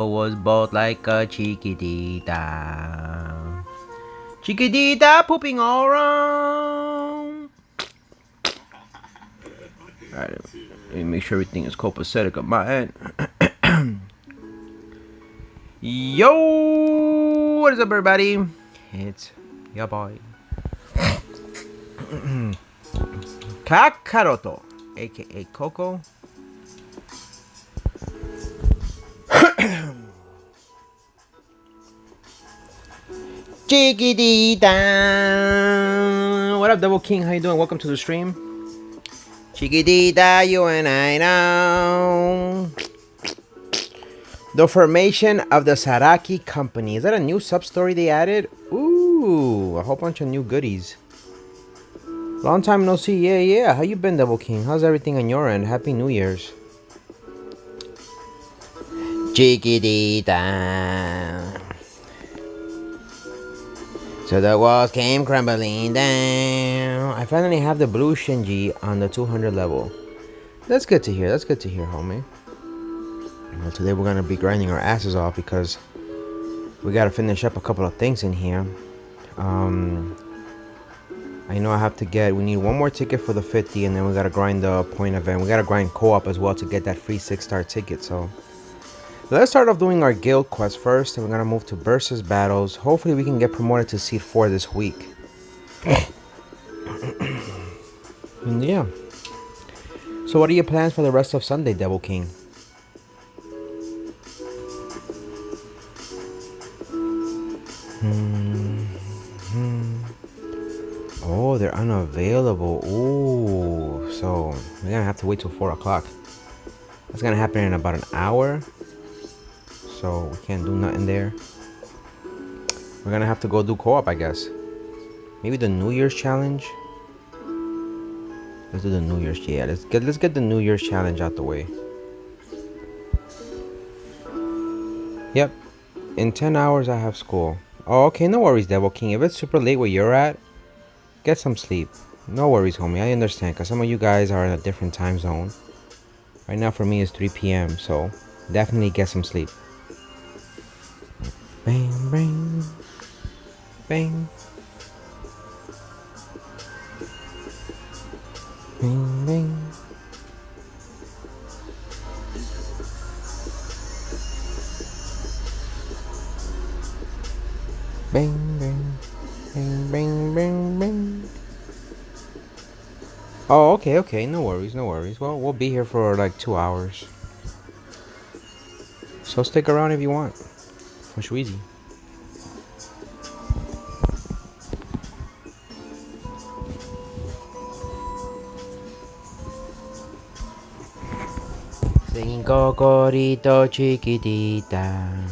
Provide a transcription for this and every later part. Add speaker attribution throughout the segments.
Speaker 1: Was both like a chiquitita. Chiquitita pooping all around. Alright, let me make sure everything is copacetic on my end. Yo, what is up, everybody? It's your boy Kakaroto, aka Coco. Chiquitita. What up, Double King? How you doing? Welcome to the stream. Chiquitita, you and I know. The formation of the Saraki Company. Is that a new sub-story they added? Ooh, a whole bunch of new goodies. Long time no see. Yeah. How you been, Double King? How's everything on your end? Happy New Year's. Chiquitita. So the walls came crumbling down. I finally have the blue Shinji on the 200 level. That's good to hear. That's good to hear, homie. Well, today we're gonna be grinding our asses off because we gotta finish up a couple of things in here. I know I have to get. We need one more ticket for the 50, and then we gotta grind the point event. We gotta grind co-op as well to get that free 6-star ticket. So let's start off doing our guild quest first, and we're gonna move to versus battles. Hopefully we can get promoted to seed 4 this week. And yeah. So what are your plans for the rest of Sunday, Devil King? Oh, they're unavailable. Ooh, so we're gonna have to wait till 4 o'clock. That's gonna happen in about an hour. So we can't do nothing there. We're gonna have to go do co-op, I guess. Maybe the New Year's challenge. Let's do the New Year's. Yeah, let's get the New Year's challenge out the way. Yep. In 10 hours I have school. Oh, okay, no worries, Devil King. If it's super late where you're at, get some sleep. No worries, homie. I understand, because some of you guys are in a different time zone. Right now for me it's 3 p.m. So definitely get some sleep. Bang, bang, bang. Bang, bang. Bang, bang, bang, bang, bang, bang. Oh, okay. No worries. Well, we'll be here for like 2 hours. So stick around if you want. For Shweezy. Singing Kokorito Chiquitita.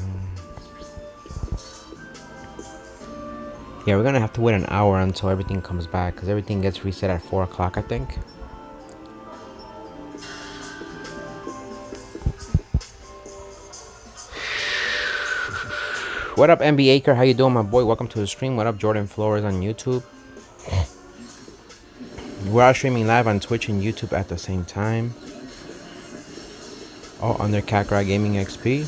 Speaker 1: Yeah, we're gonna have to wait an hour until everything comes back, because everything gets reset at 4 o'clock, I think. What up, MB Aker? How you doing, my boy? Welcome to the stream. What up, Jordan Flores on YouTube? We're all streaming live on Twitch and YouTube at the same time. Oh, under Kakarot Gaming XP.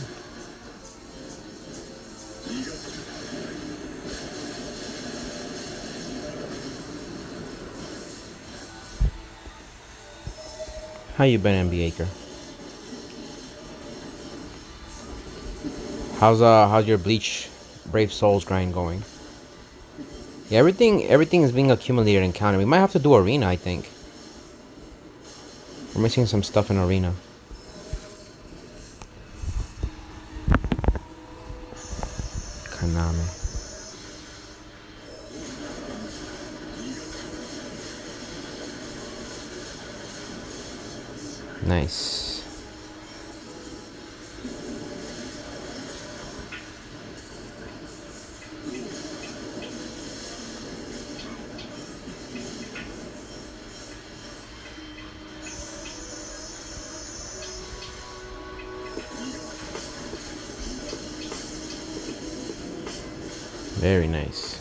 Speaker 1: How you been, MB Aker? How's your Bleach Brave Souls grind going? Yeah, everything is being accumulated and counted. We might have to do arena, I think. We're missing some stuff in arena. Kaname. Nice. Very nice.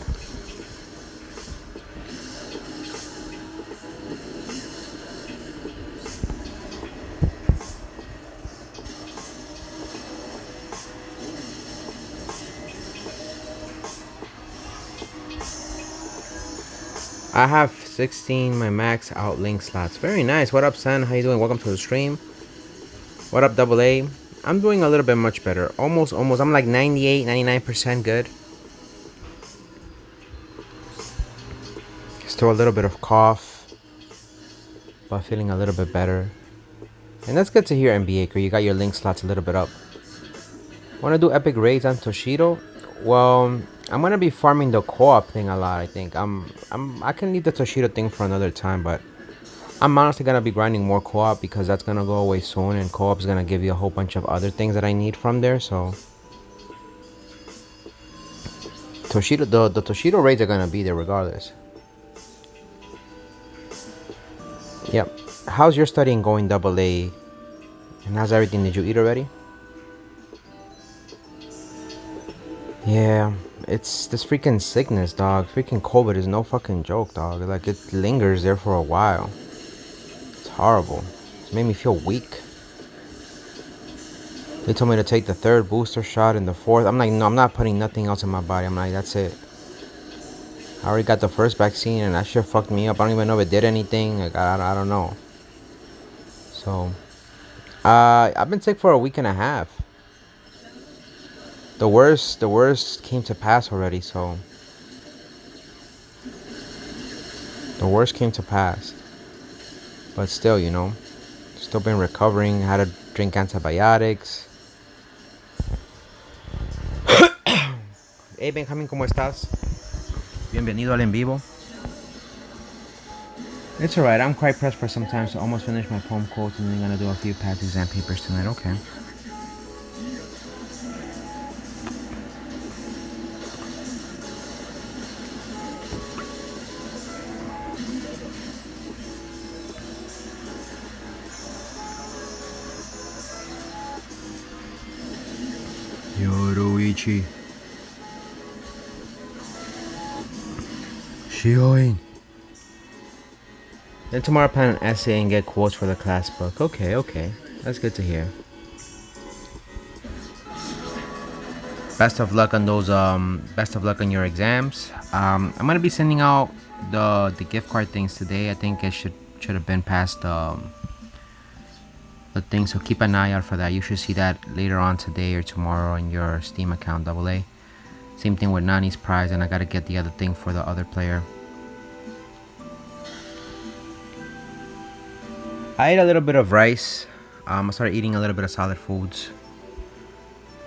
Speaker 1: I have 16 my max outlink slots. Very nice. What up, San? How you doing? Welcome to the stream. What up, Double A? I'm doing a little bit much better. Almost. I'm like 98, 99% good. Still a little bit of cough, but feeling a little bit better. And that's good to hear, NBA crew. You got your link slots a little bit up. Want to do epic raids on Toshido? Well, I'm gonna be farming the co-op thing a lot. I think I can leave the Toshido thing for another time, but I'm honestly gonna be grinding more co-op because that's gonna go away soon, and co-op is gonna give you a whole bunch of other things that I need from there. So Toshido, the Toshido raids are gonna be there regardless. Yep. How's your studying going, Double A? And how's everything? Did you eat already? Yeah, it's this freaking sickness, dog. Freaking COVID is no fucking joke, dog. Like, it lingers there for a while. It's horrible. It's made me feel weak. They told me to take the 3rd booster shot and the 4th. I'm like, no, I'm not putting nothing else in my body. I'm like, that's it. I already got the 1st vaccine and that shit fucked me up. I don't even know if it did anything. Like, I don't know. So, I've been sick for a week and a half. The worst came to pass already, so. The worst came to pass. But still, you know. Still been recovering. Had to drink antibiotics. Hey, Benjamin, ¿cómo estás? Bienvenido al en vivo. It's alright, I'm quite pressed for some time, so almost finished my poem quotes and then gonna do a few past exam papers tonight. Okay. Yoruichi. Shioin. Then tomorrow I plan an essay and get quotes for the class book. Okay. That's good to hear. Best of luck on those best of luck on your exams. I'm gonna be sending out the gift card things today. I think it should have been past the thing, so keep an eye out for that. You should see that later on today or tomorrow on your Steam account, Double A. Same thing with Nani's prize, and I gotta get the other thing for the other player. I ate a little bit of rice. I started eating a little bit of solid foods.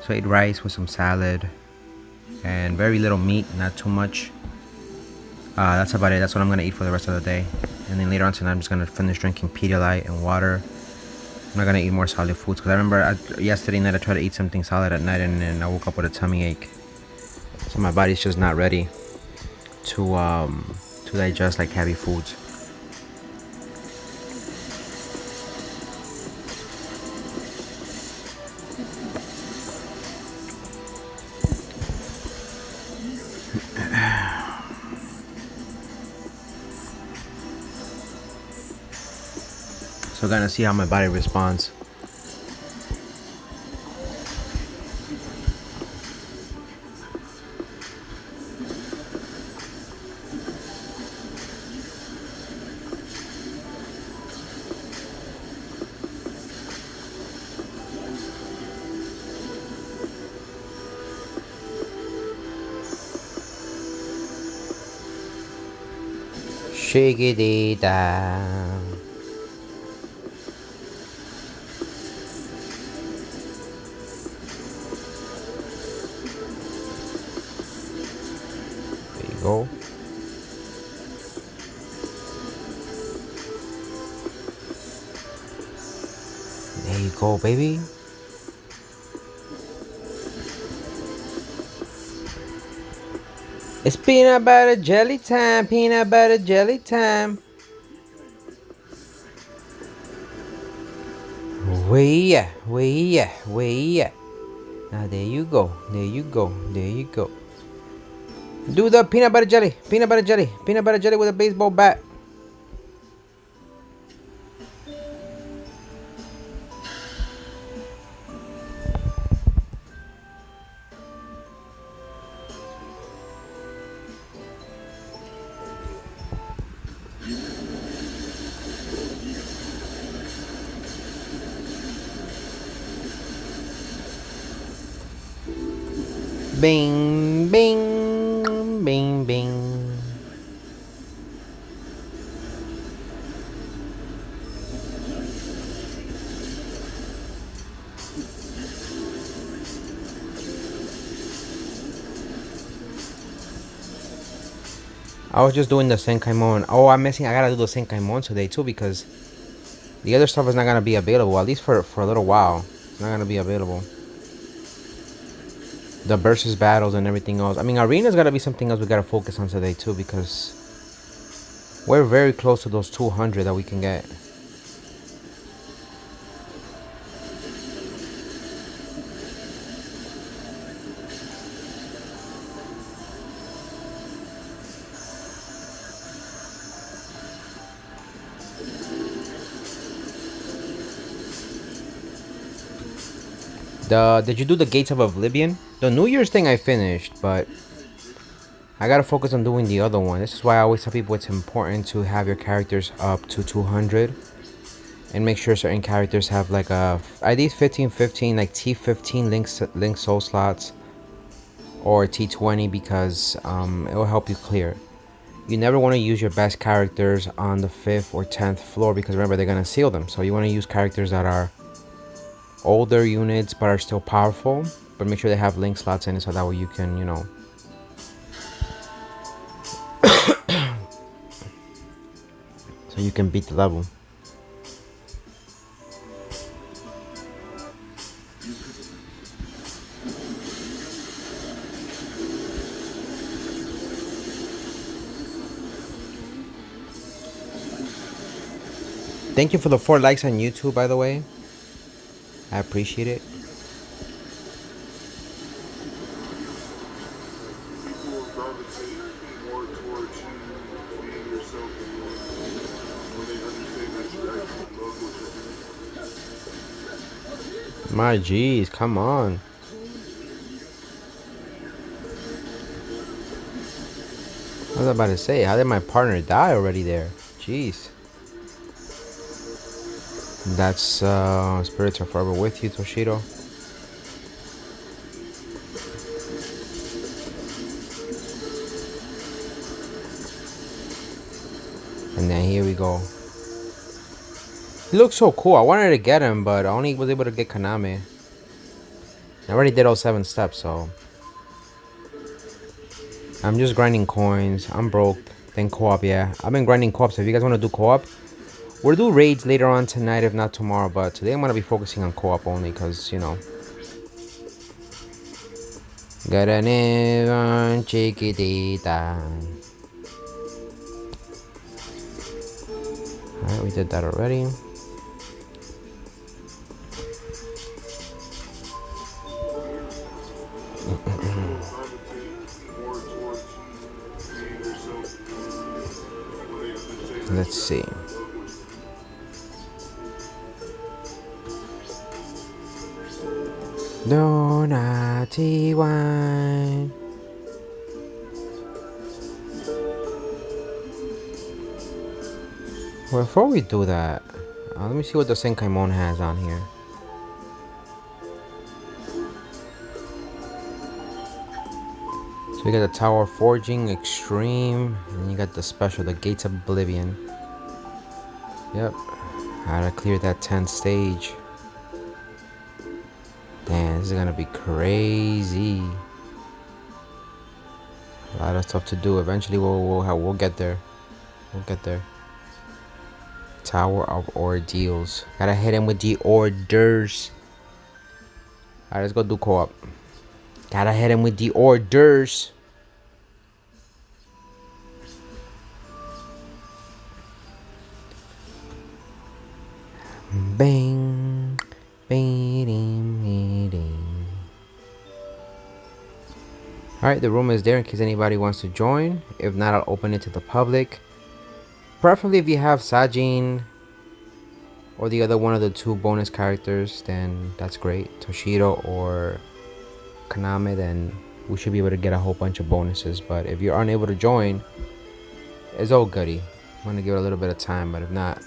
Speaker 1: So I ate rice with some salad and very little meat, not too much. That's about it. That's what I'm gonna eat for the rest of the day. And then later on tonight, I'm just gonna finish drinking Pedialyte and water. I'm not gonna eat more solid foods because I remember yesterday night I tried to eat something solid at night and then I woke up with a tummy ache. So my body's just not ready to digest like heavy foods. So we're gonna see how my body responds. Shiggy-dee-da. There you go. There you go, baby. It's peanut butter jelly time, peanut butter jelly time. Way yeah. Now there you go. Do the peanut butter jelly with a baseball bat. Bing, bing, bing, bing. I was just doing the Senkaimon. Oh, I gotta do the Senkaimon today too because the other stuff is not gonna be available, at least for a little while. It's not gonna be available. The versus battles and everything else. I mean, arena's gotta be something else we gotta focus on today too because we're very close to those 200 that we can get. Did you do the Gates of Oblivion? The New Year's thing I finished, but I gotta focus on doing the other one. This is why I always tell people it's important to have your characters up to 200 and make sure certain characters have like a ID 1515, like T15 link soul slots or T20 because it will help you clear. You never want to use your best characters on the 5th or 10th floor because remember they're gonna seal them. So you want to use characters that are older units but are still powerful, but make sure they have link slots in it so that way you can, you know, so you can beat the level. Thank you for the 4 likes on YouTube, by the way. I appreciate it. My G's, come on. I was about to say, how did my partner die already there? Jeez. That's spirits are forever with you, Toshido. And then here we go. He looks so cool. I wanted to get him, but I only was able to get Kaname. I already did all 7 steps, so I'm just grinding coins. I'm broke. Then co-op, yeah. I've been grinding co-op, so if you guys want to do co-op, we'll do raids later on tonight, if not tomorrow. But today I'm going to be focusing on co-op only because, you know. Got an even chiquitita. Alright, we did that already. Let's see. Donati wine. Well, before we do that, let me see what the Senkaimon has on here. So we got the Tower Forging Extreme, and you got the special, the Gates of Oblivion. Yep, how to clear that 10th stage. Damn, this is gonna be crazy. A lot of stuff to do. Eventually, we'll get there. We'll get there. Tower of Ordeals. Gotta hit him with the orders. Alright, let's go do co-op. Gotta hit him with the orders. Bang. Bang. Alright, the room is there in case anybody wants to join. If not, I'll open it to the public. Preferably if you have Sajin or the other one of the 2 bonus characters, then that's great. Toshido or Kaname, then we should be able to get a whole bunch of bonuses. But if you're unable to join, it's all goody. I'm gonna give it a little bit of time, but if not,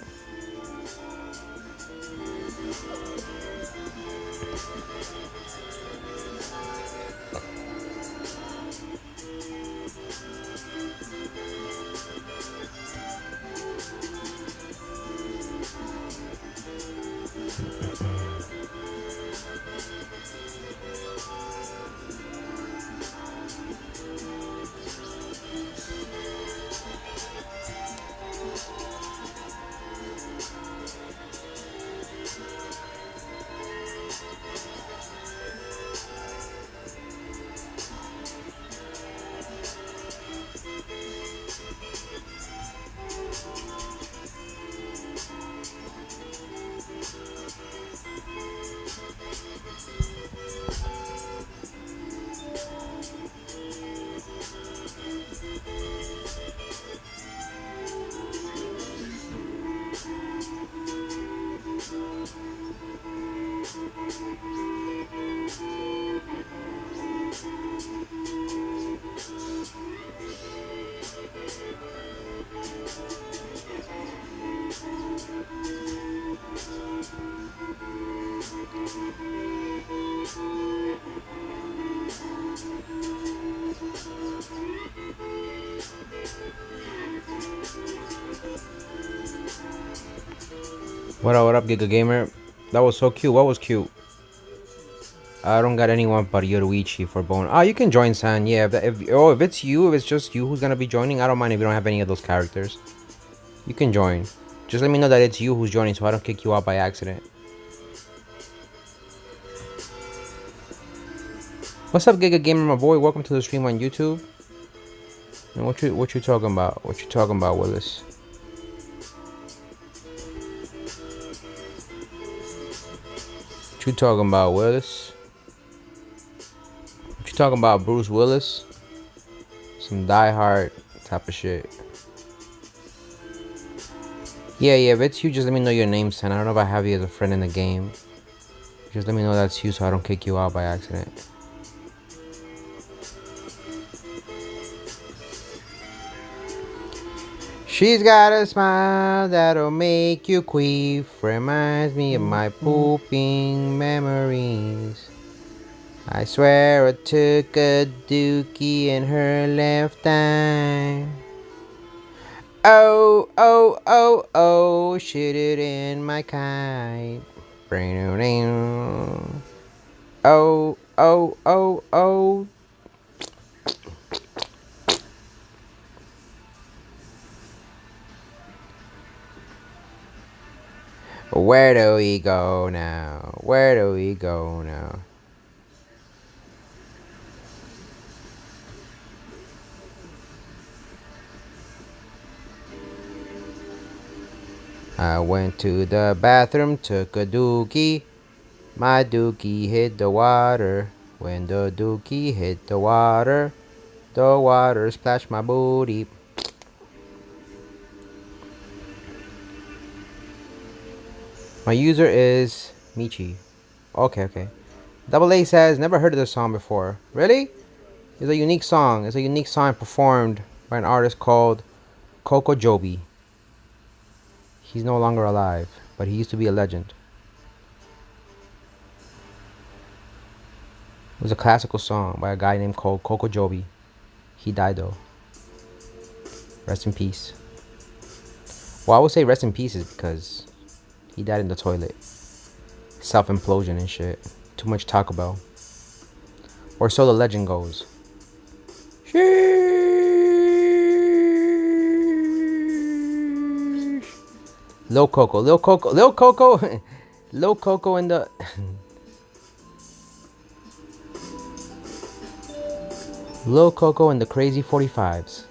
Speaker 1: What up, Giga Gamer? That was so cute. What was cute? I don't got anyone but Yoruichi for bone. Ah, you can join, San. Yeah, if it's you, if it's just you who's gonna be joining, I don't mind if you don't have any of those characters. You can join. Just let me know that it's you who's joining, so I don't kick you out by accident. What's up, Giga Gamer, my boy? Welcome to the stream on YouTube. And what you talking about? What you talking about, Willis? What you talking about, Willis? What you talking about, Bruce Willis? Some diehard type of shit. Yeah, if it's you, just let me know your name, son. I don't know if I have you as a friend in the game. Just let me know that's you so I don't kick you out by accident. She's got a smile that'll make you queef. Reminds me of my pooping memories. I swear I took a dookie in her left eye. Oh, oh, oh, oh, shit it in my kite. Oh, oh, oh, oh. Where do we go now? Where do we go now? I went to the bathroom, took a dookie. My dookie hit the water. When the dookie hit the water splashed my booty. My user is Michi. Okay. Double A says, never heard of this song before. Really? It's a unique song. It's a unique song performed by an artist called Coco Joby. He's no longer alive, but he used to be a legend. It was a classical song by a guy named Coco Joby. He died though. Rest in peace. Well, I would say rest in peace is because he died in the toilet. Self-implosion and shit. Too much Taco Bell. Or so the legend goes. Sheesh. Lil Coco in the... Lil Coco and the Crazy 45s.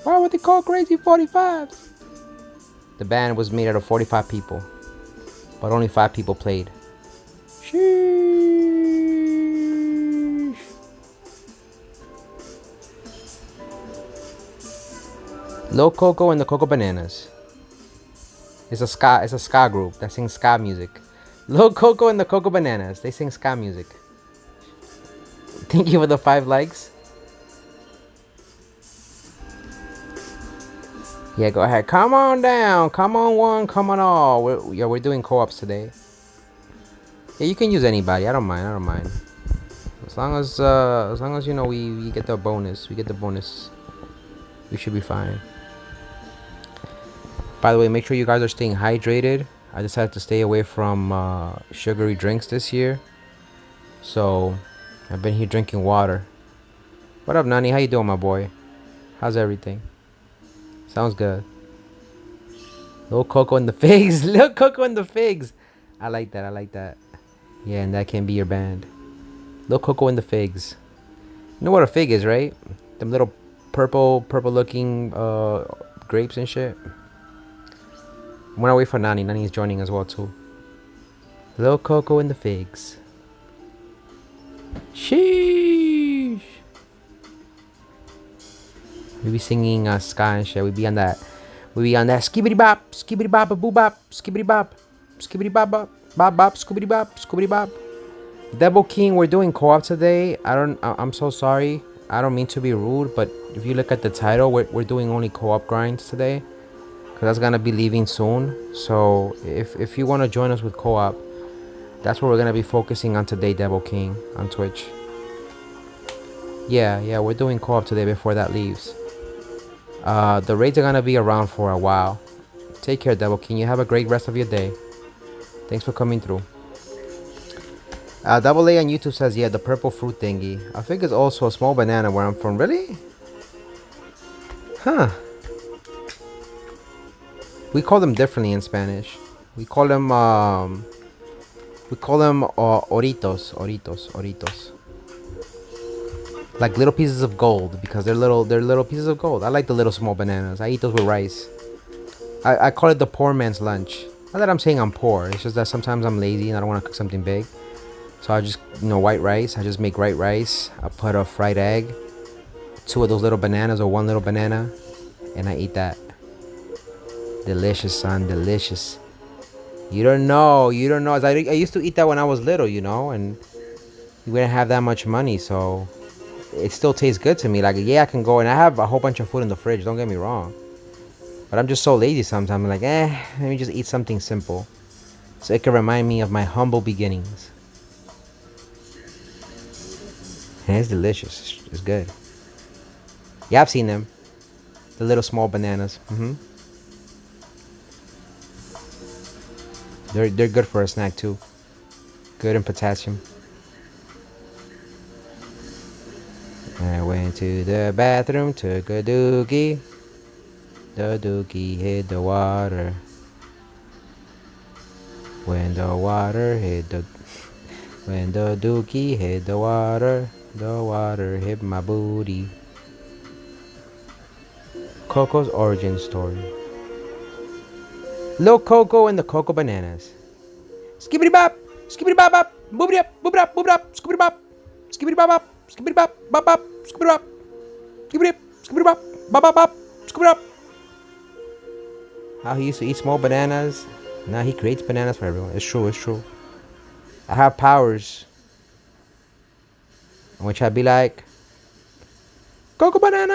Speaker 1: Why would they call Crazy 45s? The band was made out of 45 people, but only 5 people played. Sheesh. Lil Coco and the Coco Bananas. It's a ska group that sings ska music. Lil Coco and the Coco Bananas. They sing ska music. Thank you for the 5 likes. Yeah, go ahead. Come on down. Come on one. Come on all. We're doing co-ops today. Yeah, you can use anybody. I don't mind. As long as you know we get the bonus. We should be fine. By the way, make sure you guys are staying hydrated. I decided to stay away from sugary drinks this year. So I've been here drinking water. What up, Nani? How you doing, my boy? How's everything? Sounds good. Lil Coco and the Figs. Lil Coco and the Figs. I like that. Yeah, and that can be your band. Lil Coco and the Figs. You know what a fig is, right? Them little purple looking grapes and shit. I'm gonna wait for Nani. Nani is joining as well too. Lil Coco and the Figs. Sheesh. We be singing ska and shit. We be on that skibbity bop, boo bop, skibbity bop, bop, skibbity bop, skibbity bop. Devil King, we're doing co-op today. I'm so sorry. I don't mean to be rude, but if you look at the title, we're doing only co-op grinds today. Cause that's gonna be leaving soon. So if you wanna join us with co-op, that's what we're gonna be focusing on today, Devil King, on Twitch. Yeah, we're doing co-op today before that leaves. The raids are gonna be around for a while. Take care, Devil King. You have a great rest of your day. Thanks for coming through. Double A on YouTube says, yeah, the purple fruit thingy. I think it's also a small banana where I'm from. Really? Huh. We call them differently in Spanish. We call them oritos. Like little pieces of gold because they're little pieces of gold. I like the little small bananas. I eat those with rice. I call it the poor man's lunch. Not that I'm saying I'm poor. It's just that sometimes I'm lazy and I don't want to cook something big. So I just, white rice. I just make white rice. I put a fried egg, 2 of those little bananas or 1 little banana, and I eat that. Delicious, son. Delicious. You don't know. I used to eat that when I was little, and we didn't have that much money, so it still tastes good to me. Like, yeah, I can go and I have a whole bunch of food in the fridge. Don't get me wrong. But I'm just so lazy sometimes. I'm like, let me just eat something simple. So it can remind me of my humble beginnings. And it's delicious. It's good. Yeah, I've seen them. The little small bananas. They're good for a snack too. Good in potassium. I went to the bathroom, took a dookie. The dookie hit the water. When the dookie hit the water hit my booty. Coco's origin story. Lil Coco and the Coco Bananas. Skibbity bop, skibbity bop bop, boobity up, boobity up, boobity up, skibbity bop, skibbity bop bop, skibbity bop, bop bop, skibbity bop, skibbity up, skibbity bop, bop bop bop, skibbity up. How he used to eat small bananas. Now he creates bananas for everyone. It's true. I have powers. Which I'd be like, Coco Banana!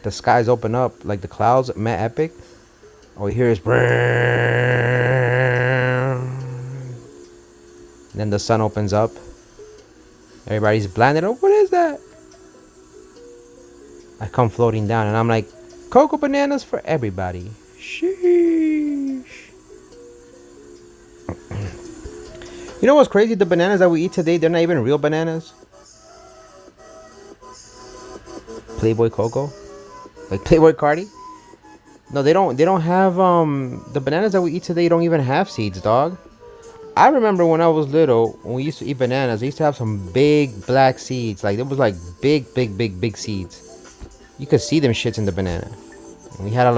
Speaker 1: The skies open up like the clouds, mad epic. All you hear is then the sun opens up. Everybody's blinded. Oh, what is that? I come floating down and I'm like, Coco Bananas for everybody. Sheesh. You know what's crazy? The bananas that we eat today, they're not even real bananas. Playboy Coco, like Playboy Cardi. No, they don't have the bananas that we eat today don't even have seeds, dog. I remember when I was little, when we used to eat bananas, they used to have some big black seeds. Like, it was like big seeds. You could see them shits in the banana. And we had to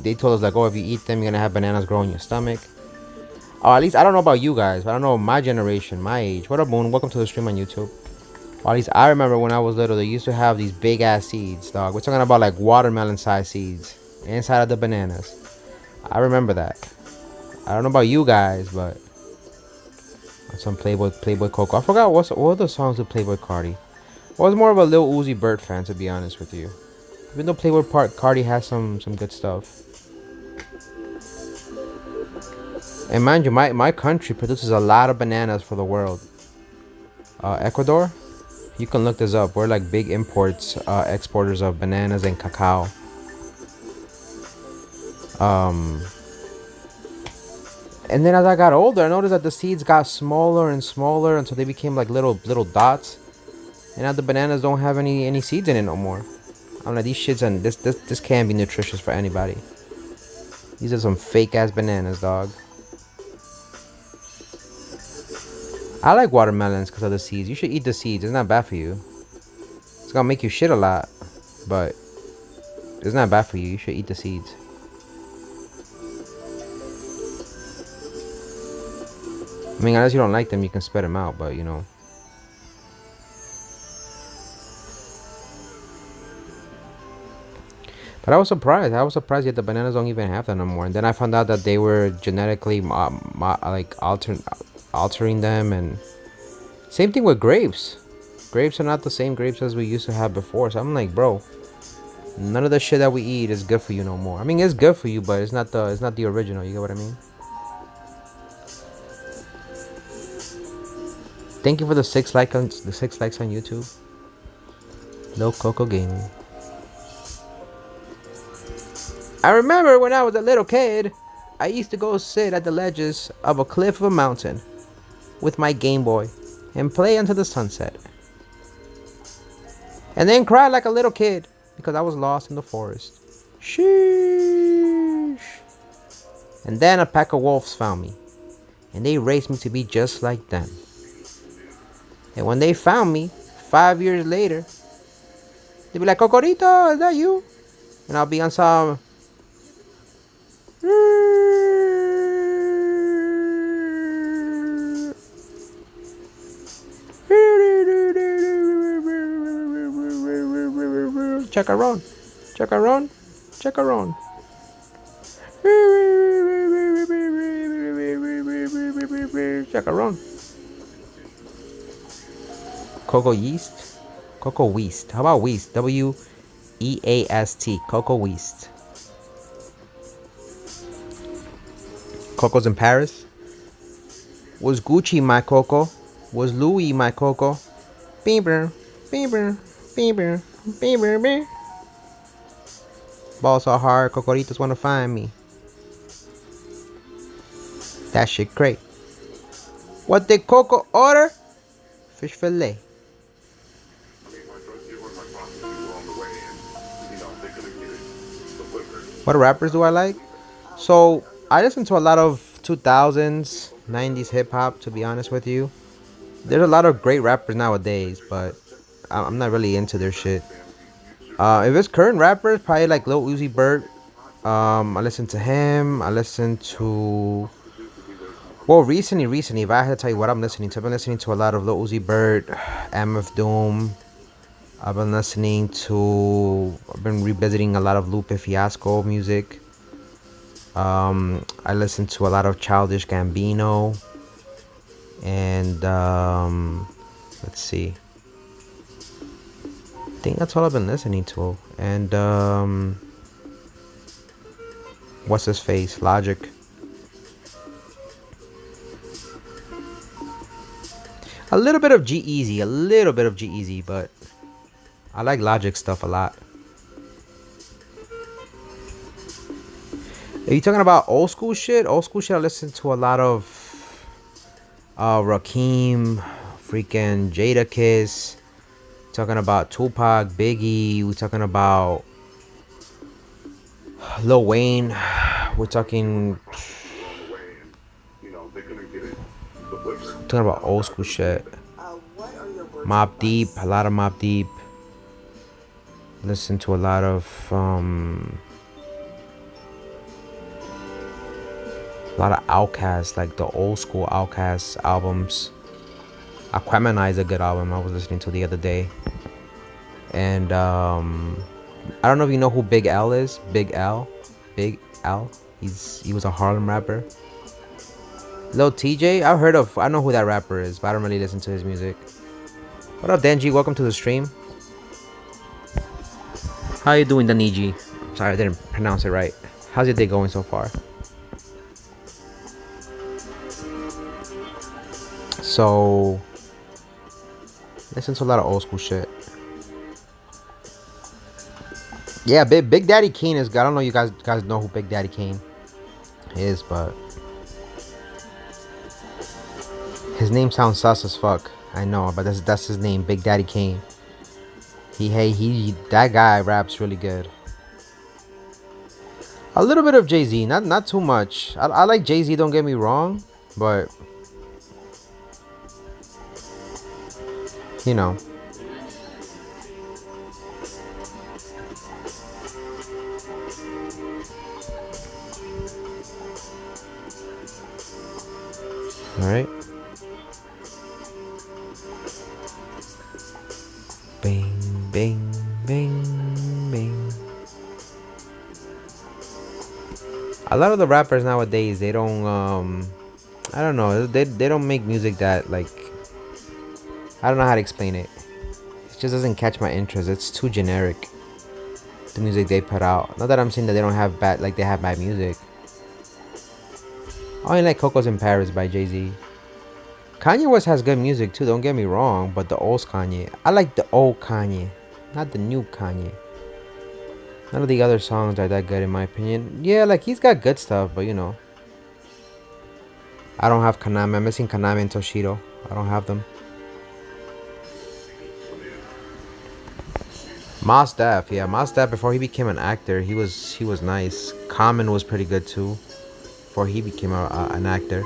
Speaker 1: they told us like, oh, if you eat them, you're gonna have bananas grow in your stomach. Or at least, I don't know about you guys, but I don't know my generation, my age. What up, Moon? Welcome to the stream on YouTube. Or at least I remember when I was little, they used to have these big ass seeds, dog. We're talking about like watermelon sized seeds inside of the bananas. I remember that. I don't know about you guys, but some Playboy Coco. I forgot what were the songs with Playboy Cardi. I was more of a Lil Uzi Vert fan, to be honest with you. Even though Playboy Cardi has some good stuff. And mind you, my country produces a lot of bananas for the world. Ecuador, you can look this up. We're like big exporters of bananas and cacao. And then as I got older, I noticed that the seeds got smaller and smaller until they became like little dots. And now the bananas don't have any seeds in it no more. I'm like, these shits and this can't be nutritious for anybody. These are some fake ass bananas, dog. I like watermelons because of the seeds. You should eat the seeds. It's not bad for you. It's gonna make you shit a lot, but it's not bad for you. You should eat the seeds. I mean, unless you don't like them, you can spit them out, but you know. But I was surprised. Yet the bananas don't even have that no more. And then I found out that they were genetically altering them, and same thing with grapes. Grapes are not the same grapes as we used to have before. So I'm like, bro, none of the shit that we eat is good for you no more. I mean, it's good for you, but it's not the original. You get what I mean? Thank you for the 6 likes on YouTube. Lil Coco Gaming. I remember when I was a little kid, I used to go sit at the ledges of a cliff of a mountain with my Game Boy and play until the sunset. And then cry like a little kid because I was lost in the forest. Sheesh. And then a pack of wolves found me, and they raised me to be just like them. And when they found me, 5 years later, they'd be like, Kokorito, is that you? And I'll be on some... Chacarón, chacarón, chacarón. Chacarón. Cocoa yeast? Cocoa weast. How about weast? W-E-A-S-T. Cocoa weast. Coco's in Paris. Was Gucci my Coco? Was Louis my Coco? Bieber, Bieber, Bieber, Bieber, Bieber. Balls so hard, Cocoritos wanna find me. That shit great. What did Coco order? Fish fillet. What rappers do I like? So I listen to a lot of 2000s, 90s hip hop. To be honest with you, there's a lot of great rappers nowadays, but I'm not really into their shit. If it's current rappers, probably like Lil Uzi Vert. I listen to him. I listen to... Well, recently, if I had to tell you what I'm listening to, I've been listening to a lot of Lil Uzi Vert, MF Doom. I've been revisiting a lot of Lupe Fiasco music. I listen to a lot of Childish Gambino. And, let's see. I think that's all I've been listening to. And, what's his face? Logic. A little bit of G-Eazy, but I like Logic stuff a lot. Are you talking about old school shit? Old school shit, I listen to a lot of Rakim, freaking Jadakiss. Talking about Tupac, Biggie. We're talking about Lil Wayne. We're talking about old school shit. Mobb Deep, a lot of Mobb Deep. Listen to a lot of Outkast, like the old school Outkast albums. Aquemini is a good album I was listening to the other day. And I don't know if you know who Big L is. Big L. He was a Harlem rapper. Lil TJ, I know who that rapper is, but I don't really listen to his music. What up, Denji? Welcome to the stream. How you doing, Daniji? Sorry, I didn't pronounce it right. How's your day going so far? So, listen to a lot of old school shit. Yeah, Big Daddy Kane is good. I don't know you guys know who Big Daddy Kane is, but his name sounds sus as fuck. I know, but that's his name, Big Daddy Kane. That guy raps really good. A little bit of Jay-Z, not too much. I like Jay-Z, don't get me wrong, but you know. All right. Bing, bing, bing, bing. A lot of the rappers nowadays, they don't, I don't know, they don't make music that, like, I don't know how to explain it. It just doesn't catch my interest. It's too generic, the music they put out. Not that I'm saying that they don't have bad, like, they have bad music. I only like Coco's in Paris by Jay-Z. Kanye West has good music too, don't get me wrong, but the old Kanye. I like the old Kanye, not the new Kanye. None of the other songs are that good in my opinion. Yeah, like he's got good stuff, but you know. I don't have Kaname. I'm missing Kaname and Toshido. I don't have them. Mos Def, yeah, Mos Def before he became an actor, he was nice. Common was pretty good too, before he became an actor.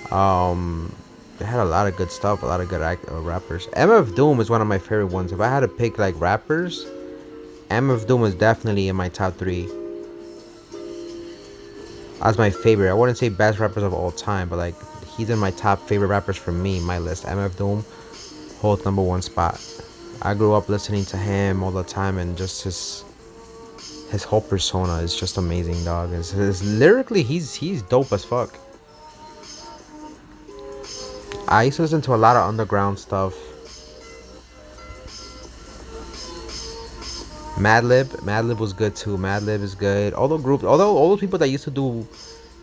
Speaker 1: They had a lot of good stuff, a lot of good rappers. MF Doom is one of my favorite ones. If I had to pick like rappers, MF Doom is definitely in my top 3. That's my favorite. I wouldn't say best rappers of all time, but like he's in my top favorite rappers for me. My list, MF Doom holds #1 spot. I grew up listening to him all the time, and just his whole persona is just amazing, dog. Lyrically, he's dope as fuck. I used to listen to a lot of underground stuff. Madlib was good too. Madlib is good. All those people that used to do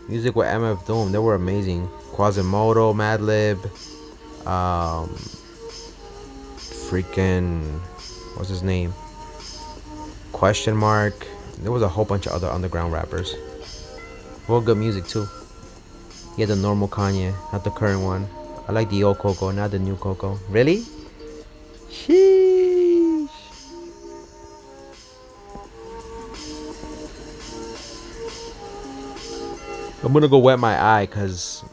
Speaker 1: music with MF Doom, they were amazing. Quasimodo, Madlib, freaking, what's his name? Question Mark. There was a whole bunch of other underground rappers. Well, good music too. Yeah, the normal Kanye, not the current one. I like the old Coco, not the new Coco. Really? Sheesh. I'm gonna go wet my eye because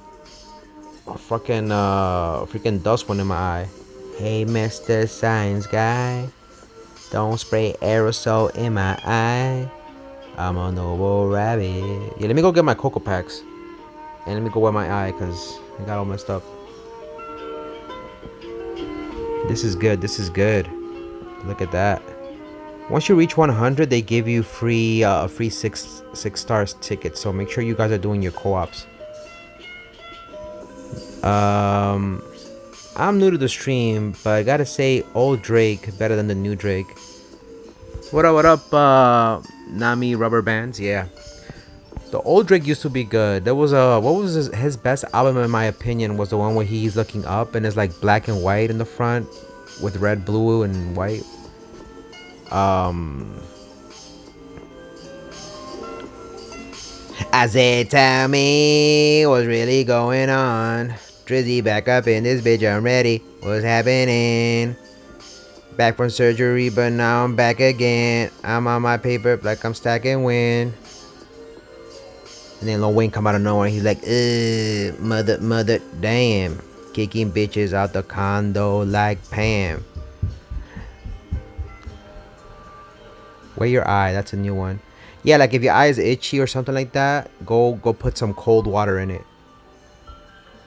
Speaker 1: a freaking dust went in my eye. Hey, Mr. Science Guy, don't spray aerosol in my eye. I'm a noble rabbit. Yeah, let me go get my Cocoa Packs. And let me go wet my eye because I got all messed up. This is good. This is good. Look at that. Once you reach 100, they give you free six stars tickets. So make sure you guys are doing your co-ops. I'm new to the stream, but I gotta say, old Drake better than the new Drake. What up, Nami Rubber Bands? Yeah. The old Drake used to be good. There was what was his best album in my opinion was the one where he's looking up and it's like black and white in the front with red, blue, and white. I said, tell me what's really going on. Drizzy back up in this bitch, I'm ready. What's happening? Back from surgery, but now I'm back again. I'm on my paper like I'm stacking win. And then Lil Wayne come out of nowhere and he's like, mother, damn. Kicking bitches out the condo like Pam. Wear your eye, that's a new one. Yeah, like if your eye is itchy or something like that, go put some cold water in it.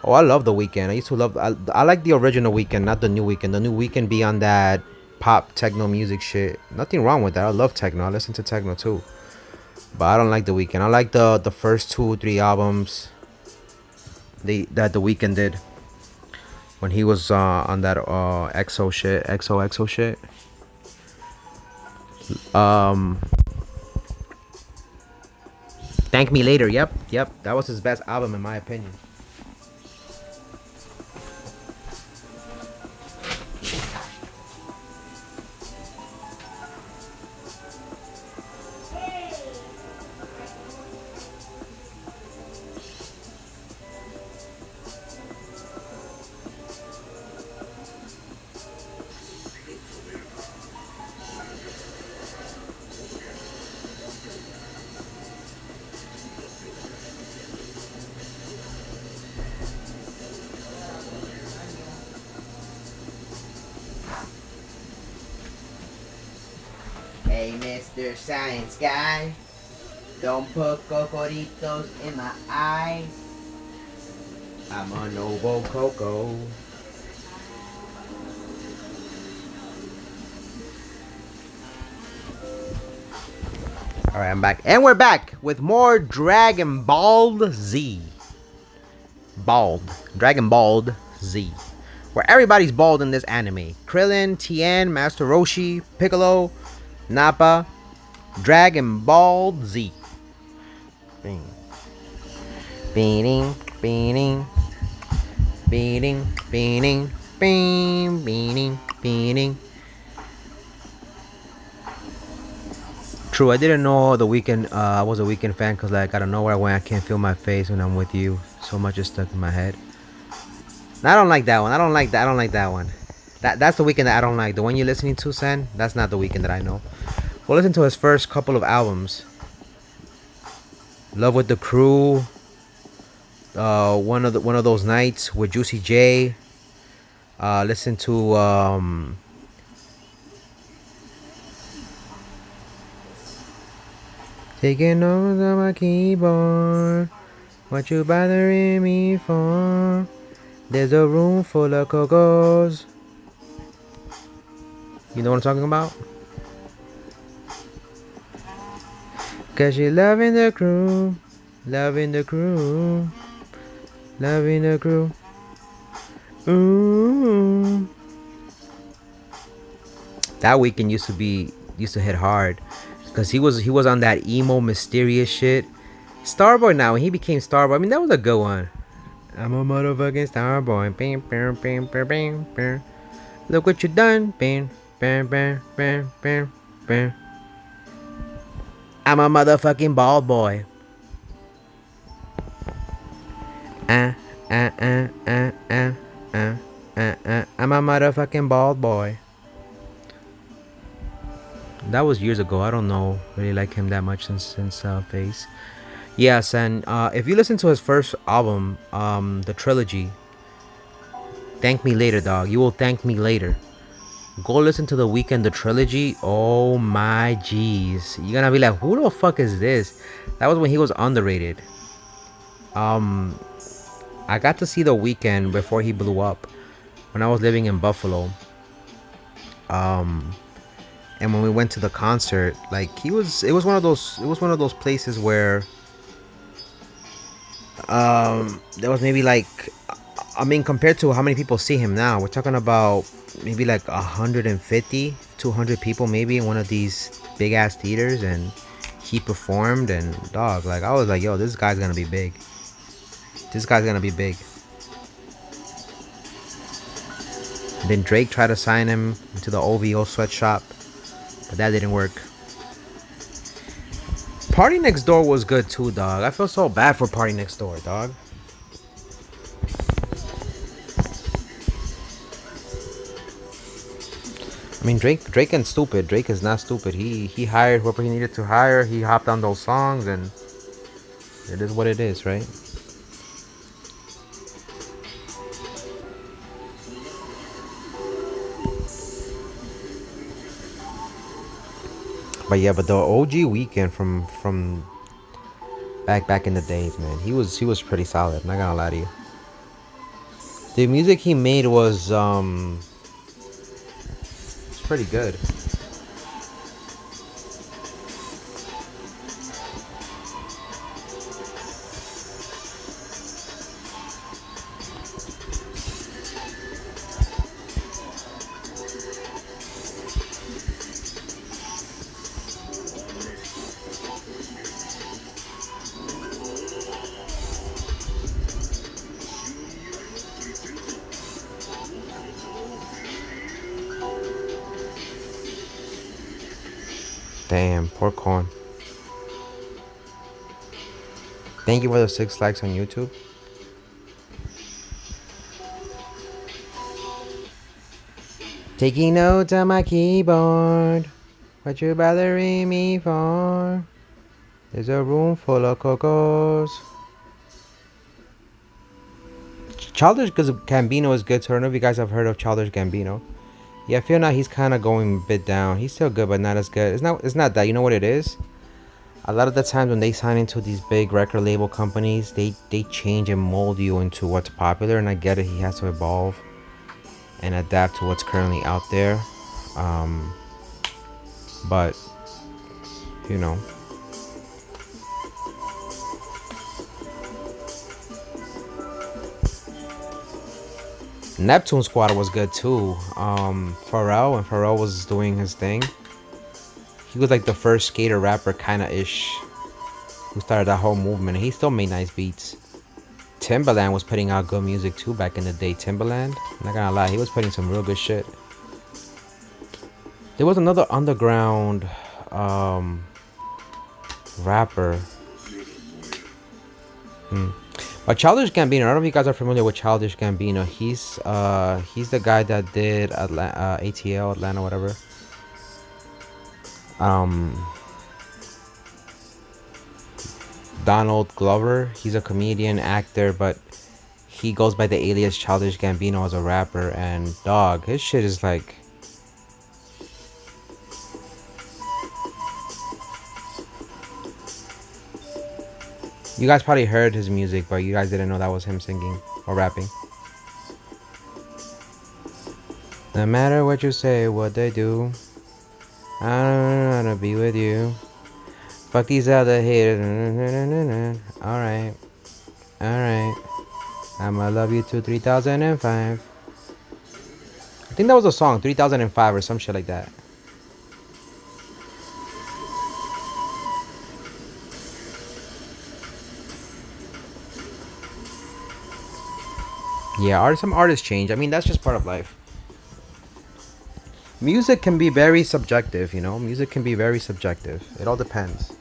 Speaker 1: Oh, I love The Weeknd. I used to love, I like the original Weeknd, not the new Weeknd. The new Weeknd be on that pop techno music shit. Nothing wrong with that. I love techno. I listen to techno too. But I don't like The Weeknd. I like the first 2-3 albums that The Weeknd did when he was on that XO shit. Thank Me Later. Yep. That was his best album in my opinion. Hey, Mr. Science Guy, don't put cocoritos in my eyes. I'm a noble Coco. Alright, I'm back. And we're back with more Dragon Ball Z. Dragon Ball Z. Where everybody's bald in this anime. Krillin, Tien, Master Roshi, Piccolo, Nappa, Dragon Ball Z. Beating. True, I didn't know the weekend. I was a weekend fan because like out of nowhere when I can't feel my face when I'm with you. So much is stuck in my head. And I don't like that one. I don't like that. I don't like that one. That's the weekend that I don't like. The one you're listening to, Sen. That's not the weekend that I know. We'll listen to his first couple of albums. Love with the Crew. One of those nights with Juicy J. Listen to taking over my keyboard. What you bothering me for? There's a room full of cocos. You know what I'm talking about? Cause you're loving the crew. Loving the crew. Loving the crew. Ooh. That weekend used to hit hard. Cause he was on that emo mysterious shit. Starboy now, when he became Starboy, I mean that was a good one. I'm a motherfucking Starboy. Bam, bam, bam, bam, bam, bam. Look what you done. Bam, bam, bam, bam, bam, bam. I'm a motherfucking bald boy. I'm a motherfucking bald boy. That was years ago. I don't know really like him that much since Face. Yes, and if you listen to his first album, the trilogy, Thank Me Later, dog. You will thank me later. Go listen to the Weekend, the trilogy. Oh my jeez. You're gonna be like, who the fuck is this? That was when he was underrated. I got to see the Weekend before he blew up when I was living in Buffalo. And when we went to the concert, like it was one of those places where there was maybe like, I mean, compared to how many people see him now, we're talking about maybe like 150 200 people maybe in one of these big ass theaters, and he performed, and dog, like I was like, yo, this guy's gonna be big. This guy's gonna be big. And then Drake tried to sign him into the OVO sweatshop, but that didn't work. Party Next Door was good too, dog. I feel so bad for Party Next Door, dog. I mean, Drake ain't stupid. Drake is not stupid. He hired whoever he needed to hire. He hopped on those songs, and it is what it is, right? But yeah, but the OG Weekend from back in the days, man, he was pretty solid. I'm not gonna lie to you. The music he made was it's pretty good. Damn, poor corn. Thank you for the 6 likes on YouTube. Taking notes on my keyboard. What you bothering me for? There's a room full of cocos. Childish Gambino is good. So I don't know if you guys have heard of Childish Gambino. Yeah, I feel now he's kind of going a bit down. He's still good, but not as good. It's not that. You know what it is? A lot of the times when they sign into these big record label companies, they change and mold you into what's popular. And I get it. He has to evolve and adapt to what's currently out there. But, you know. Neptune Squad was good too. Pharrell, when Pharrell was doing his thing, he was like the first skater rapper kind of ish who started that whole movement. He still made nice beats. Timbaland was putting out good music too back in the day. Timbaland, I'm not gonna lie, he was putting some real good shit. There was another underground Rapper. But Childish Gambino, I don't know if you guys are familiar with Childish Gambino. He's the guy that did ATL, Atlanta, whatever. Donald Glover. He's a comedian, actor, but he goes by the alias Childish Gambino as a rapper. And dog, his shit is like... You guys probably heard his music, but you guys didn't know that was him singing or rapping. No matter what you say, what they do, I don't wanna be with you. Fuck these other haters. Alright. Alright. I'ma love you till 3005. I think that was a song, 3005 or some shit like that. Yeah, some artists change. I mean, that's just part of life. Music can be very subjective, you know? Music can be very subjective. It all depends.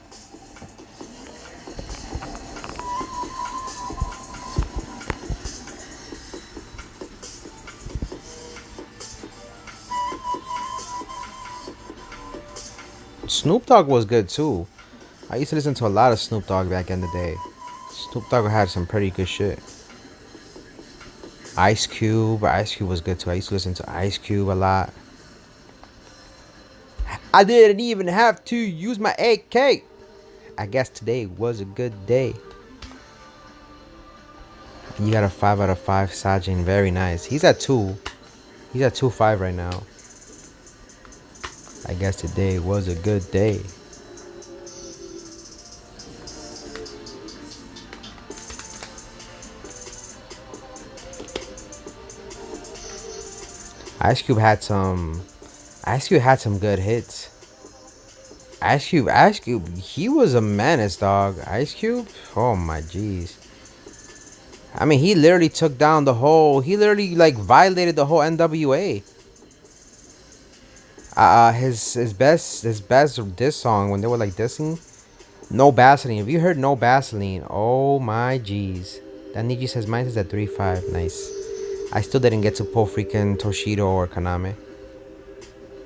Speaker 1: Snoop Dogg was good too. I used to listen to a lot of Snoop Dogg back in the day. Snoop Dogg had some pretty good shit. Ice Cube was good too. I used to listen to Ice Cube a lot. I didn't even have to use my AK. I guess today was a good day. You got a 5 out of 5, Sajin. Very nice. He's at 2. He's at 2.5 right now. I guess today was a good day. Ice Cube had some good hits. Ice Cube, he was a menace, dog. Ice Cube, oh my jeez. I mean, he literally took down he literally like violated the whole NWA. His best diss song when they were like dissing, No Vaseline. Have you heard No Vaseline? Oh my jeez. That Niji says mine is at 3.5. Nice. I still didn't get to pull freaking Toshido or Kaname.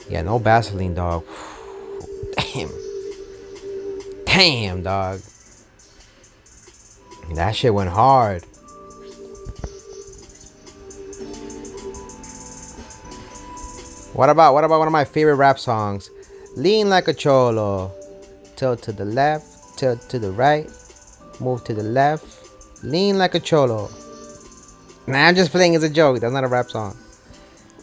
Speaker 1: Yeah, No Vaseline, dog. Damn, dog. That shit went hard. What about one of my favorite rap songs? Lean like a cholo. Tilt to the left, tilt to the right, move to the left, lean like a cholo. Nah, I'm just playing as a joke. That's not a rap song.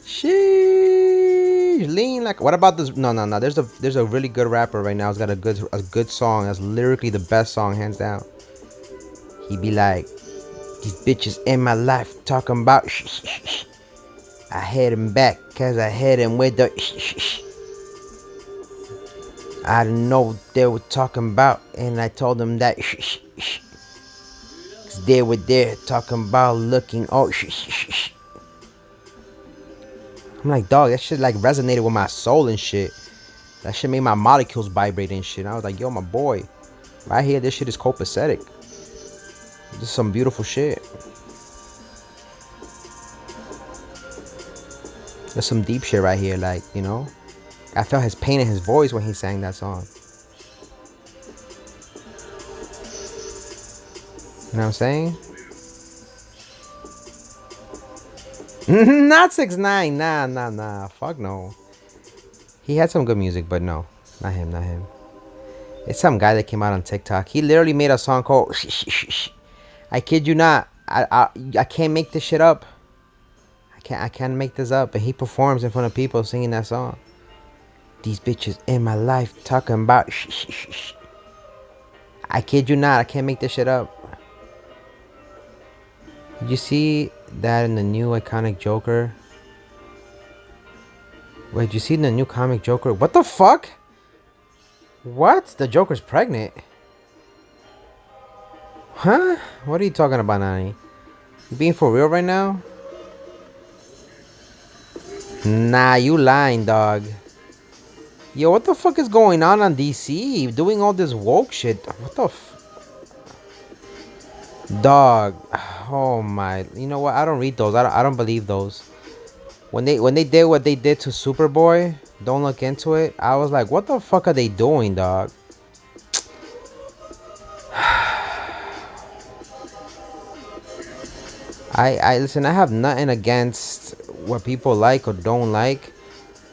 Speaker 1: Sheesh, lean like. What about this? No. There's a really good rapper right now. He's got a good song. That's literally the best song, hands down. He be like, these bitches in my life talking about. I hit him back cause I hit him with the. I didn't know what they were talking about, and I told them that. Cause they were there talking about looking. Oh, I'm like, dog, that shit like resonated with my soul and shit. That shit made my molecules vibrate and shit. And I was like, yo, my boy, right here, this shit is copacetic. This is some beautiful shit. There's some deep shit right here, like, you know. I felt his pain in his voice when he sang that song. You know what I'm saying? Not 6ix9ine. Nah. Fuck no. He had some good music, but no. Not him. It's some guy that came out on TikTok. He literally made a song called I kid you not. I can't make this shit up. I can't make this up. And he performs in front of people singing that song. These bitches in my life talking about I kid you not. I can't make this shit up. Did you see that in the new iconic Joker? Wait, did you see the new comic Joker? What the fuck? What? The Joker's pregnant? Huh? What are you talking about, Nani? You being for real right now? Nah, you lying, dog. Yo, what the fuck is going on DC? Doing all this woke shit. What the dog? Oh my. You know what? I don't read those. I don't believe those. When they did what they did to Superboy, don't look into it. I was like, what the fuck are they doing, dog? I listen. I have nothing against what people like or don't like,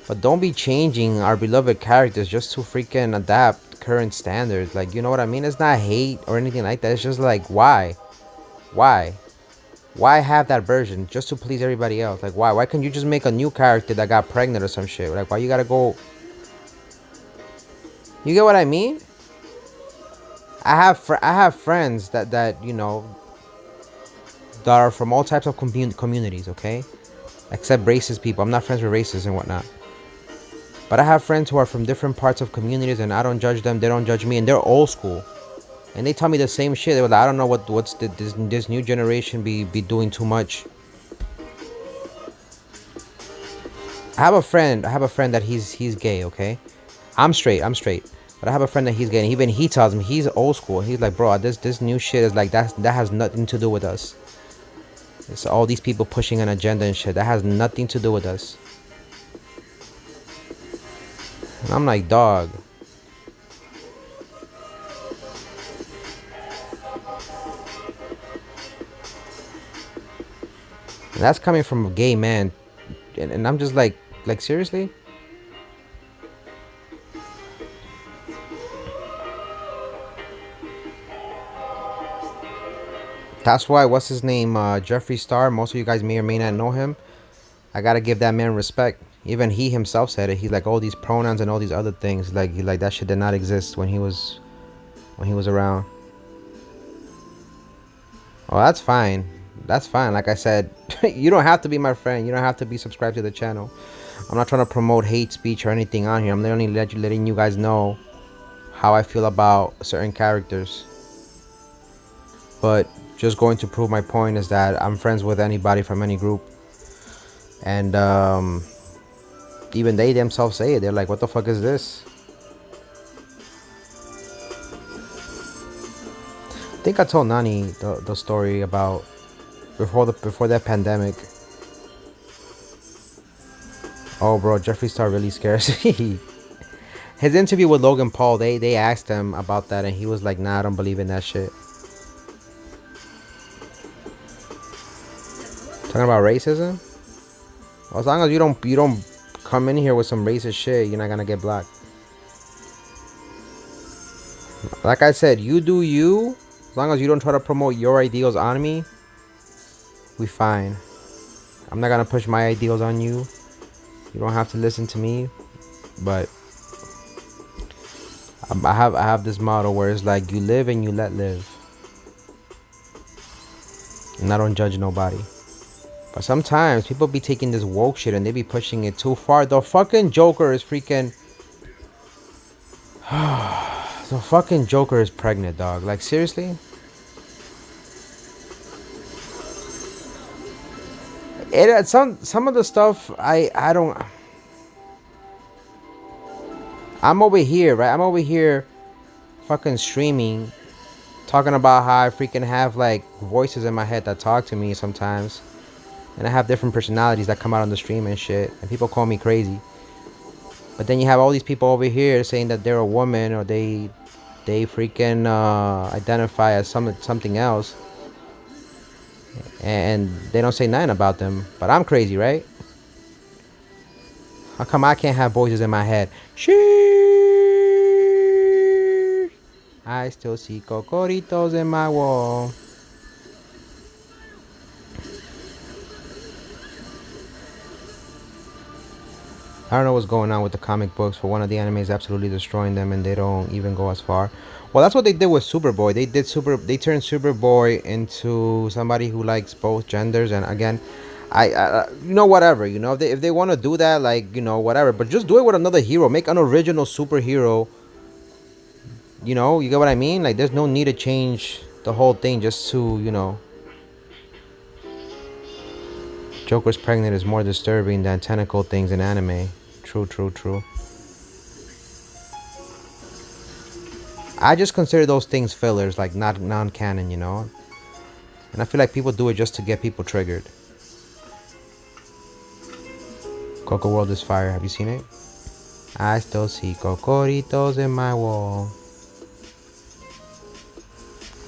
Speaker 1: but don't be changing our beloved characters just to freaking adapt current standards. Like, you know what I mean? It's not hate or anything like that. It's just like, why, why have that version just to please everybody else? Like, why can't you just make a new character that got pregnant or some shit? Like, why you gotta go? You get what I mean? I have friends that you know that are from all types of communities. Okay, except racist people. I'm not friends with racists and whatnot. But I have friends who are from different parts of communities, and I don't judge them. They don't judge me, and they're old school. And they tell me the same shit. They were like, I don't know what's this new generation be doing too much. I have a friend that he's gay. Okay, I'm straight. But I have a friend that he's gay, and even he tells me he's old school. He's like, bro, this new shit is like that has nothing to do with us. It's all these people pushing an agenda and shit that has nothing to do with us. And I'm like, dog. And that's coming from a gay man, and I'm just like seriously. That's why, what's his name, Jeffree Star. Most of you guys may or may not know him. I gotta give that man respect. Even he himself said it. He's like, all these pronouns and all these other things. Like, that shit did not exist when he was around. Oh, that's fine. That's fine. Like I said, you don't have to be my friend. You don't have to be subscribed to the channel. I'm not trying to promote hate speech or anything on here. I'm only letting you guys know how I feel about certain characters. But just going to prove my point is that I'm friends with anybody from any group. And even they themselves say it. They're like, what the fuck is this? I think I told Nani the story about before that pandemic. Oh, bro, Jeffree Star really scares me. His interview with Logan Paul, they asked him about that, and he was like, nah, I don't believe in that shit. Talking about racism? Well, as long as you don't come in here with some racist shit, you're not gonna get blocked. Like I said, you do you. As long as you don't try to promote your ideals on me, we fine. I'm not gonna push my ideals on you. You don't have to listen to me, but I have this motto where it's like, you live and you let live, and I don't judge nobody. But sometimes people be taking this woke shit and they be pushing it too far. The fucking Joker is freaking. The fucking Joker is pregnant, dog. Like, seriously? Some of the stuff I don't. I'm over here, right? I'm over here fucking streaming, talking about how I freaking have like voices in my head that talk to me sometimes. And I have different personalities that come out on the stream and shit. And people call me crazy. But then you have all these people over here saying that they're a woman, or they freaking identify as something else. And they don't say nothing about them. But I'm crazy, right? How come I can't have voices in my head? Sheesh. I still see Kokoritos in my wall. I don't know what's going on with the comic books, but one of the anime is absolutely destroying them, and they don't even go as far. Well, that's what they did with Superboy. They turned Superboy into somebody who likes both genders. And again, I you know, whatever, you know, if they want to do that, like, you know, whatever, but just do it with another hero. Make an original superhero. You know, you get what I mean? Like, there's no need to change the whole thing just to, you know. Joker's pregnant is more disturbing than tentacle things in anime. True. I just consider those things fillers, like not non-canon, you know. And I feel like people do it just to get people triggered. Coco World is fire. Have you seen it? I still see Kokoritos in my wall.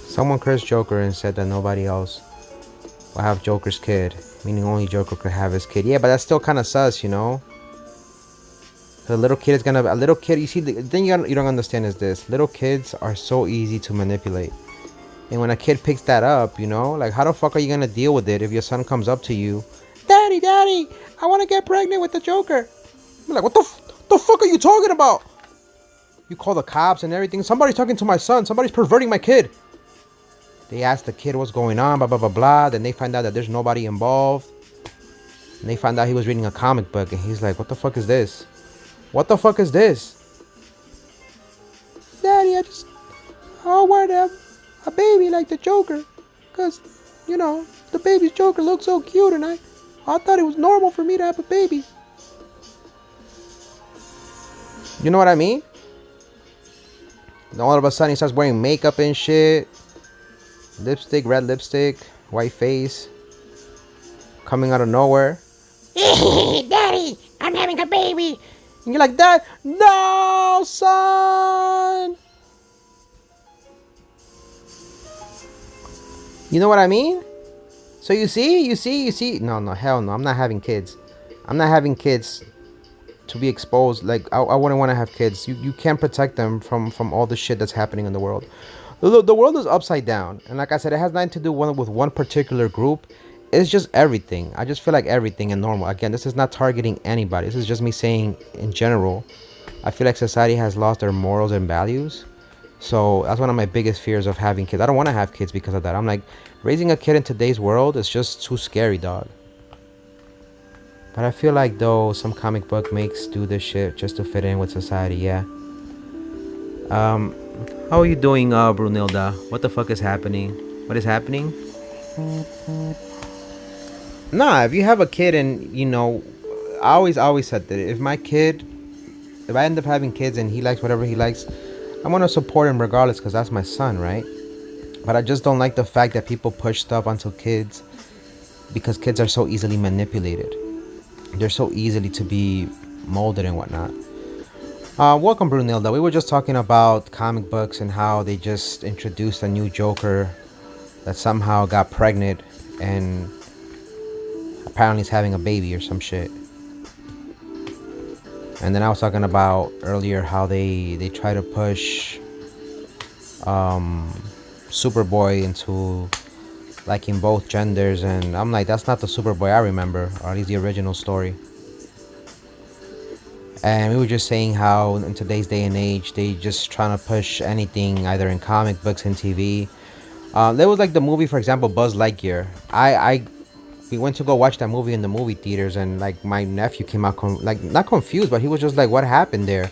Speaker 1: Someone cursed Joker and said that nobody else will have Joker's kid, meaning only Joker could have his kid. Yeah, but that's still kind of sus, you know. The little kid is gonna, a little kid. You see, the thing you don't understand is this: little kids are so easy to manipulate. And when a kid picks that up, you know, like how the fuck are you gonna deal with it if your son comes up to you, Daddy, Daddy, I want to get pregnant with the Joker? You're like, what the fuck are you talking about? You call the cops and everything. Somebody's talking to my son. Somebody's perverting my kid. They ask the kid what's going on, blah, blah, blah, blah. Then they find out that there's nobody involved. And they find out he was reading a comic book. And he's like, what the fuck is this? What the fuck is this? Daddy, I want to have a baby like the Joker. Because, you know, the baby's Joker looks so cute. And I thought it was normal for me to have a baby. You know what I mean? And all of a sudden he starts wearing makeup and shit. Lipstick, red lipstick, white face. Coming out of nowhere. Daddy, I'm having a baby. And you're like, Dad, no, son. You know what I mean? So you see. No, hell no. I'm not having kids. I'm not having kids to be exposed. Like, I wouldn't want to have kids. You can't protect them from all the shit that's happening in the world. The world is upside down, and like I said, it has nothing to do with one particular group. It's just everything. I just feel like everything and normal. Again, this is not targeting anybody. This is just me saying in general. I feel like society has lost their morals and values. So that's one of my biggest fears of having kids. I don't want to have kids because of that. I'm like, raising a kid in today's world is just too scary, dog. But I feel like though some comic book makes do this shit just to fit in with society. Yeah. How are you doing, Brunilda? What the fuck is happening? What is happening? Nah, if you have a kid and, you know, I always said that if I end up having kids and he likes whatever he likes, I'm going to support him regardless because that's my son, right? But I just don't like the fact that people push stuff onto kids because kids are so easily manipulated. They're so easily to be molded and whatnot. Welcome, Brunilda. We were just talking about comic books and how they just introduced a new Joker that somehow got pregnant and apparently is having a baby or some shit. And then I was talking about earlier how they try to push Superboy into liking both genders, and I'm like, that's not the Superboy I remember, or at least the original story. And we were just saying how in today's day and age, they just trying to push anything, either in comic books and TV. There was like the movie, for example, Buzz Lightyear. We went to go watch that movie in the movie theaters, and like my nephew came out not confused, but he was just like, "What happened there?"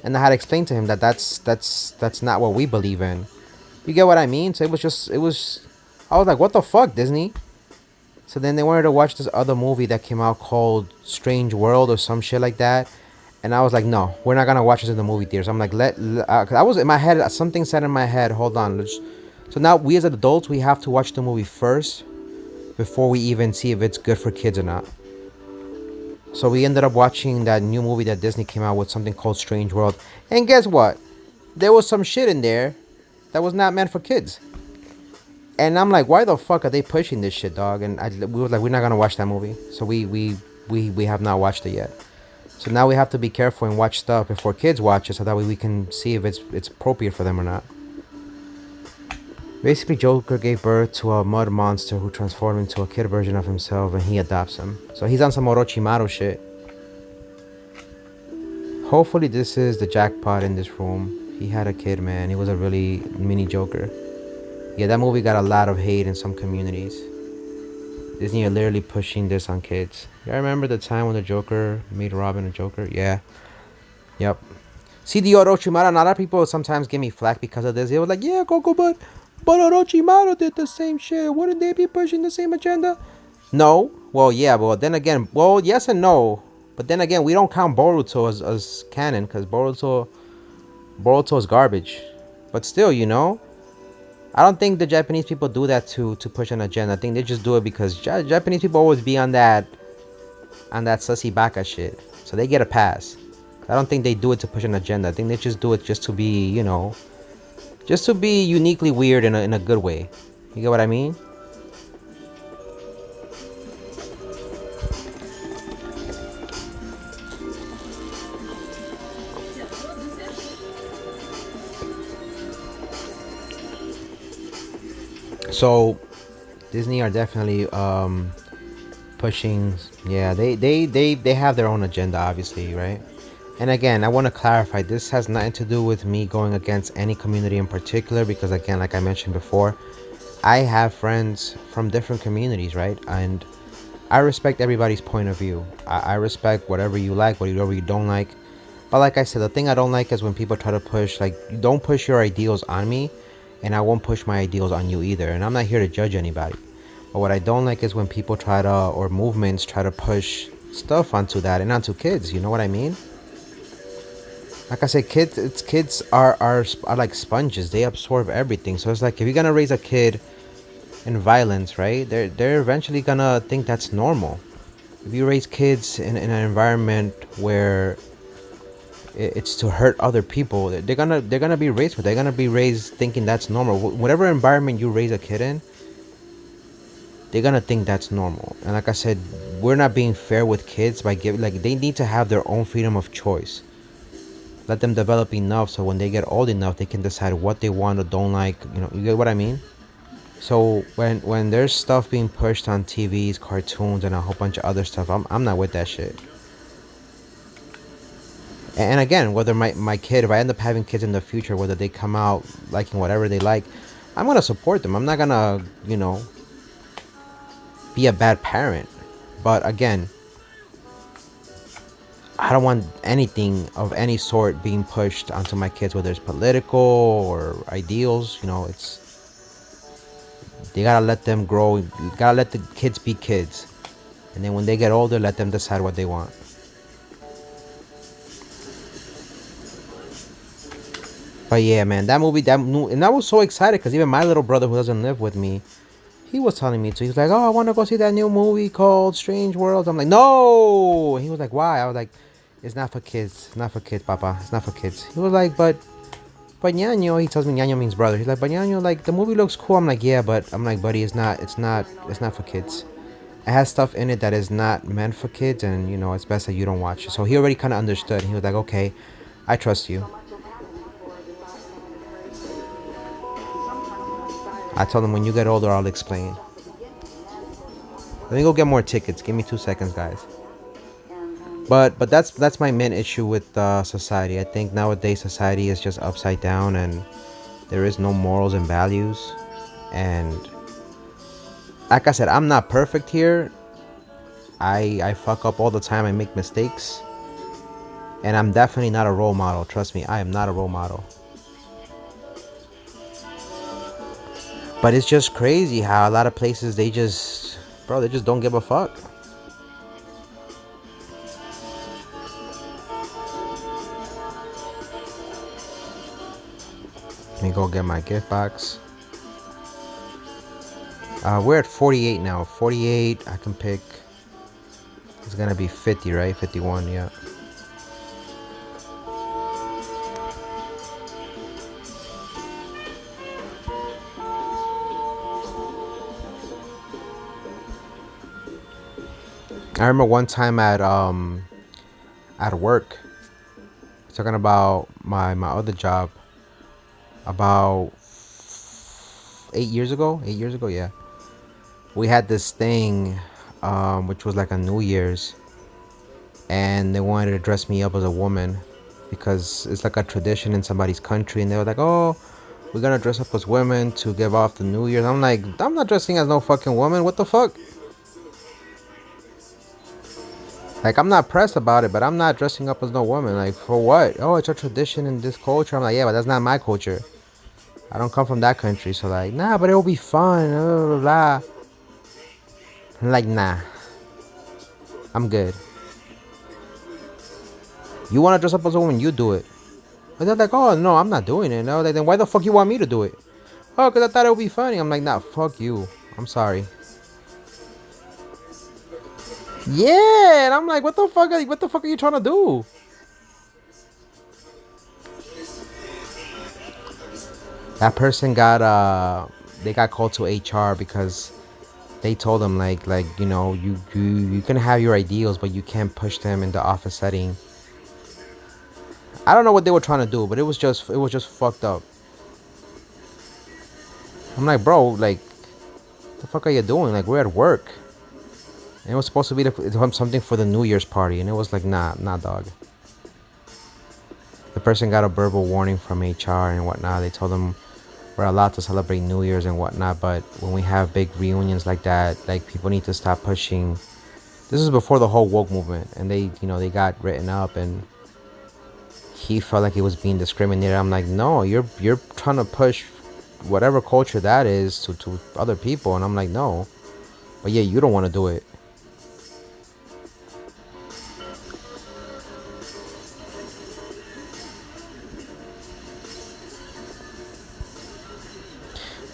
Speaker 1: And I had to explain to him that that's not what we believe in. You get what I mean? So it was. I was like, "What the fuck, Disney?" So then they wanted to watch this other movie that came out called Strange World or some shit like that. And I was like, no, we're not gonna watch this in the movie theaters. I'm like, cause I was in my head, something said in my head, hold on. So now we as adults, we have to watch the movie first before we even see if it's good for kids or not. So we ended up watching that new movie that Disney came out with, something called Strange World. And guess what? There was some shit in there that was not meant for kids. And I'm like, why the fuck are they pushing this shit, dog? And we were like, we're not gonna watch that movie. So we have not watched it yet. So now we have to be careful and watch stuff before kids watch it, so that way we can see if it's appropriate for them or not. Basically, Joker gave birth to a mud monster who transformed into a kid version of himself, and he adopts him. So he's on some Orochimaru shit. Hopefully this is the jackpot in this room. He had a kid, man. He was a really mini Joker. Yeah, that movie got a lot of hate in some communities. Disney are literally pushing this on kids. Yeah, I remember the time when the Joker made Robin a Joker. Yeah. Yep. See, the Orochimaru, a lot of people sometimes give me flack because of this. They were like, yeah, Coco, but Orochimaru did the same shit. Wouldn't they be pushing the same agenda? No. Well, yeah, but then again, well, yes and no. But then again, we don't count Boruto as canon because Boruto is garbage. But still, you know, I don't think the Japanese people do that to push an agenda. I think they just do it because Japanese people always be on that sussy baka shit, so they get a pass. I don't think they do it to push an agenda. I think they just do it just to be, you know, just to be uniquely weird in a good way. You get what I mean? So Disney are definitely pushing. Yeah, they have their own agenda, obviously, right? And again, I want to clarify, this has nothing to do with me going against any community in particular, because again, like I mentioned before, I have friends from different communities, right? And I respect everybody's point of view. I respect whatever you like, whatever you don't like. But like I said, the thing I don't like is when people try to push, like, you don't push your ideals on me, and I won't push my ideals on you either. And I'm not here to judge anybody. But what I don't like is when people try to, or movements try to push stuff onto that and onto kids. You know what I mean? Like I said, kids are like sponges. They absorb everything. So it's like, if you're gonna raise a kid in violence, right? They're eventually gonna think that's normal. If you raise kids in an environment where it's to hurt other people, they're gonna be raised with. They're gonna be raised thinking that's normal. Whatever environment you raise a kid in, they're gonna think that's normal. And like I said, we're not being fair with kids by giving, like, they need to have their own freedom of choice. Let them develop enough so when they get old enough, they can decide what they want or don't like. You know, you get what I mean? So when there's stuff being pushed on TVs, cartoons, and a whole bunch of other stuff, I'm not with that shit. And again, whether my kid, if I end up having kids in the future, whether they come out liking whatever they like, I'm gonna support them. I'm not gonna, you know, be a bad parent. But again, I don't want anything of any sort being pushed onto my kids, whether it's political or ideals. You know, it's, they gotta let them grow. You gotta let the kids be kids, and then when they get older, let them decide what they want. But yeah, man, that movie, and I was so excited because even my little brother who doesn't live with me, he was telling me to. He was like, "Oh, I want to go see that new movie called Strange Worlds." I'm like, "No!" He was like, "Why?" I was like, "It's not for kids. It's not for kids, Papa. It's not for kids." He was like, but Ñaño," he tells me Ñaño means brother. He's like, "But Ñaño, like, the movie looks cool." I'm like, "Yeah, but," I'm like, "Buddy, it's not for kids. It has stuff in it that is not meant for kids, and, you know, it's best that you don't watch it." So he already kind of understood. He was like, "Okay, I trust you." I told him, when you get older, I'll explain. Let me go get more tickets. Give me 2 seconds, guys. But that's my main issue with society. I think nowadays society is just upside down, and there is no morals and values. And like I said, I'm not perfect here. I fuck up all the time. I make mistakes, and I'm definitely not a role model. Trust me, I am not a role model. But it's just crazy how a lot of places, they just, bro, they just don't give a fuck. Let me go get my gift box. We're at 48 now. 48, I can pick. It's gonna be 50, right? 51, yeah. I remember one time at work, talking about my other job, about 8 years ago. 8 years ago, yeah. We had this thing, which was like a New Year's, and they wanted to dress me up as a woman because it's like a tradition in somebody's country, and they were like, "Oh, we're gonna dress up as women to give off the New Year's." I'm like, I'm not dressing as no fucking woman. What the fuck? Like, I'm not pressed about it, but I'm not dressing up as no woman. Like, for what? Oh, it's a tradition in this culture. I'm like, yeah, but that's not my culture. I don't come from that country. So, like, nah, but it'll be fun. Blah, blah, blah. I'm like, nah, I'm good. You want to dress up as a woman, you do it. But they're like, oh no, I'm not doing it. And I was like, then why the fuck you want me to do it? Oh, because I thought it would be funny. I'm like, nah, fuck you. I'm sorry. Yeah, and I'm like, what the fuck? What the fuck are you trying to do? That person got they got called to HR because they told them like you know you can have your ideals but you can't push them in the office setting. I don't know what they were trying to do, but it was just fucked up. I'm like, bro, like, the fuck are you doing? Like, we're at work. And it was supposed to be something for the New Year's party, and it was like, nah, dog. The person got a verbal warning from HR and whatnot. They told them we're allowed to celebrate New Year's and whatnot, but when we have big reunions like that, like, people need to stop pushing. This is before the whole woke movement, and they got written up, and he felt like he was being discriminated. I'm like, no, you're trying to push whatever culture that is to other people, and I'm like, no, but yeah, you don't want to do it.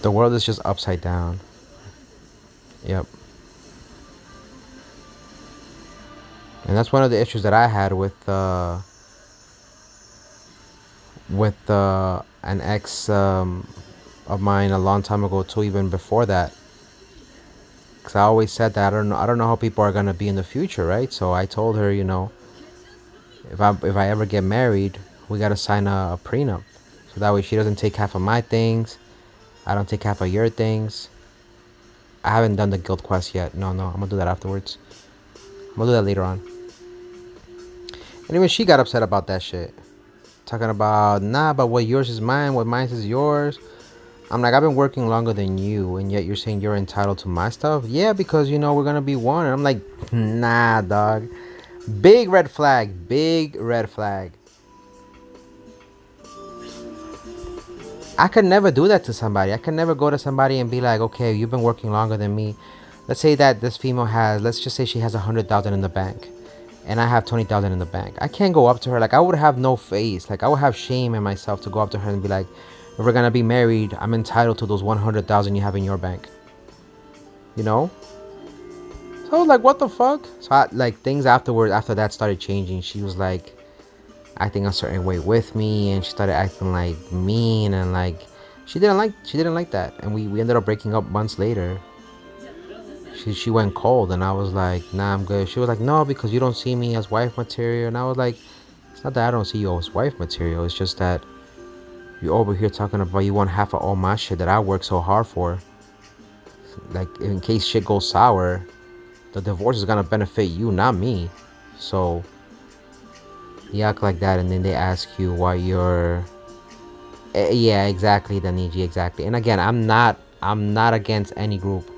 Speaker 1: The world is just upside down. Yep. And that's one of the issues that I had with an ex of mine a long time ago too, even before that. Cause I always said that I don't know how people are gonna be in the future, right? So I told her, if I ever get married, we gotta sign a prenup, so that way she doesn't take half of my things, I don't take half of your things. I haven't done the guild quest yet. No, I'm gonna do that afterwards. I'm gonna do that later on. Anyway, she got upset about that shit. Talking about, nah, but what yours is mine, what mine is yours. I'm like, I've been working longer than you, and yet you're saying you're entitled to my stuff? Yeah, because, we're gonna be one. And I'm like, nah, dog. Big red flag. Big red flag. I could never do that to somebody. I could never go to somebody and be like, okay, you've been working longer than me. Let's say that this female has, let's just say she has 100,000 in the bank, and I have 20,000 in the bank. I can't go up to her. Like, I would have no face. Like, I would have shame in myself to go up to her and be like, if we're gonna be married, I'm entitled to those 100,000 you have in your bank. So I was like, what the fuck? So things afterwards, after that started changing. She was like acting a certain way with me, and she started acting like mean, and like she didn't like that, and we ended up breaking up months later. She went cold, and I was like, nah, I'm good. She was like, no, because you don't see me as wife material. And I was like, it's not that I don't see you as wife material, it's just that you're over here talking about you want half of all my shit that I work so hard for. Like, in case shit goes sour, the divorce is gonna benefit you, not me. So you act like that, and then they ask you why you're yeah, exactly, Daniji, exactly. And again, I'm not against any group.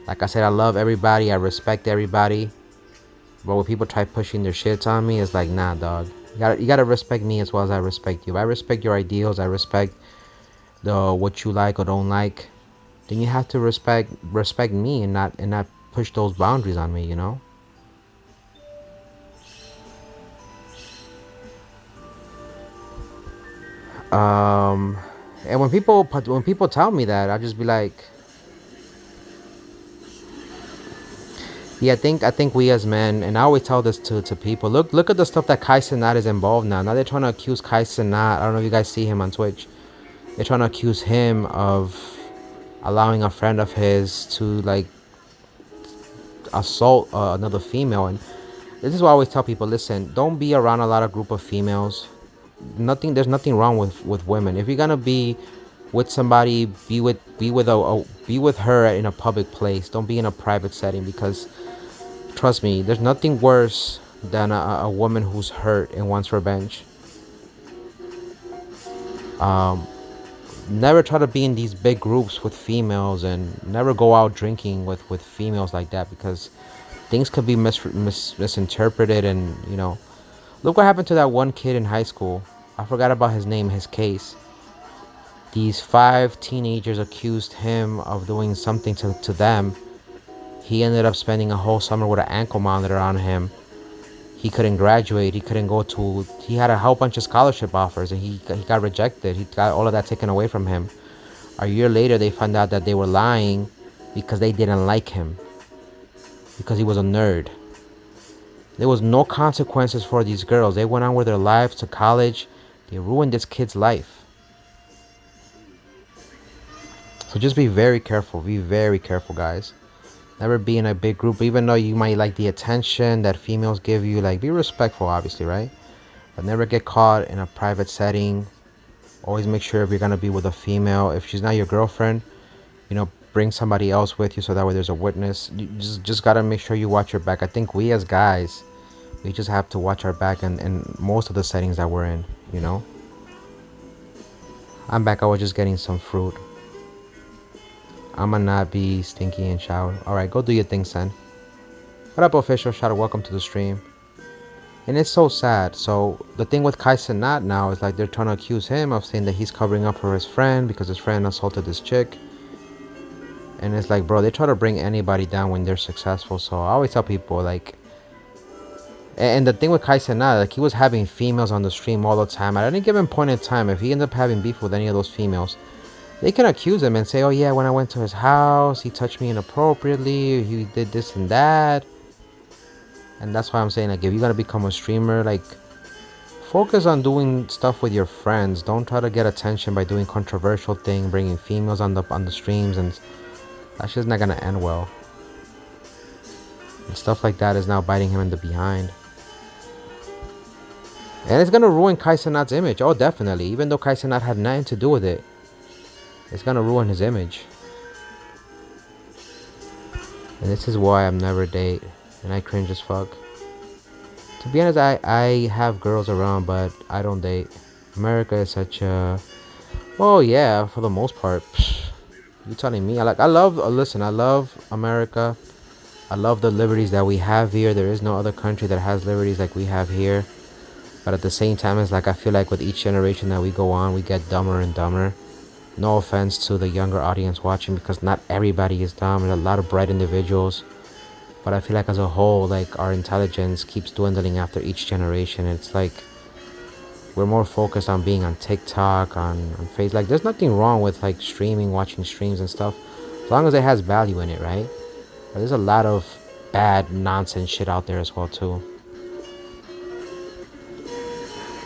Speaker 1: Like I said, I love everybody, I respect everybody. But when people try pushing their shits on me, it's like, nah, dog. You gotta respect me as well as I respect you. If I respect your ideals, I respect what you like or don't like, then you have to respect me, and not push those boundaries on me, And when people tell me that, I just be like, yeah, I think we as men, and I always tell this to people. Look at the stuff that Kai Cenat is involved now. Now they're trying to accuse Kai Cenat. I don't know if you guys see him on Twitch. They're trying to accuse him of allowing a friend of his to like assault another female. And this is why I always tell people: listen, don't be around a lot of group of females. There's nothing wrong with women. If you're gonna be with somebody, be with her in a public place. Don't be in a private setting, because trust me, there's nothing worse than a woman who's hurt and wants revenge. Never try to be in these big groups with females, and never go out drinking with females like that, because things could be misinterpreted. And look what happened to that one kid in high school. I forgot about his name, his case. These 5 teenagers accused him of doing something to them. He ended up spending a whole summer with an ankle monitor on him. he couldn't graduate. He couldn't go to. He had a whole bunch of scholarship offers, and he got rejected. He got all of that taken away from him. A year later, they found out that they were lying because they didn't like him, because he was a nerd. There was no consequences for these girls. They went on with their lives to college. They ruined this kid's life. So just be very careful. Be very careful, guys. Never be in a big group, even though you might like the attention that females give you. Like, be respectful, obviously, right? But never get caught in a private setting. Always make sure if you're gonna be with a female, if she's not your girlfriend, you know, bring somebody else with you so that way there's a witness. You just gotta make sure you watch your back. I think we as guys, we just have to watch our back in most of the settings that we're in, you know. I'm back. I was just getting some fruit. I'ma not be stinky and shower. Alright, go do your thing, son. What up, official? Shout out, welcome to the stream. And it's so sad. So the thing with Kai Cenat now is like they're trying to accuse him of saying that he's covering up for his friend because his friend assaulted this chick. And it's like, bro, they try to bring anybody down when they're successful. So I always tell people, like, and the thing with Kai Cenat, like, he was having females on the stream all the time. At any given point in time, if he ended up having beef with any of those females, they can accuse him and say, oh yeah, when I went to his house, he touched me inappropriately, he did this and that. And that's why I'm saying, like, if you're gonna become a streamer, like, focus on doing stuff with your friends. Don't try to get attention by doing controversial thing, bringing females on the streams, and that's just not gonna end well. And stuff like that is now biting him in the behind. And it's gonna ruin Kai Cenat's image. Oh, definitely. Even though Kai Cenat had nothing to do with it, it's gonna ruin his image. And this is why I'm never date. And I cringe as fuck. To be honest, I have girls around, but I don't date. America is such a... Well, yeah, for the most part. You telling me? I love America. I love the liberties that we have here. There is no other country that has liberties like we have here. But at the same time, it's like I feel like with each generation that we go on, we get dumber and dumber. No offense to the younger audience watching, because not everybody is dumb. There's a lot of bright individuals. But I feel like as a whole, like, our intelligence keeps dwindling after each generation. It's like we're more focused on being on TikTok, on Facebook. Like, there's nothing wrong with, like, streaming, watching streams and stuff, as long as it has value in it, right? But there's a lot of bad nonsense shit out there as well, too.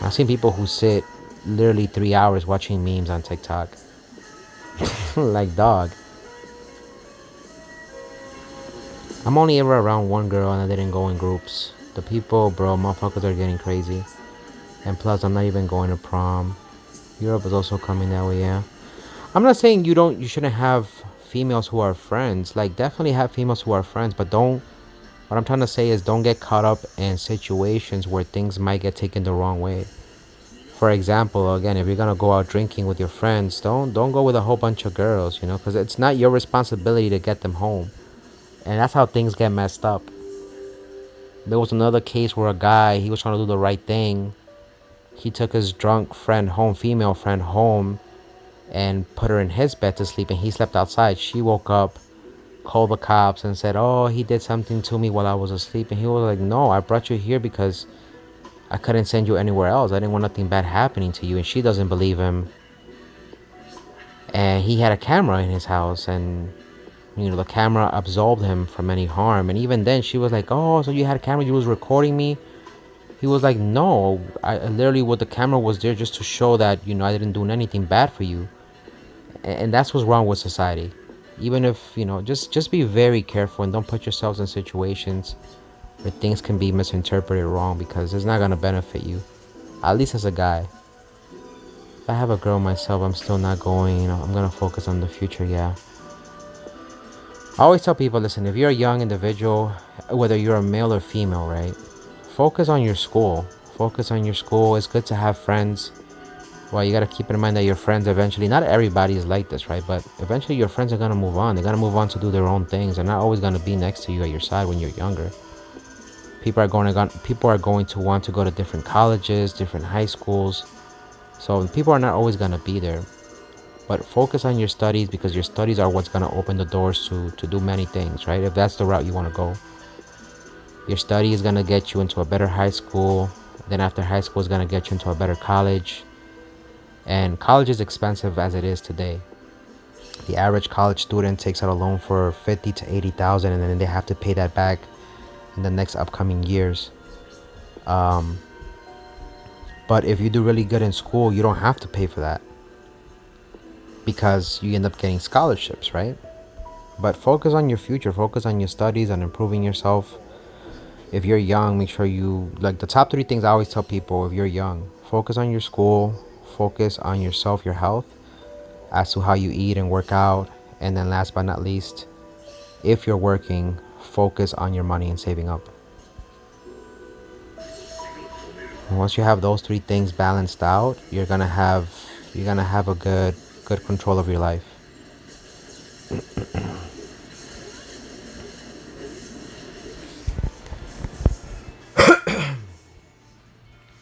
Speaker 1: I've seen people who sit literally 3 hours watching memes on TikTok. Like, dog. I'm only ever around one girl and I didn't go in groups. The people, bro, motherfuckers are getting crazy. And plus, I'm not even going to prom. Europe is also coming that way, yeah. I'm not saying you shouldn't have females who are friends. Like, definitely have females who are friends, but don't... What I'm trying to say is don't get caught up in situations where things might get taken the wrong way. For example, again, if you're gonna go out drinking with your friends, don't go with a whole bunch of girls, you know, because it's not your responsibility to get them home. And that's how things get messed up. There was another case where a guy, he was trying to do the right thing. He took his drunk friend home, female friend home, and put her in his bed to sleep, and he slept outside. She woke up, called the cops, and said, oh, he did something to me while I was asleep. And he was like, no, I brought you here because I couldn't send you anywhere else. I didn't want nothing bad happening to you. And she doesn't believe him. And he had a camera in his house, and you know, the camera absolved him from any harm. And even then, she was like, oh, so you had a camera, you was recording me? He was like, no, I literally, what the camera was there just to show that, you know, I didn't do anything bad for you. And that's what's wrong with society. Even if, you know, just be very careful and don't put yourselves in situations where things can be misinterpreted wrong, because it's not going to benefit you. At least as a guy. If I have a girl myself, I'm still not going, you know, I'm going to focus on the future, yeah. I always tell people, listen, if you're a young individual, whether you're a male or female, right? Focus on your school. Focus on your school. It's good to have friends. Well, you got to keep in mind that your friends eventually, not everybody is like this, right? But eventually your friends are going to move on. They're going to move on to do their own things. They're not always going to be next to you at your side when you're younger. People are going to want to go to different colleges, different high schools. So people are not always going to be there. But focus on your studies, because your studies are what's going to open the doors to do many things, right? If that's the route you want to go. Your study is going to get you into a better high school. Then after high school is going to get you into a better college. And college is expensive as it is today. The average college student takes out a loan for 50 to 80,000, and then they have to pay that back in the next upcoming years. But if you do really good in school, you don't have to pay for that, because you end up getting scholarships, right? But focus on your future, focus on your studies, on improving yourself. If you're young, make sure you, like, the top 3 things I always tell people: if you're young, focus on your school, focus on yourself, your health, as to how you eat and work out. And then last but not least, if you're working, focus on your money and saving up. And once you have those 3 things balanced out, you're gonna have a good control of your life.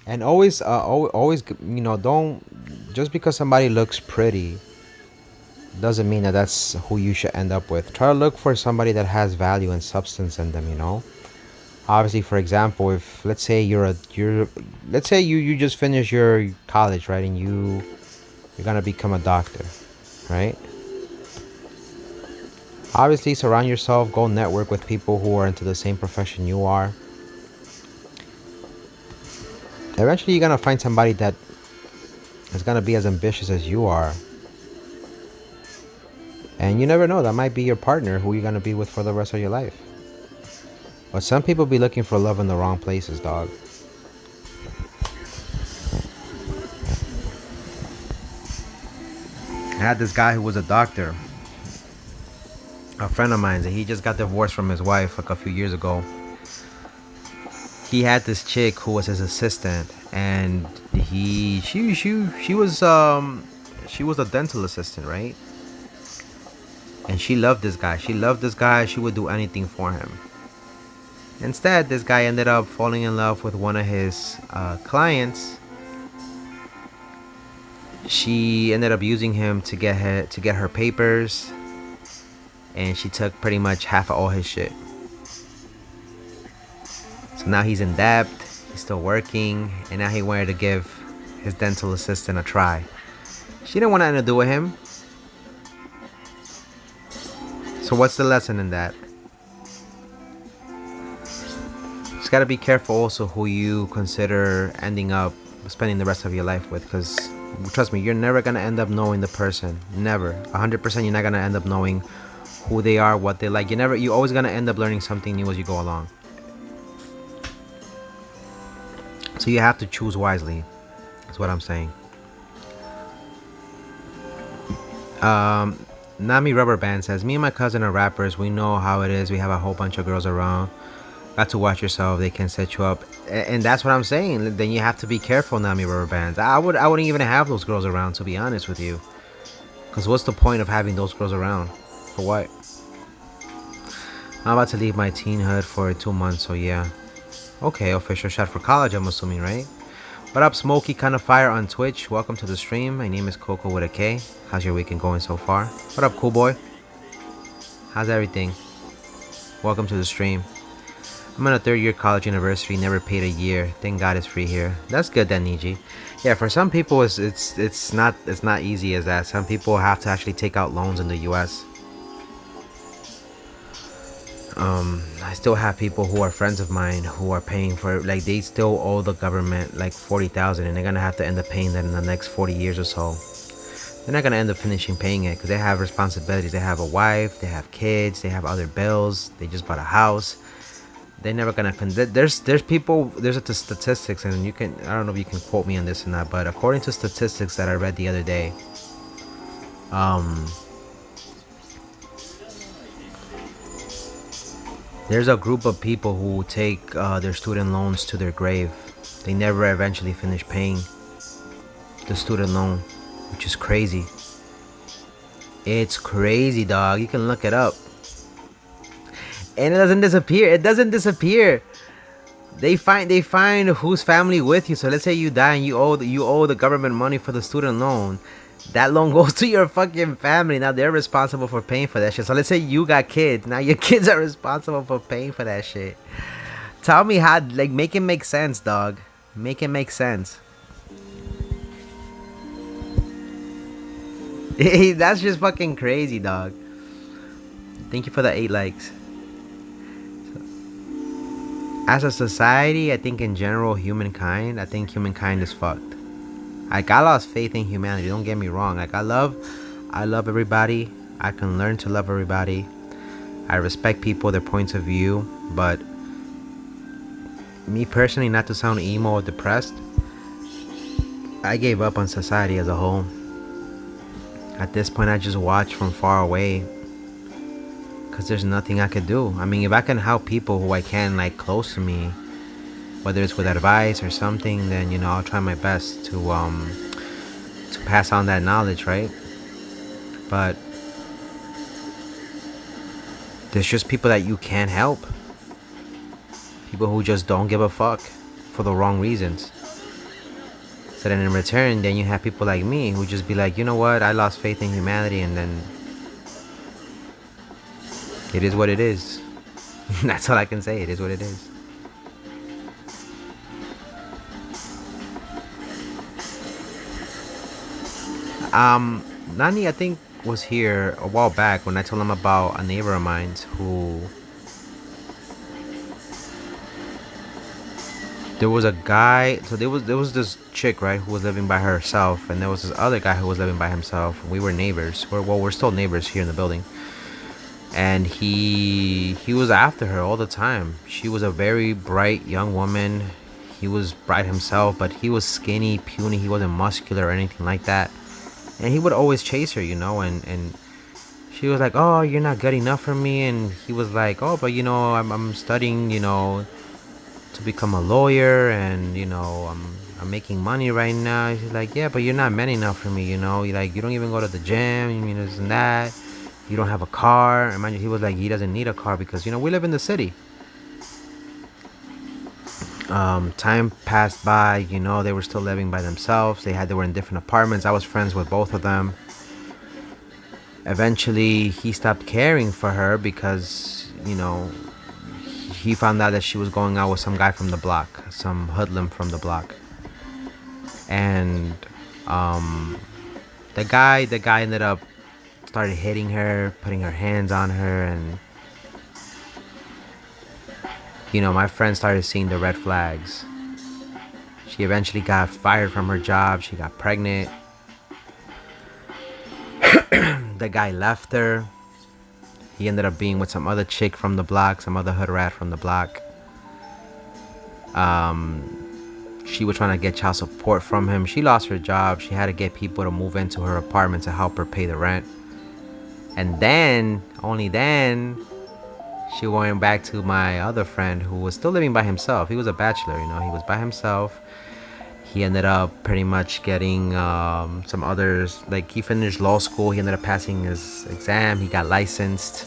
Speaker 1: And always, don't, just because somebody looks pretty doesn't mean that that's who you should end up with. Try to look for somebody that has value and substance in them. Obviously, for example, if let's say you just finished your college, right, and you're gonna become a doctor, right? Obviously, surround yourself, go network with people who are into the same profession you are. Eventually, you're gonna find somebody that is gonna be as ambitious as you are. And you never know, that might be your partner who you're gonna be with for the rest of your life. But some people be looking for love in the wrong places, dog. I had this guy who was a doctor, a friend of mine, and he just got divorced from his wife like a few years ago. He had this chick who was his assistant, and she was a dental assistant, right? And she loved this guy. She would do anything for him. Instead, this guy ended up falling in love with one of his clients. She ended up using him to get her papers, and she took pretty much half of all his shit. So now he's in debt, he's still working, and now he wanted to give his dental assistant a try. She didn't want anything to do with him. So what's the lesson in that? Just gotta be careful also who you consider ending up spending the rest of your life with, because trust me, you're never gonna end up knowing the person. Never. 100% you're not gonna end up knowing who they are, what they like. You're always gonna end up learning something new as you go along. So you have to choose wisely, is what I'm saying. Nami Rubber Band says, me and my cousin are rappers. We know how it is. We have a whole bunch of girls around. Got to watch yourself. They can set you up. And that's what I'm saying. Then you have to be careful, Nami Rubber Bands. I wouldn't even have those girls around, to be honest with you. Because what's the point of having those girls around? For what? I'm about to leave my teenhood for 2 months, so yeah. Okay, official shot for college, I'm assuming, right? What up, Smokey Kind of Fire on Twitch? Welcome to the stream. My name is Coco with a K. How's your weekend going so far? What up, cool boy? How's everything? Welcome to the stream. I'm in a 3rd year college university. Never paid a year. Thank God it's free here. That's good, then, Niji. Yeah, for some people, it's not easy as that. Some people have to actually take out loans in the U.S. I still have people who are friends of mine who are paying for, like, they still owe the government like $40,000, and they're gonna have to end up paying that in the next 40 years or so. They're not gonna end up finishing paying it because they have responsibilities. They have a wife, they have kids, they have other bills. They just bought a house. They're never gonna. There's a statistics, and I don't know if you can quote me on this or not, but according to statistics that I read the other day, there's a group of people who take their student loans to their grave. They never eventually finish paying the student loan, which is crazy. It's crazy, dog. You can look it up. And it doesn't disappear. They find whose family with you. So let's say you die and you owe the government money for the student loan. That loan goes to your fucking family. Now they're responsible for paying for that shit. So let's say you got kids. Now your kids are responsible for paying for that shit. Tell me how, like, make it make sense, dog. Make it make sense. That's just fucking crazy, dog. Thank you for the 8 likes. As a society, I think in general, I think humankind is fucked. Like, I lost faith in humanity. Don't get me wrong. Like, I love everybody. I can learn to love everybody. I respect people, their points of view. But me personally, not to sound emo or depressed, I gave up on society as a whole. At this point, I just watch from far away, because there's nothing I could do. I mean, if I can help people who I can, like, close to me, whether it's with advice or something, then, you know, I'll try my best to pass on that knowledge, right? But there's just people that you can't help. People who just don't give a fuck for the wrong reasons. So then in return, then you have people like me who just be like, you know what, I lost faith in humanity, and then it is what it is. That's all I can say. It is what it is. Nani, I think, was here a while back when I told him about a neighbor of mine who... There was a guy, so there was this chick, right, who was living by herself, and there was this other guy who was living by himself. We were neighbors. We're still neighbors here in the building. And he was after her all the time. She was a very bright young woman. He was bright himself, but he was skinny, puny. He wasn't muscular or anything like that. And he would always chase her, you know, and she was like, oh, you're not good enough for me. And he was like, oh, but, you know, I'm studying, you know, to become a lawyer, and, you know, I'm making money right now. She's like, yeah, but you're not man enough for me, you know. You're like, you don't even go to the gym, you mean this and that. You don't have a car. And mind you, he was like, he doesn't need a car because, you know, we live in the city. Time passed by, you know, they were still living by themselves. They were in different apartments. I was friends with both of them. Eventually, he stopped caring for her because, you know, he found out that she was going out with some guy from the block, some hoodlum from the block. And the guy ended up started hitting her, putting her hands on her, and, you know, my friend started seeing the red flags. She eventually got fired from her job. She got pregnant. The guy left her. He ended up being with some other chick from the block, some other hood rat from the block. She was trying to get child support from him. She lost her job. She had to get people to move into her apartment to help her pay the rent. And then, only then, she went back to my other friend who was still living by himself. He was a bachelor, you know, he was by himself. He ended up pretty much getting some others, like, he finished law school. He ended up passing his exam. He got licensed.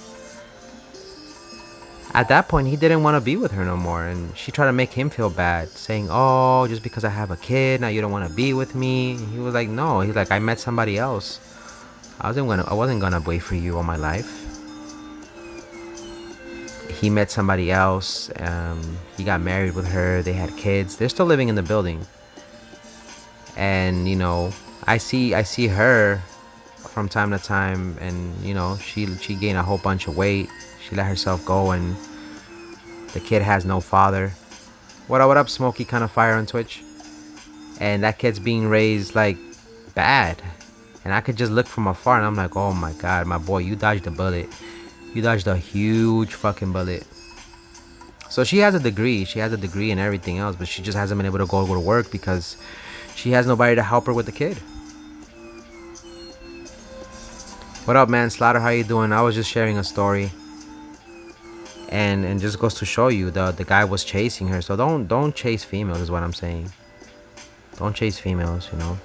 Speaker 1: At that point, he didn't want to be with her no more, and she tried to make him feel bad, saying, oh, just because I have a kid, now you don't want to be with me. And he was like, no. He's like, I met somebody else. I wasn't gonna wait for you all my life. He met somebody else. He got married with her. They had kids. They're still living in the building. And, you know, I see her from time to time, and, you know, she gained a whole bunch of weight. She let herself go, and the kid has no father. What up, Smokey Kind of Fire on Twitch? And that kid's being raised, like, bad. And I could just look from afar, and I'm like, oh my god, my boy, you dodged a bullet. You dodged a huge fucking bullet. So she has a degree. She has a degree and everything else, but she just hasn't been able to go to work because she has nobody to help her with the kid. What up, man? Slaughter, how you doing? I was just sharing a story. And just goes to show you, the guy was chasing her. So don't chase females is what I'm saying. Don't chase females, you know.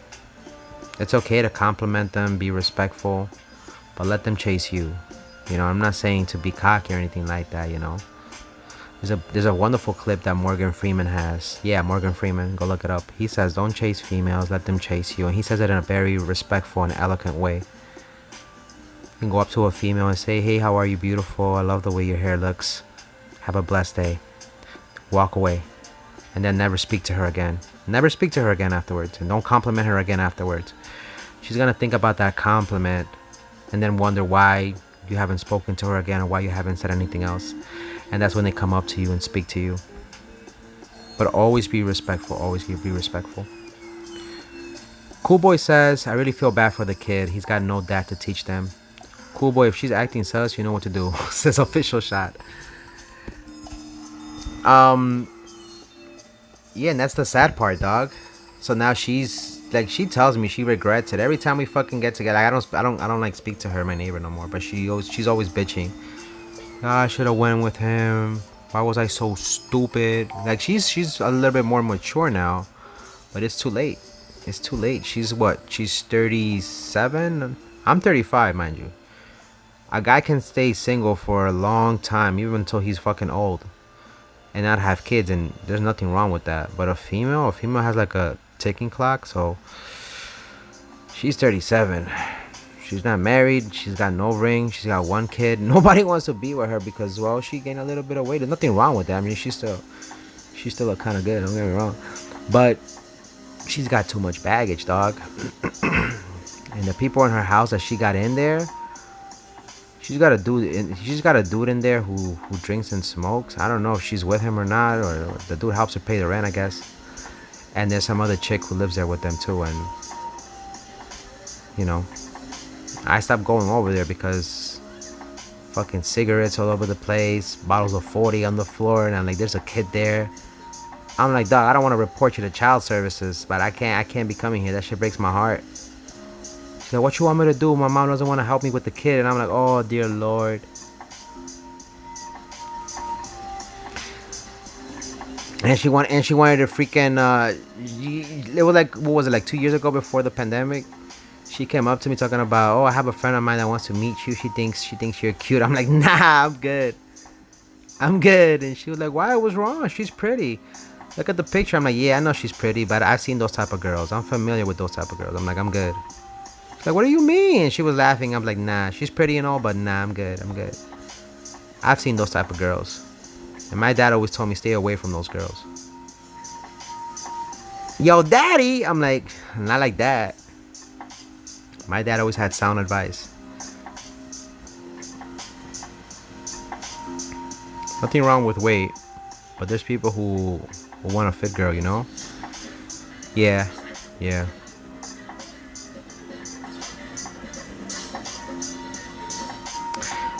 Speaker 1: It's okay to compliment them, be respectful, but let them chase you. You know, I'm not saying to be cocky or anything like that, you know. There's a wonderful clip that Morgan Freeman has. Yeah, Morgan Freeman, go look it up. He says, don't chase females, let them chase you. And he says it in a very respectful and eloquent way. You can go up to a female and say, hey, how are you, beautiful? I love the way your hair looks. Have a blessed day. walk away, and then never speak to her again. Never speak to her again afterwards, and don't compliment her again afterwards. She's gonna think about that compliment and then wonder why you haven't spoken to her again or why you haven't said anything else. And that's when they come up to you and speak to you. But always be respectful. Always be respectful. Cool Boy says, I really feel bad for the kid. He's got no dad to teach them. Cool Boy, if she's acting sus, you know what to do. Says Official Shot. Yeah, and that's the sad part, dog. So now she's like, she tells me she regrets it every time we fucking get together. I don't like speak to her, my neighbor, no more. But she's always bitching. I should have went with him. Why was I so stupid? Like she's a little bit more mature now, but it's too late. It's too late. She's what? She's 37. I'm 35, mind you. A guy can stay single for a long time, even until he's fucking old, and not have kids, and there's nothing wrong with that. But a female has like a ticking clock. So she's 37. She's not married. She's got no ring. She's got one kid. Nobody wants to be with her because, well, she gained a little bit of weight. There's nothing wrong with that. I mean, she's still look kind of good. Don't get me wrong, but she's got too much baggage, dog. And the people in her house that she got in there, she's got a dude in there who drinks and smokes. I don't know if she's with him or not, or the dude helps her pay the rent, I guess. And there's some other chick who lives there with them too. And you know, I stopped going over there because fucking cigarettes all over the place, bottles of 40 on the floor, and I'm like, there's a kid there. I'm like, dog, I don't want to report you to child services, but I can't be coming here. That shit breaks my heart. She's like, what you want me to do? My mom doesn't want to help me with the kid. And I'm like, oh dear Lord. And she wanted to freaking it was like, what was it, like 2 years ago before the pandemic? She came up to me talking about, oh, I have a friend of mine that wants to meet you. She thinks you're cute. I'm like, nah, I'm good. And she was like, why? What's wrong? She's pretty. Look at the picture. I'm like, yeah, I know she's pretty, but I've seen those type of girls. I'm familiar with those type of girls. I'm like, I'm good. She's like, what do you mean? And she was laughing. I'm like, nah, she's pretty and all, but nah, I'm good. I've seen those type of girls. And my dad always told me, stay away from those girls. Yo, daddy! I'm like, not like that. My dad always had sound advice. Nothing wrong with weight, but there's people who want a fit girl, you know? Yeah.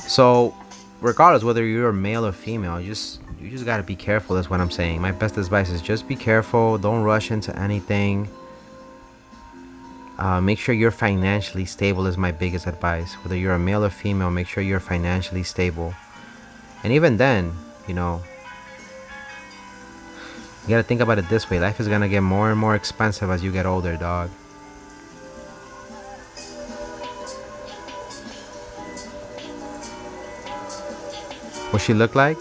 Speaker 1: So, regardless whether you're a male or female, you just gotta be careful. That's what I'm saying. My best advice is just be careful. Don't rush into anything. Make sure you're financially stable is my biggest advice. Whether you're a male or female, make sure you're financially stable. And even then, you know, you gotta think about it this way. Life is gonna get more and more expensive as you get older, dog. What she look like?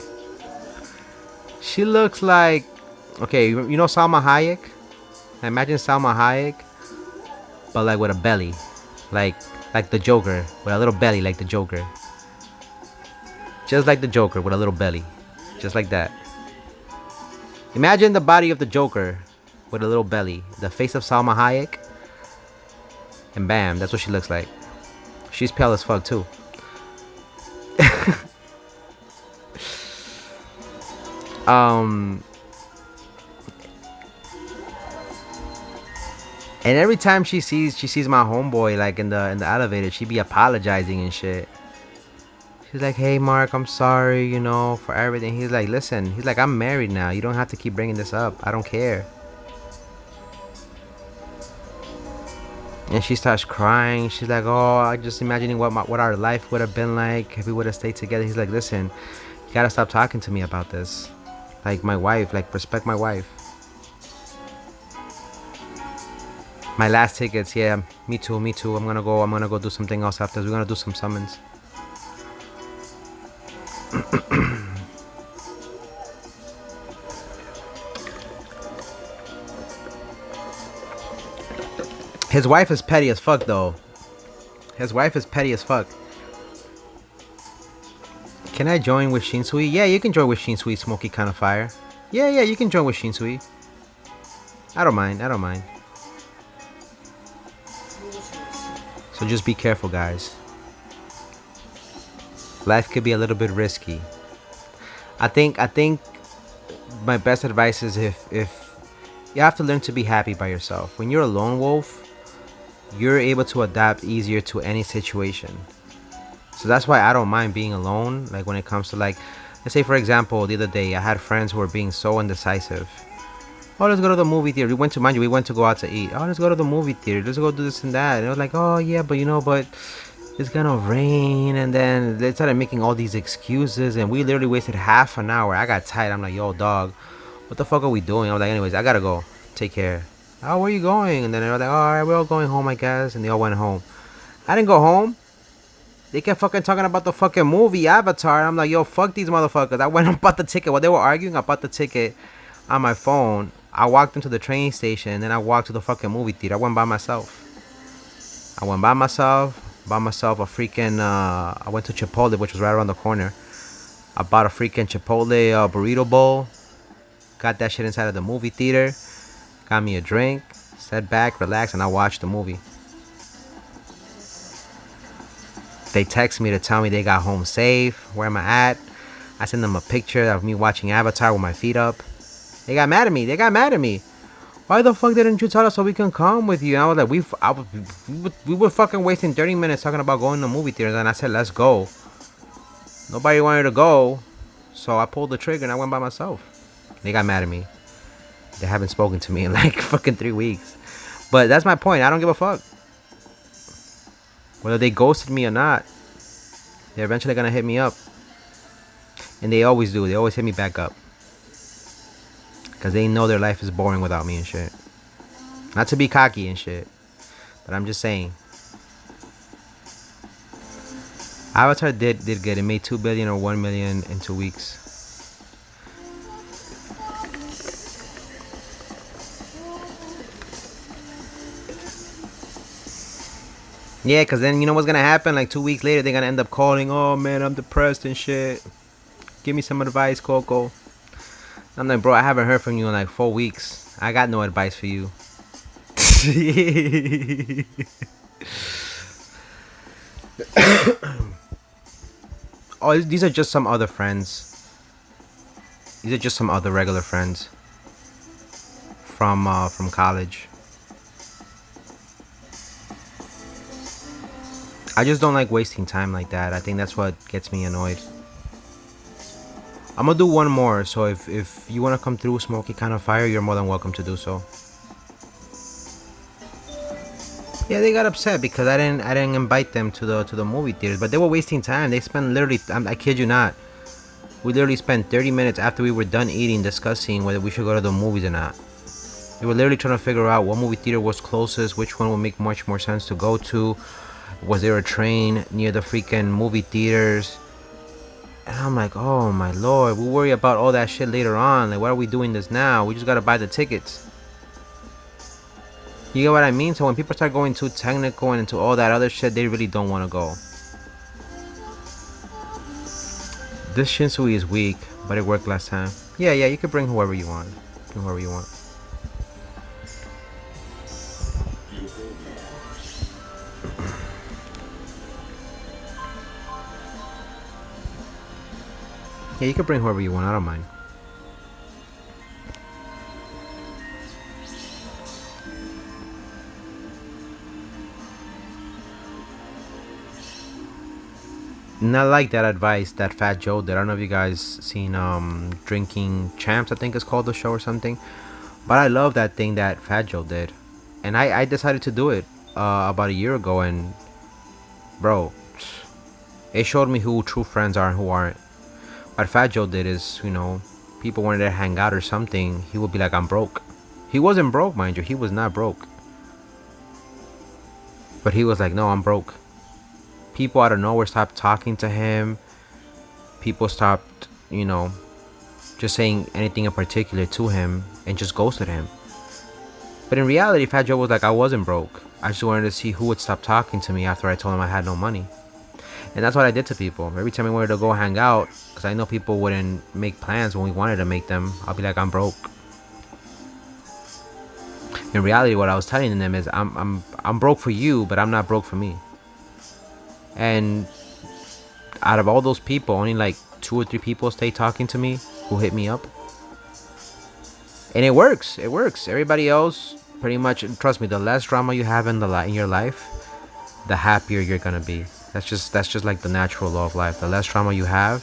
Speaker 1: She looks like, okay, you know Salma Hayek? Imagine Salma Hayek, but like with a belly, like the Joker, with a little belly, like the Joker. Just like the Joker with a little belly, just like that. Imagine the body of the Joker with a little belly, the face of Salma Hayek, and bam, that's what she looks like. She's pale as fuck too. And every time she sees my homeboy like in the elevator, she be apologizing and shit. She's like, hey Mark, I'm sorry, you know, for everything. He's like, listen, he's like, I'm married now. You don't have to keep bringing this up. I don't care. And she starts crying. She's like, oh, I just imagining what our life would have been like if we would have stayed together. He's like, listen, you gotta stop talking to me about this. Like my wife, like respect my wife. My last tickets, yeah, me too. I'm gonna go do something else after. We're gonna do some summons. His wife is petty as fuck though. Can I join with Shinsui? Yeah, you can join with Shinsui, Smoky Kind of Fire. Yeah, yeah, you can join with Shinsui. I don't mind. I don't mind. So just be careful, guys. Life could be a little bit risky. I think my best advice is if you have to learn to be happy by yourself. When you're a lone wolf, you're able to adapt easier to any situation. So that's why I don't mind being alone. Like when it comes to like, let's say for example, the other day I had friends who were being so indecisive. Oh, let's go to the movie theater. We went to, mind you, we went to go out to eat. Oh, let's go to the movie theater. Let's go do this and that. And it was like, oh yeah, but but it's gonna rain. And then they started making all these excuses, and we literally wasted half an hour. I got tired. I'm like, yo, dog, what the fuck are we doing? I was like, anyways, I gotta go. Take care. Oh, where you going? And then they were like, all right, we're all going home, I guess. And they all went home. I didn't go home. They kept fucking talking about the fucking movie Avatar. I'm like, yo, fuck these motherfuckers. I went and bought the ticket. While they were arguing, I bought the ticket on my phone. I walked into the train station, and then I walked to the fucking movie theater. I went by myself. Bought myself a freaking, I went to Chipotle, which was right around the corner. I bought a freaking Chipotle burrito bowl. Got that shit inside of the movie theater. Got me a drink. Sat back, relaxed, and I watched the movie. They text me to tell me they got home safe. Where am I at? I sent them a picture of me watching Avatar with my feet up. They got mad at me. Why the fuck didn't you tell us so we can come with you? And I was like, we were fucking wasting 30 minutes talking about going to movie theaters. And I said, let's go. Nobody wanted to go. So I pulled the trigger and I went by myself. They got mad at me. They haven't spoken to me in like fucking 3 weeks. But that's my point. I don't give a fuck. Whether they ghosted me or not, they're eventually gonna hit me up. And they always do. They always hit me back up. Because they know their life is boring without me and shit. Not to be cocky and shit. But I'm just saying. Avatar did good. It made 2 billion or 1 million in 2 weeks. Yeah, because then you know what's going to happen? Like 2 weeks later, they're going to end up calling. Oh, man, I'm depressed and shit. Give me some advice, Coco. I'm like, bro, I haven't heard from you in like 4 weeks. I got no advice for you. Oh, these are just some other friends. These are just some other regular friends from college. I just don't like wasting time like that. I think that's what gets me annoyed. I'm gonna do one more, so if you wanna come through Smoky Kind of Fire, you're more than welcome to do so. Yeah, they got upset because I didn't invite them to the movie theaters, but they were wasting time. They spent literally, I kid you not, we literally spent 30 minutes after we were done eating discussing whether we should go to the movies or not. They were literally trying to figure out what movie theater was closest, which one would make much more sense to go to. Was there a train near the freaking movie theaters? And I'm like, oh my lord, we'll worry about all that shit later on. Like, why are we doing this now? We just gotta buy the tickets. You get what I mean? So when people start going too technical and into all that other shit, they really don't want to go. This Shinsui is weak, but it worked last time. Yeah, you can bring whoever you want. Bring whoever you want. Yeah, you can bring whoever you want. I don't mind. Not like that advice that Fat Joe did. I don't know if you guys seen Drinking Champs, I think it's called, the show or something. But I love that thing that Fat Joe did. And I decided to do it about a year ago, and bro, it showed me who true friends are and who aren't. What Fat Joe did is, you know, people wanted to hang out or something, he would be like, I'm broke. He wasn't broke, mind you. He was not broke. But he was like, no, I'm broke. People out of nowhere stopped talking to him. People stopped, you know, just saying anything in particular to him and just ghosted him. But in reality, Fat Joe was like, I wasn't broke. I just wanted to see who would stop talking to me after I told him I had no money. And that's what I did to people. Every time we wanted to go hang out, because I know people wouldn't make plans when we wanted to make them, I'll be like, I'm broke. In reality, what I was telling them is, I'm broke for you, but I'm not broke for me. And out of all those people, only like 2 or 3 people stay talking to me who hit me up. And it works. It works. Everybody else, pretty much, trust me, the less drama you have in your life, the happier you're gonna be. That's just like the natural law of life. The less drama you have,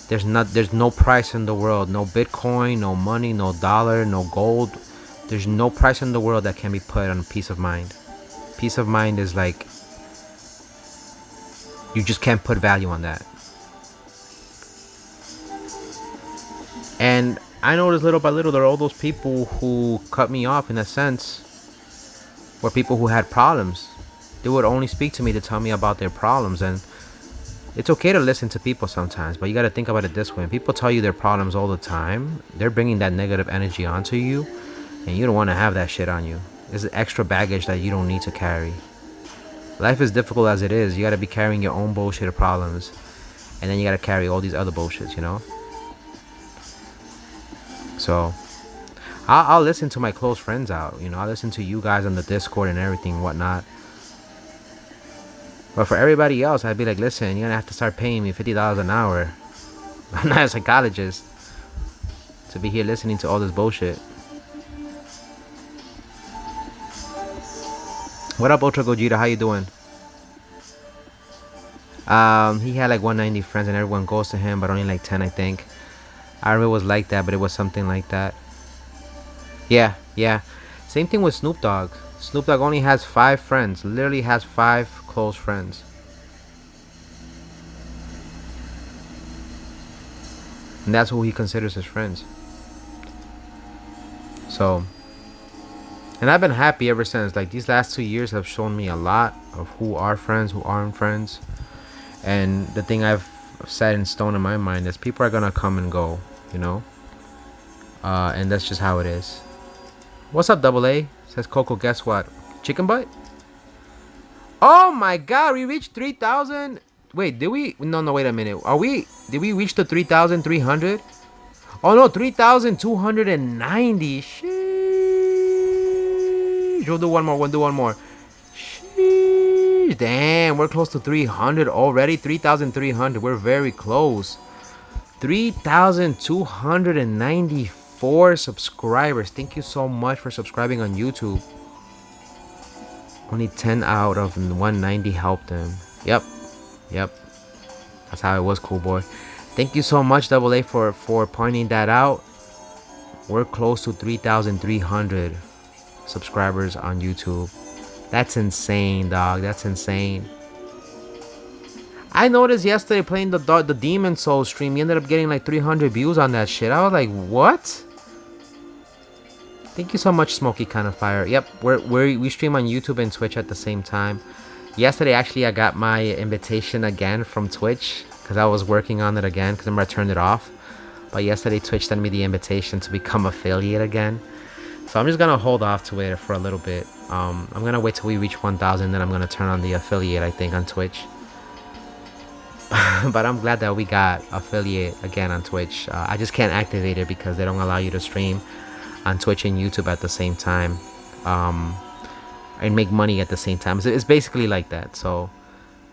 Speaker 1: there's no price in the world, no Bitcoin, no money, no dollar, no gold. There's no price in the world that can be put on peace of mind. Peace of mind is like, you just can't put value on that. And I noticed little by little, there are all those people who cut me off, in a sense, were people who had problems. They would only speak to me to tell me about their problems. And it's okay to listen to people sometimes, but you got to think about it this way. When people tell you their problems all the time, they're bringing that negative energy onto you, and you don't want to have that shit on you. It's extra baggage that you don't need to carry. Life is difficult as it is. You got to be carrying your own bullshit of problems, and then you got to carry all these other bullshits, you know? So I'll listen to my close friends out, you know. I'll listen to you guys on the Discord and everything, whatnot. But for everybody else, I'd be like, listen, you're gonna have to start paying me $50 an hour. I'm not a psychologist to be here listening to all this bullshit. What up, Ultra Gogeta? How you doing? He had like 190 friends and everyone goes to him, but only like 10, I think. I remember it was like that, but it was something like that. Yeah. Same thing with Snoop Dogg. Snoop Dogg only has 5 friends. Literally has 5 close friends. And that's who he considers his friends. So, and I've been happy ever since. Like, these last 2 years have shown me a lot of who are friends, who aren't friends. And the thing I've set in stone in my mind is people are gonna come and go, you know? And that's just how it is. What's up, Double A? Says Coco, guess what? Chicken butt? Oh my god, we reached 3,000. Wait, did we? No, wait a minute. Did we reach the 3,300? Oh no, 3,290. Sheesh. We'll do one more. Sheesh. Damn, we're close to 300 already. 3,300. We're very close. 3,294 subscribers. Thank you so much for subscribing on YouTube. Only 10 out of 190 helped him. Yep. That's how it was, cool boy. Thank you so much, Double A, for pointing that out. We're close to 3,300 subscribers on YouTube. That's insane, dog. That's insane. I noticed yesterday playing the Demon Souls stream, you ended up getting like 300 views on that shit. I was like, what? Thank you so much, Smoky Kind of Fire. Yep, we stream on YouTube and Twitch at the same time. Yesterday, actually, I got my invitation again from Twitch because I was working on it again because I turned it off. But yesterday, Twitch sent me the invitation to become affiliate again. So I'm just going to hold off to it for a little bit. I'm going to wait till we reach 1,000, then I'm going to turn on the affiliate, I think, on Twitch. But I'm glad that we got affiliate again on Twitch. I just can't activate it because they don't allow you to stream on Twitch and YouTube at the same time, and make money at the same time. It's basically like that. So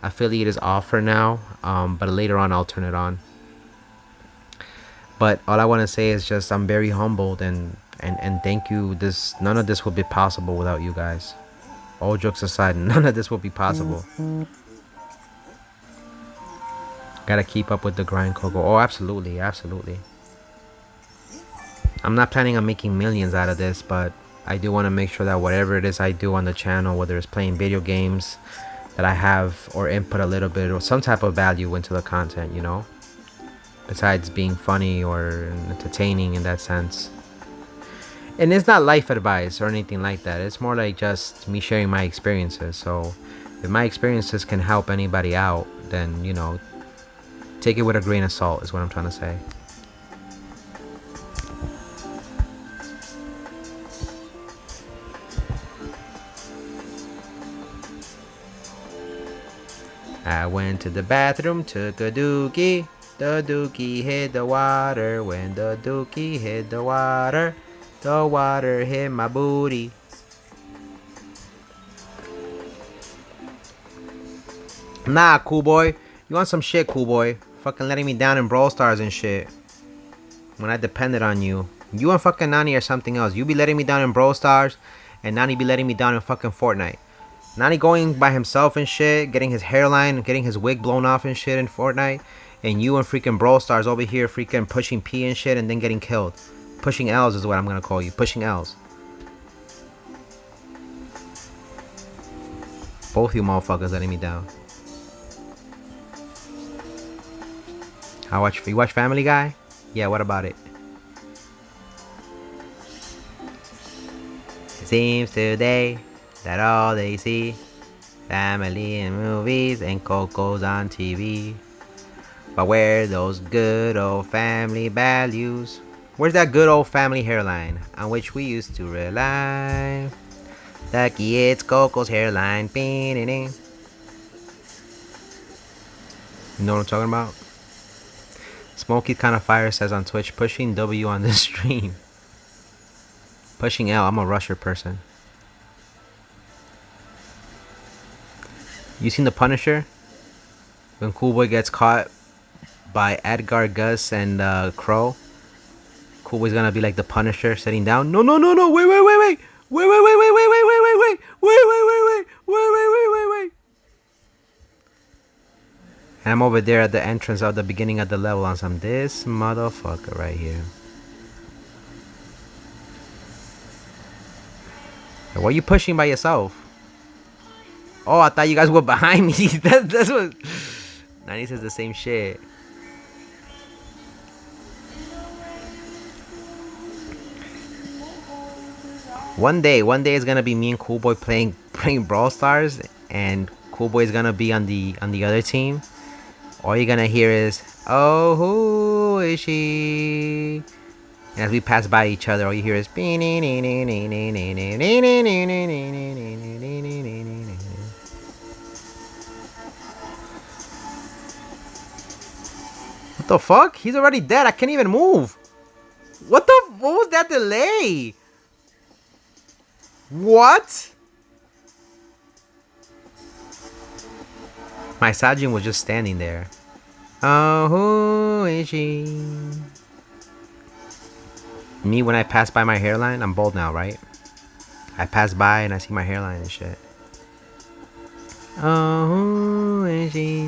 Speaker 1: affiliate is off for now, but later on I'll turn it on. But all I want to say is just I'm very humbled and thank you. None of this would be possible without you guys. All jokes aside, none of this would be possible. Gotta keep up with the grind, Coco. Oh, absolutely. I'm not planning on making millions out of this, but I do want to make sure that whatever it is I do on the channel, whether it's playing video games, that I have or input a little bit or some type of value into the content, you know? Besides being funny or entertaining in that sense. And it's not life advice or anything like that. It's more like just me sharing my experiences. So if my experiences can help anybody out, then, you know, take it with a grain of salt is what I'm trying to say. I went to the bathroom, took a dookie. The dookie hit the water. When the dookie hit the water hit my booty. Nah, cool boy. You want some shit, cool boy? Fucking letting me down in Brawl Stars and shit. When I depended on you. You and fucking Nani or something else. You be letting me down in Brawl Stars, and Nani be letting me down in fucking Fortnite. Nani going by himself and shit, getting his hairline, getting his wig blown off and shit in Fortnite. And you and freaking Brawl Stars over here freaking pushing P and shit and then getting killed. Pushing L's is what I'm gonna call you. Pushing L's. Both you motherfuckers letting me down. You watch Family Guy? Yeah, what about it? It seems today that all they see family in movies and Coco's on TV. But where those good old family values? Where's that good old family hairline on which we used to rely? Lucky it's Coco's hairline. You know what I'm talking about? Smokey Kind of Fire says on Twitch, pushing W on this stream. Pushing L, I'm a rusher person. You seen The Punisher? When Cool Boy gets caught by Edgar, Gus, and Crow. Cool Boy's gonna be like the Punisher sitting down. No, wait. Wait. And I'm over there at the entrance of the beginning of the level on some this motherfucker right here. Why are you pushing by yourself? Oh, I thought you guys were behind me. That's what. Nani says the same shit. One day is gonna be me and Cool Boy playing Brawl Stars, and Cool Boy is gonna be on the other team. All you're gonna hear is, "Oh, who is she?" And as we pass by each other, all you hear is, what the fuck? He's already dead. I can't even move. What was that delay? What? My Sajin was just standing there. Oh, who is she? Me, when I pass by my hairline, I'm bald now, right? I pass by and I see my hairline and shit. Oh, who is she?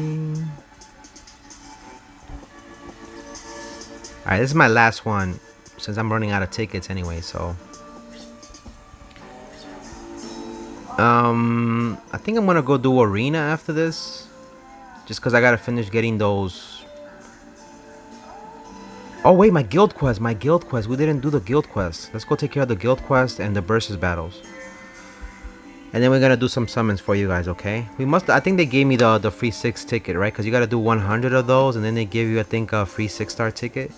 Speaker 1: Alright, this is my last one, since I'm running out of tickets anyway, so. I think I'm gonna go do Arena after this. Just because I gotta finish getting those. Oh wait, my guild quest. We didn't do the guild quest. Let's go take care of the guild quest and the versus battles. And then we're gonna do some summons for you guys, okay? I think they gave me the free 6 ticket, right? Because you gotta do 100 of those, and then they give you, I think, a free 6-star ticket.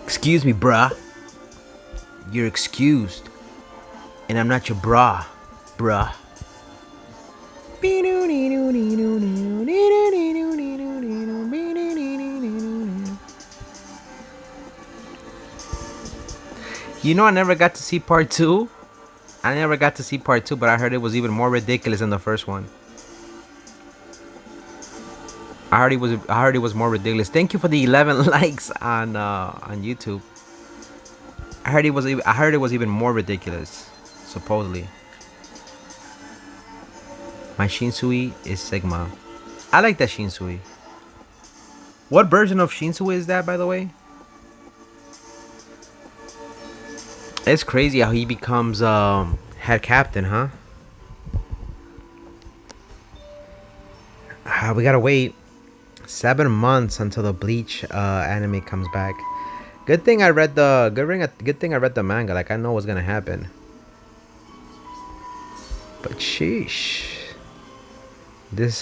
Speaker 1: Excuse me, bruh. You're excused. And I'm not your bruh. You know, I never got to see part 2. But I heard it was even more ridiculous than the first one. I heard it was more ridiculous. Thank you for the 11 likes on YouTube. I heard it was even more ridiculous, supposedly. My Shinsui is Sigma. I like that Shinsui. What version of Shinsui is that, by the way? It's crazy how he becomes head captain, huh? We gotta wait 7 months until the Bleach anime comes back. Good thing I read the manga. Like, I know what's gonna happen. But sheesh. This is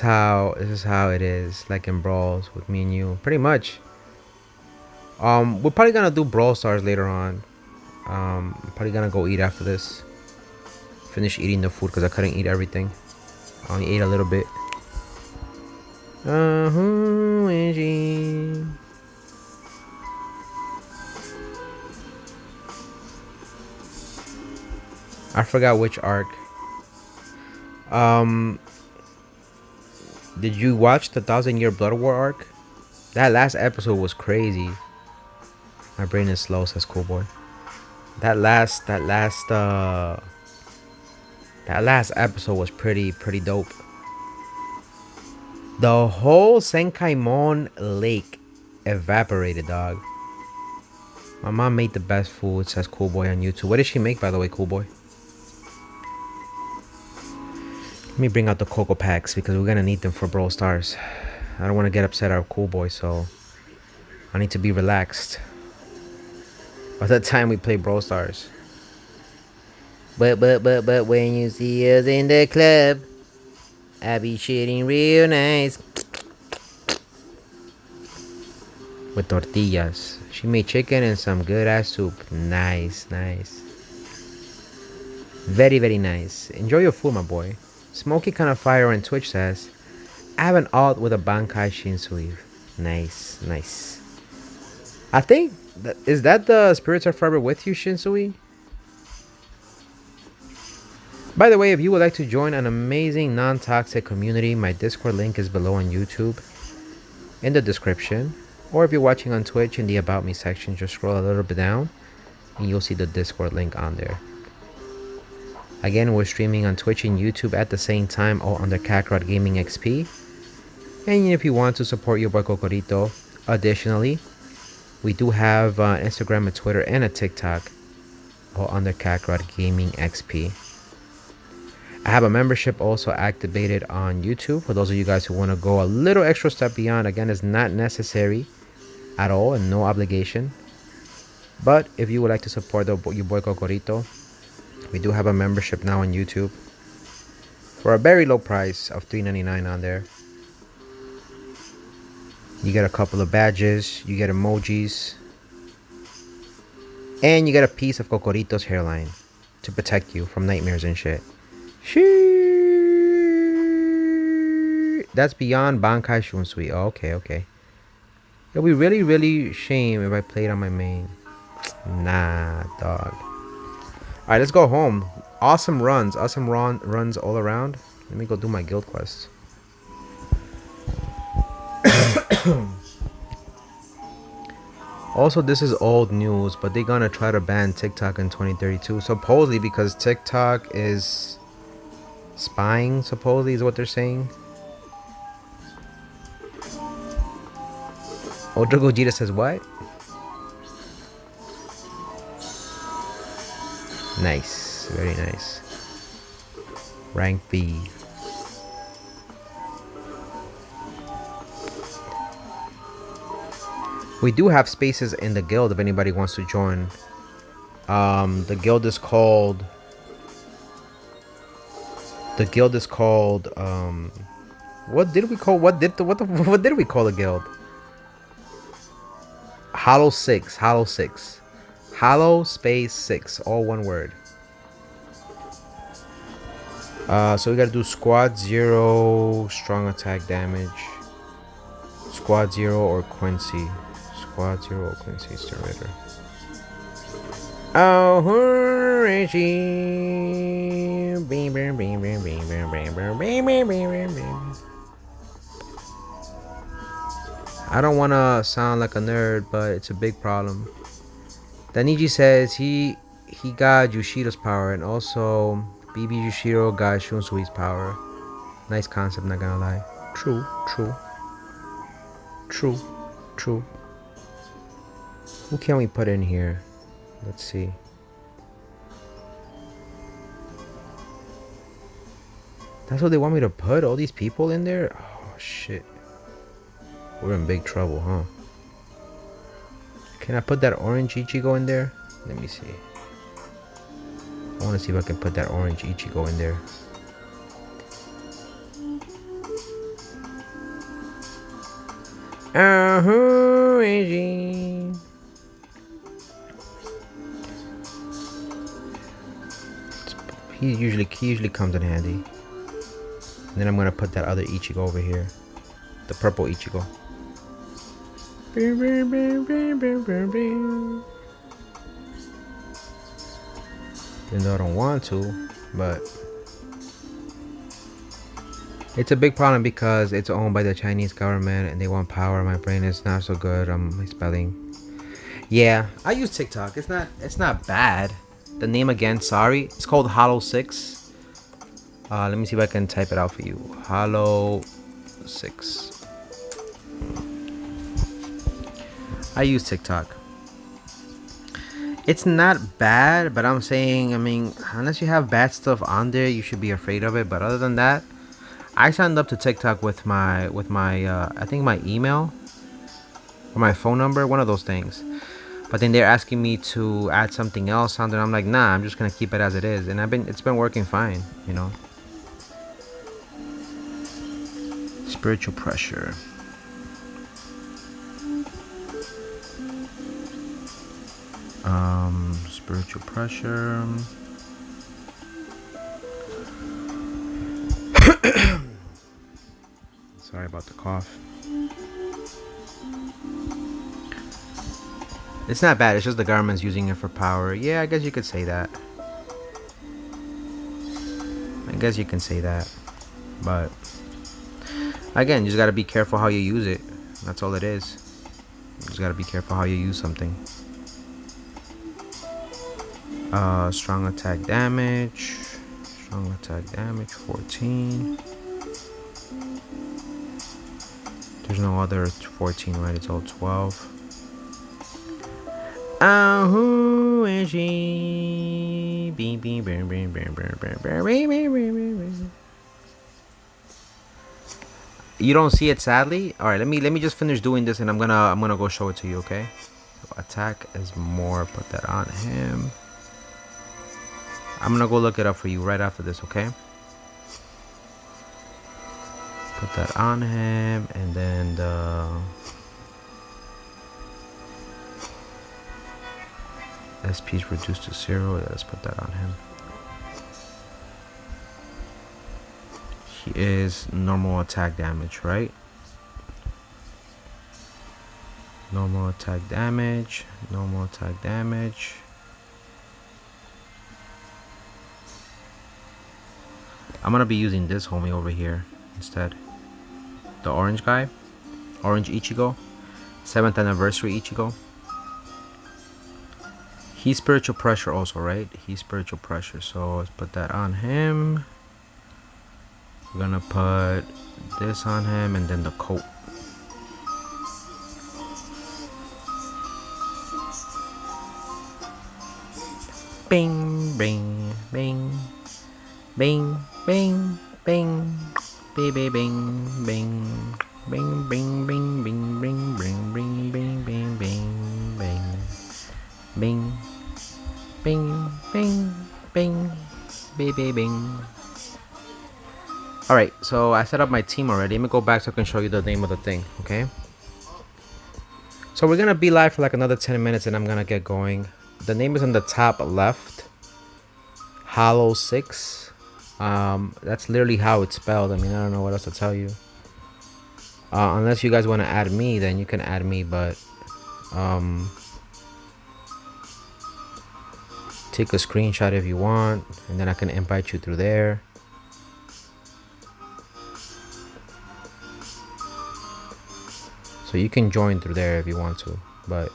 Speaker 1: how it is, like in Brawls with me and you. Pretty much. We're probably gonna do Brawl Stars later on. I'm probably gonna go eat after this. Finish eating the food because I couldn't eat everything. I only ate a little bit. I forgot which arc. Did you watch the 1,000-Year Blood War arc? That last episode was crazy. My brain is slow, says Cool Boy. That last episode was pretty dope. The whole Senkaimon lake evaporated, dog. My mom made the best food, says Cool Boy on YouTube. What did she make, by the way, Cool Boy? Let me bring out the Cocoa Packs because we're gonna need them for Brawl Stars. I don't want to get upset at Cool Boy, so I need to be relaxed by the time we play Brawl Stars. But when you see us in the club, I be shitting real nice. With tortillas. She made chicken and some good ass soup. Nice. Very nice. Enjoy your food, my boy. Smoky kind of fire on Twitch says, I have an alt with a Bankai Shinsui. Nice. I think is that the Spirits are Forever with you, Shinsui? By the way, if you would like to join an amazing non-toxic community, my Discord link is below on YouTube in the description. Or if you're watching on Twitch, in the About Me section, just scroll a little bit down and you'll see the Discord link on there. Again, we're streaming on Twitch and YouTube at the same time, all under Kakarot Gaming XP. And if you want to support your boy Kokorito, additionally, we do have Instagram, a Twitter, and a TikTok, all under Kakarot Gaming XP. I have a membership also activated on YouTube for those of you guys who want to go a little extra step beyond. Again, it's not necessary at all and no obligation. But if you would like to support your boy Kokorito, we do have a membership now on YouTube for a very low price of $3.99 on there. You get a couple of badges, you get emojis, and you get a piece of Kokorito's hairline to protect you from nightmares and shit. That's beyond Bankai Shunsui. Oh, okay. It would be really shame if I played on my main. Nah, dog. Alright, let's go home. Awesome runs all around. Let me go do my guild quest. Also, this is old news, but they're gonna try to ban TikTok in 2032. Supposedly because TikTok is spying, supposedly is what they're saying. Ultra Gogeta says what? Nice, very nice. Rank B. We do have spaces in the guild if anybody wants to join. The guild is called what did we call the guild? Hollow 6. Hollow space 6, all one word. So we gotta do squad 0 strong attack damage, squad 0 or Quincy. Squad 0 or Quincy Generator. Oh, I don't want to sound like a nerd, but it's a big problem. Daniji says he got Yoshida's power, and also BB Yoshiro got Shunsui's power. Nice concept, not gonna lie. True. Who can we put in here? Let's see. That's what they want me to put? All these people in there? Oh, shit. We're in big trouble, huh? Can I put that orange Ichigo in there? Let me see. I want to see if I can put that orange Ichigo in there. He usually comes in handy. And then I'm gonna put that other Ichigo over here, the purple Ichigo. Even though I don't want to, but it's a big problem because it's owned by the Chinese government and they want power. My brain is not so good. My spelling. Yeah, I use TikTok. It's not bad. The name again, sorry. It's called Hollow 6. Let me see if I can type it out for you. Hollow 6. I use TikTok. It's not bad, but I'm saying, I mean, unless you have bad stuff on there, you should be afraid of it. But other than that, I signed up to TikTok with my I think my email or my phone number, one of those things. But then they're asking me to add something else on there. I'm like, nah, I'm just gonna keep it as it is, and it's been working fine, you know. Spiritual pressure. Spiritual pressure. Sorry about the cough. It's not bad, it's just the government's using it for power. Yeah, I guess you could say that. I guess you can say that. But again, you just gotta be careful how you use it. That's all it is. You just gotta be careful how you use something. Strong attack damage. Strong attack damage, 14. There's no other 14, right? It's all 12. Who is she? You don't see it, sadly. All right, let me just finish doing this, and I'm gonna go show it to you. Okay. So attack is more. Put that on him. I'm gonna go look it up for you right after this. Okay. Put that on him, and then the SP is reduced to 0. Let's put that on him. He is normal attack damage, right? Normal attack damage. Normal attack damage. I'm gonna be using this homie over here instead. The orange guy. Orange Ichigo. 7th anniversary Ichigo. He's spiritual pressure also, right? He's spiritual pressure. So let's put that on him. We're gonna put this on him and then the coat. Bing, bing, bing, bing, bing, bing, baby, bing, bing, bing, bing, bing, bing, bing, bing, bing, bing, bing, bing, bing, bing, bing, bing, bing, baby, bing. Alright, so I set up my team already. Let me go back so I can show you the name of the thing, okay? So we're gonna be live for like another 10 minutes and I'm gonna get going. The name is on the top left. Hollow 6. That's literally how it's spelled. I mean, I don't know what else to tell you. Unless you guys want to add me, then you can add me, but take a screenshot if you want, and then I can invite you through there. So you can join through there if you want to, but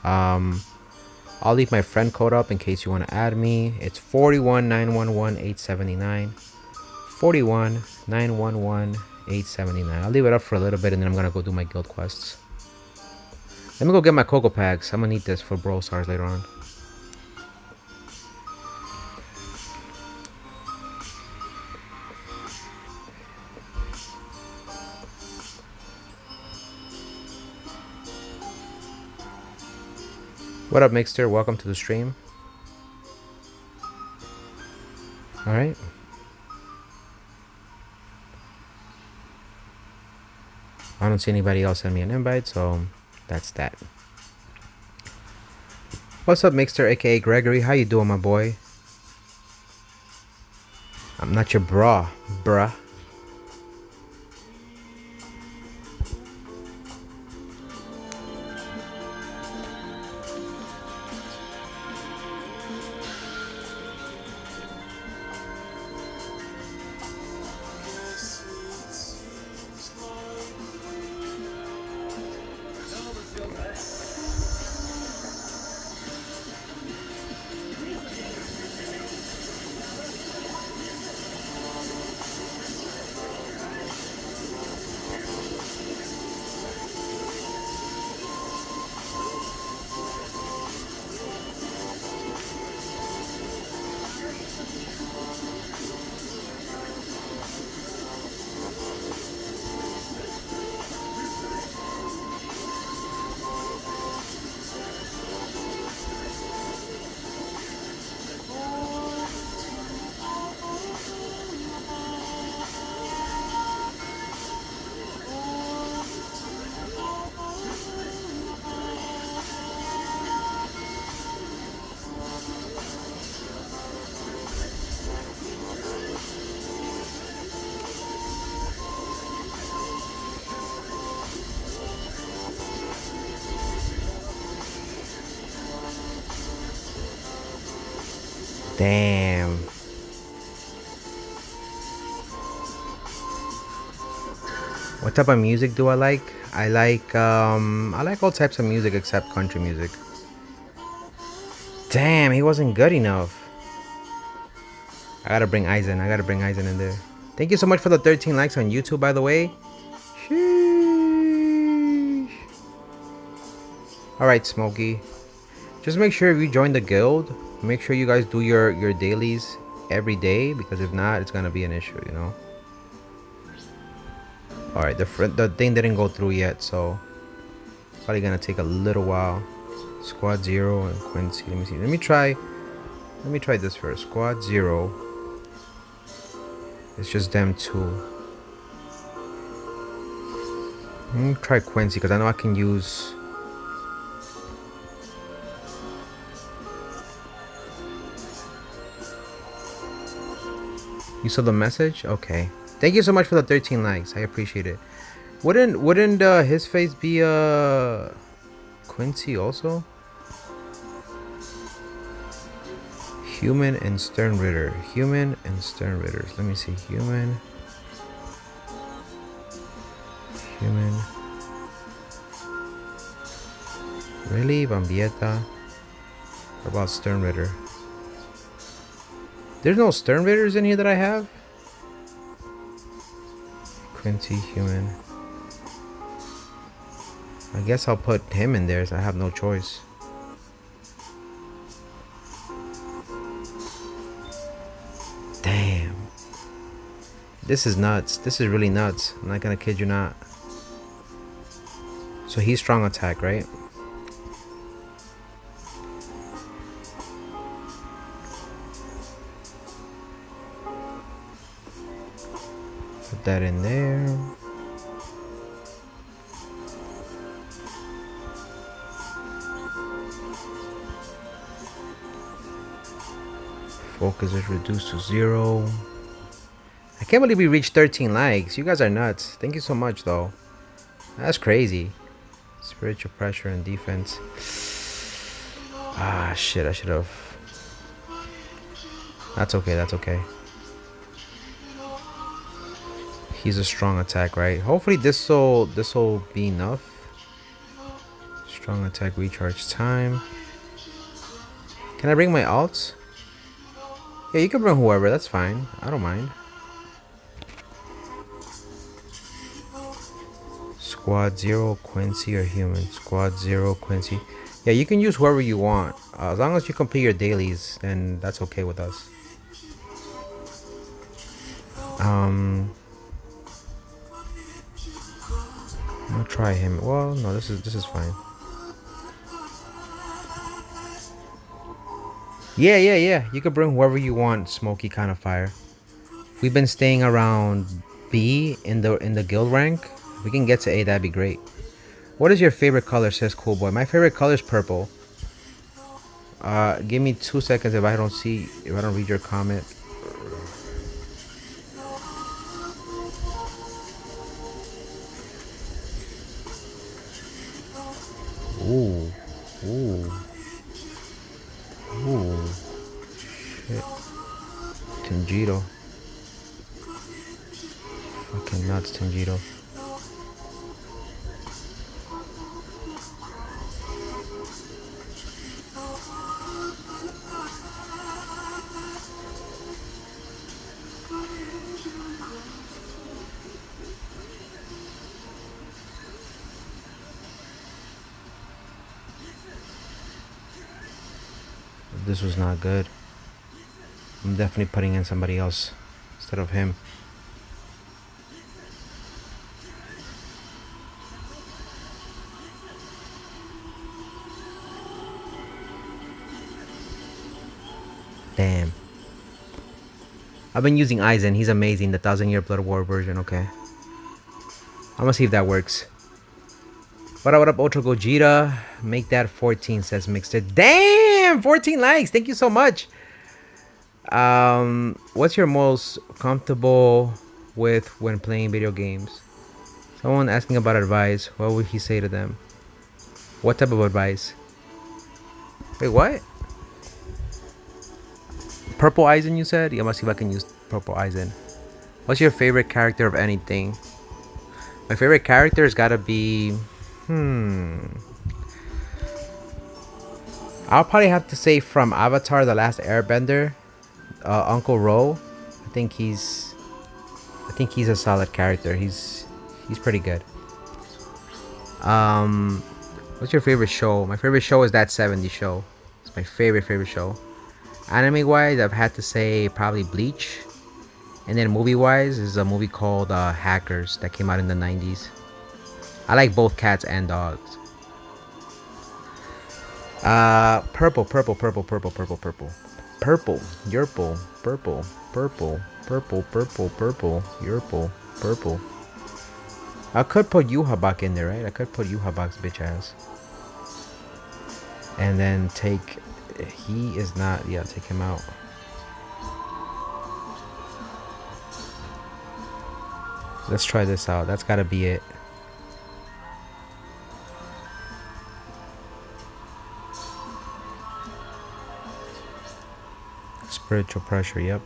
Speaker 1: I'll leave my friend code up in case you want to add me. It's 41911-879. 41911-879. I'll leave it up for a little bit and then I'm gonna go do my guild quests. Let me go get my cocoa packs. I'm gonna need this for Brawl Stars later on. What up, Mixter? Welcome to the stream. Alright. I don't see anybody else send me an invite, so that's that. What's up, Mixter, aka Gregory? How you doing, my boy? I'm not your bra, bruh. Damn. What type of music do I like? I like all types of music except country music. Damn, he wasn't good enough. I gotta bring Aizen. I gotta bring Aizen in there. Thank you so much for the 13 likes on YouTube, by the way. Sheesh. Alright, Smokey. Just make sure if you join the guild, make sure you guys do your dailies every day, because if not, it's gonna be an issue, you know. All right, the thing didn't go through yet, so probably gonna take a little while. Squad 0 and Quincy. Let me see. Let me try this first. Squad 0. It's just them two. Let me try Quincy because I know I can use. You saw the message? Okay. Thank you so much for the 13 likes. I appreciate it. Wouldn't his face be Quincy also? Human and Stern Ritter. Human and Stern Ritters. Let me see. Human. Really? Bambieta? What about Stern Ritter? There's no Stern Ritters in here that I have? Quincy, human. I guess I'll put him in there, so I have no choice. Damn. This is nuts. This is really nuts. I'm not gonna kid you not. So he's strong attack, right? Put that in there. Focus is reduced to 0. I can't believe we reached 13 likes. You guys are nuts. Thank you so much, though. That's crazy. Spiritual pressure and defense. Ah, shit. I should have. That's okay. That's okay. He's a strong attack, right? Hopefully this'll be enough. Strong attack recharge time. Can I bring my alts? Yeah, you can bring whoever. That's fine. I don't mind. Squad 0, Quincy, or human. Squad 0, Quincy. Yeah, you can use whoever you want. As long as you complete your dailies, then that's okay with us. I'm gonna try him. Well, no, this is fine. Yeah. You can bring whoever you want, Smoky kind of fire. We've been staying around B in the guild rank. If we can get to A, that'd be great. What is your favorite color, says Cool Boy? My favorite color is purple. Give me 2 seconds if I don't read your comment. Ooh. Ooh. Ooh. Shit. Tanjiro. Fucking nuts, Tanjiro. This was not good. I'm definitely putting in somebody else instead of him. Damn. I've been using Aizen. He's amazing. The 1000-Year Blood War version. Okay. I'm gonna see if that works. What up, Ultra Gogeta? Make that 14, says Mixer. Damn! 14 likes. Thank you so much. What's your most comfortable with when playing video games? Someone asking about advice. What would he say to them? What type of advice? Wait, what? Purple Aizen, you said? Yeah, I'm gonna see if I can use Purple Aizen. What's your favorite character of anything? My favorite character has gotta be... I'll probably have to say from Avatar: The Last Airbender, Uncle Ro. I think he's a solid character. He's pretty good. What's your favorite show? My favorite show is That 70s Show. It's my favorite show. Anime wise, I've had to say probably Bleach. And then movie wise is a movie called Hackers that came out in the 90s. I like both cats and dogs. Purple. Purple. I could put Yuha back in there, right? I could put Yuha back's bitch ass. And then take... He is not... Yeah, take him out. Let's try this out. That's gotta be it. Spiritual pressure, yep.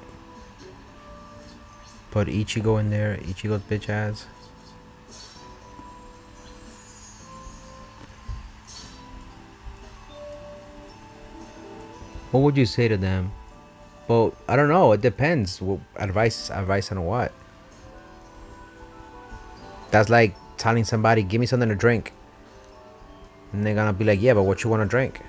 Speaker 1: Put Ichigo in there. Ichigo's bitch ass. What would you say to them? Well, I don't know. It depends. Advice on what? That's like telling somebody, give me something to drink. And they're gonna be like, yeah, but what you want to drink?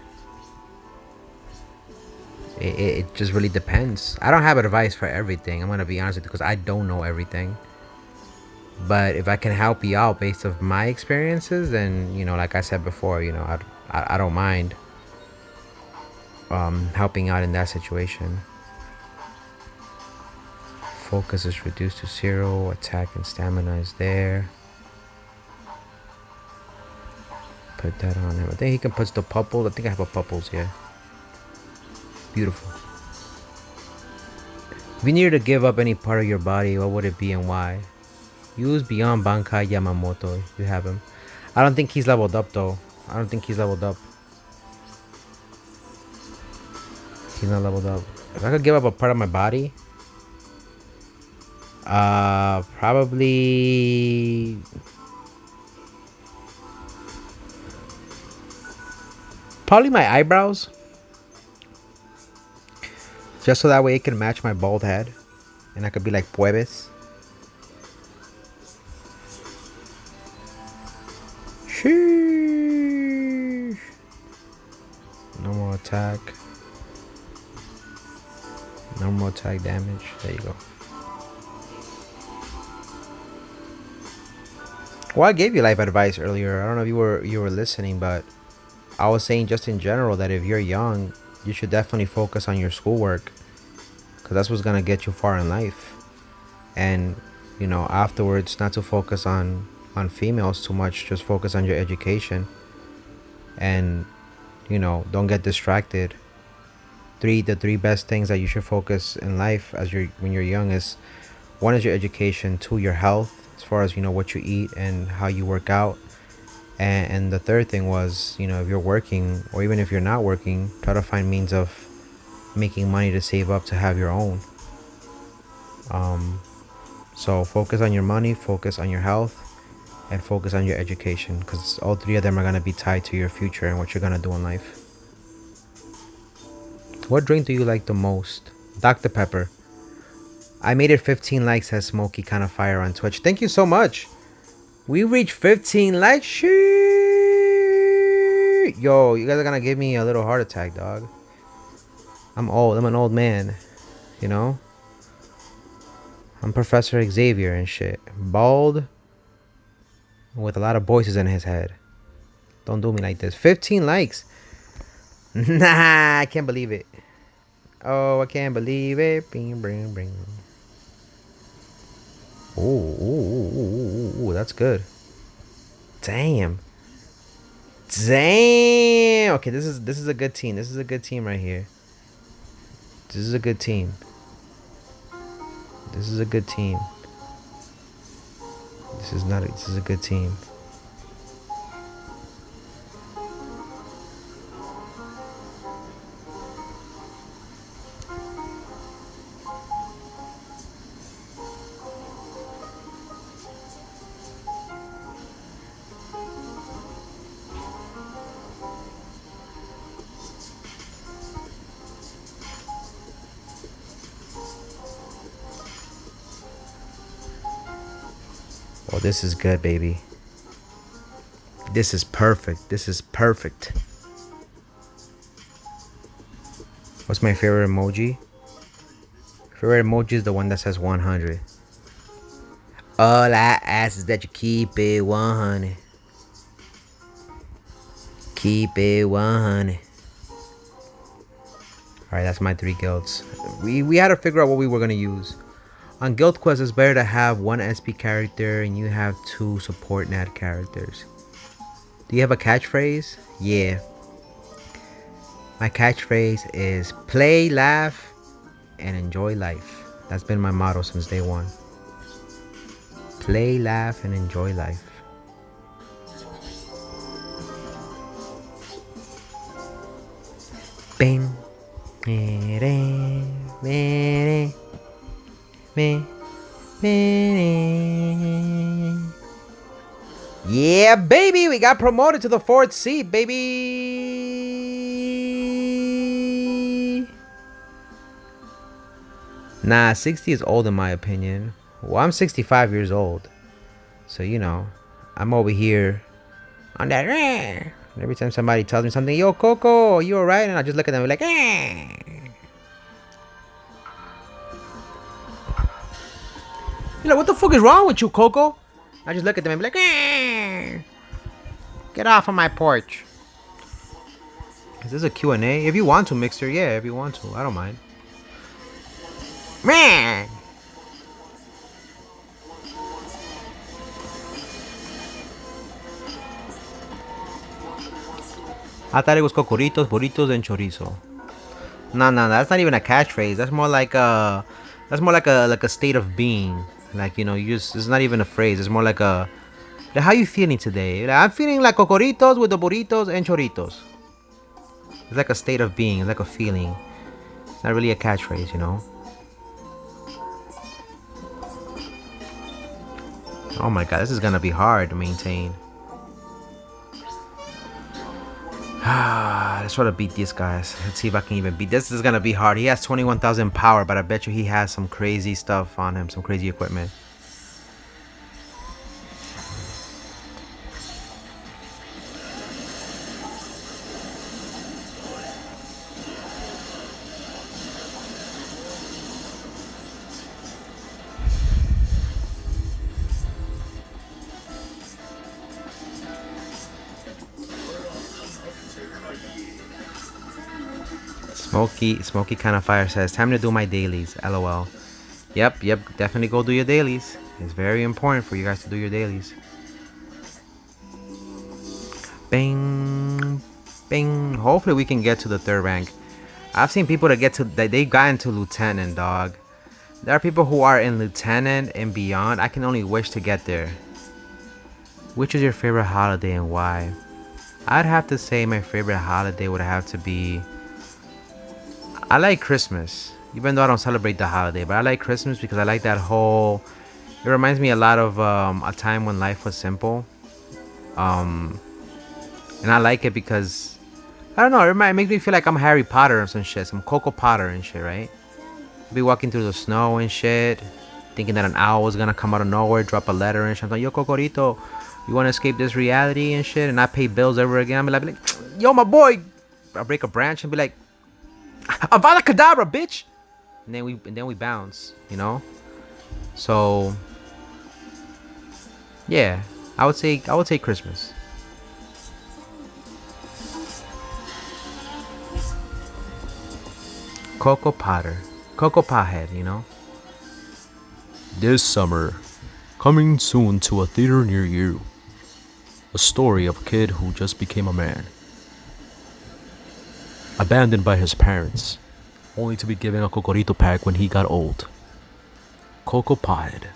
Speaker 1: It just really depends. I don't have advice for everything. I'm gonna be honest with you because I don't know everything. But if I can help you out based on my experiences, then, you know, like I said before, you know, I don't mind helping out in that situation. Focus is reduced to 0. Attack and stamina is there. Put that on him. I think he can put the pupils. I think I have a pupils here. Beautiful. If you needed to give up any part of your body, what would it be and why? Use Beyond Bankai Yamamoto. You have him. I don't think he's leveled up though. I don't think he's leveled up. He's not leveled up. If I could give up a part of my body, probably my eyebrows, just so that way it can match my bald head and I could be like Puebes. Sheesh. No more attack. No more attack damage. There you go. Well, I gave you life advice earlier. I don't know if you were listening, but I was saying just in general that if you're young, you should definitely focus on your schoolwork, because that's what's gonna get you far in life. And, you know, afterwards, not to focus on females too much. Just focus on your education, and, you know, don't get distracted. The three best things that you should focus in life when you're young is, 1 is your education, 2 your health, as far as, you know, what you eat and how you work out, And the third thing was, you know, if you're working or even if you're not working, try to find means of making money to save up to have your own. So focus on your money, focus on your health, and focus on your education, because all three of them are going to be tied to your future and what you're going to do in life. What drink do you like the most? Dr. Pepper. I made it 15 likes, says Smokey Kind of Fire on Twitch. Thank you so much. We reached 15 likes. Sheesh. Yo, you guys are gonna give me a little heart attack, dog. I'm old. I'm an old man. You know? I'm Professor Xavier and shit. Bald. With a lot of voices in his head. Don't do me like this. 15 likes. Nah, I can't believe it. Oh, I can't believe it. Bing, bing, bing. Ooh, that's good. Damn. Okay, this is a good team. This is a good team right here. This is a good team. This is a good team. This is a good team. Oh, this is good, baby. This is perfect. This is perfect. What's my favorite emoji? Favorite emoji is the one that says 100. All I ask is that you keep it 100. Keep it 100. Alright, that's my 3 guilds. We had to figure out what we were going to use. On Guild Quest, it's better to have 1 SP character and you have 2 support NAD characters. Do you have a catchphrase? Yeah. My catchphrase is play, laugh, and enjoy life. That's been my motto since day 1. Play, laugh, and enjoy life. Bing. Yeah, baby, we got promoted to the 4th seat, baby. Nah, 60 is old in my opinion. Well, I'm 65 years old. So, you know, I'm over here on that. Every time somebody tells me something, yo, Coco, you alright? And I just look at them like, You're like, what the fuck is wrong with you, Coco? I just look at them and be like, get off of my porch. Is this a Q&A? If you want to, Mixer, yeah, if you want to. I don't mind. Man. I thought it was Cocoritos, Burritos, and Chorizo. No, that's not even a catchphrase. That's more like a state of being. Like, you know, it's not even a phrase. It's more like a, how you feeling today? Like, I'm feeling like Cocoritos with the burritos and choritos. It's like a state of being. It's like a feeling. It's not really a catchphrase, you know. Oh my god, this is gonna be hard to maintain. Let's try to beat these guys. Let's see if I can even beat this. Is gonna be hard. He has 21,000 power, but I bet you he has some crazy stuff on him, some crazy equipment. Smoky Kind of Fire says, time to do my dailies, lol. Yep, definitely go do your dailies. It's very important for you guys to do your dailies. Bing, bing. Hopefully we can get to the 3rd rank. I've seen people that they got into lieutenant, dog. There are people who are in lieutenant and beyond. I can only wish to get there. Which is your favorite holiday and why? I'd have to say my favorite holiday would have to be... I like Christmas. Even though I don't celebrate the holiday. But I like Christmas because I like that whole... It reminds me a lot of a time when life was simple. And I like it because... I don't know. It makes me feel like I'm Harry Potter or some shit. Some Coco Potter and shit, right? Be walking through the snow and shit. Thinking that an owl was gonna come out of nowhere. Drop a letter and shit. I'm like, yo, Kokorito. You want to escape this reality and shit and not pay bills ever again? I'm like, yo, my boy. I break a branch and be like, Avada Kedavra, bitch. And then we bounce, you know. So yeah, I would say Christmas. Coco Pothead, you know.
Speaker 2: This summer, coming soon to a theater near you. A story of a kid who just became a man. Abandoned by his parents, only to be given a Kokorito pack when he got old. Coco Pod.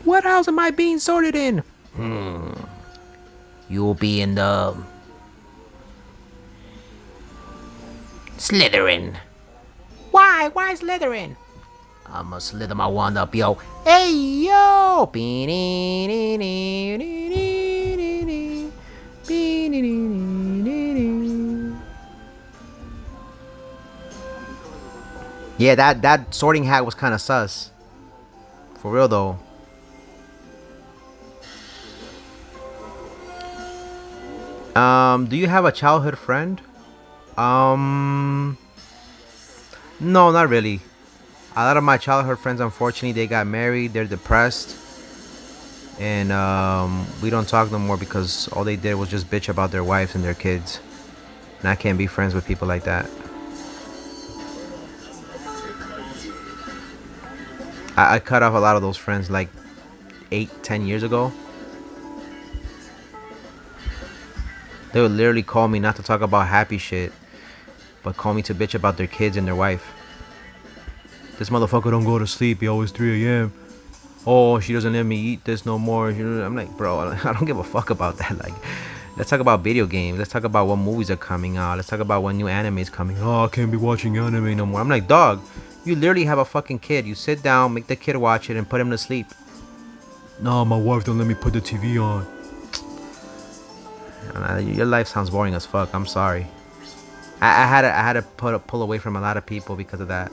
Speaker 1: What house am I being sorted in?
Speaker 3: You'll be in the Slytherin.
Speaker 1: Why? Why Slytherin?
Speaker 3: I'ma slither my wand up, yo.
Speaker 1: Hey yo! Yeah, that sorting hat was kind of sus. For real though. Do you have a childhood friend? No, not really. A lot of my childhood friends, unfortunately, they got married. They're depressed, and we don't talk no more because all they did was just bitch about their wives and their kids. And I can't be friends with people like that. I cut off a lot of those friends like 8-10 years ago. They would literally call me not to talk about happy shit, but call me to bitch about their kids and their wife. This motherfucker don't go to sleep. He always 3 a.m. Oh, she doesn't let me eat this no more. I'm like, bro, I don't give a fuck about that. Like, let's talk about video games. Let's talk about what movies are coming out. Let's talk about what new anime is coming. Oh, I can't be watching anime no more. I'm like, dog, you literally have a fucking kid. You sit down, make the kid watch it, and put him to sleep.
Speaker 2: No, my wife don't let me put the TV on.
Speaker 1: Your life sounds boring as fuck. I'm sorry. I had to pull away from a lot of people because of that.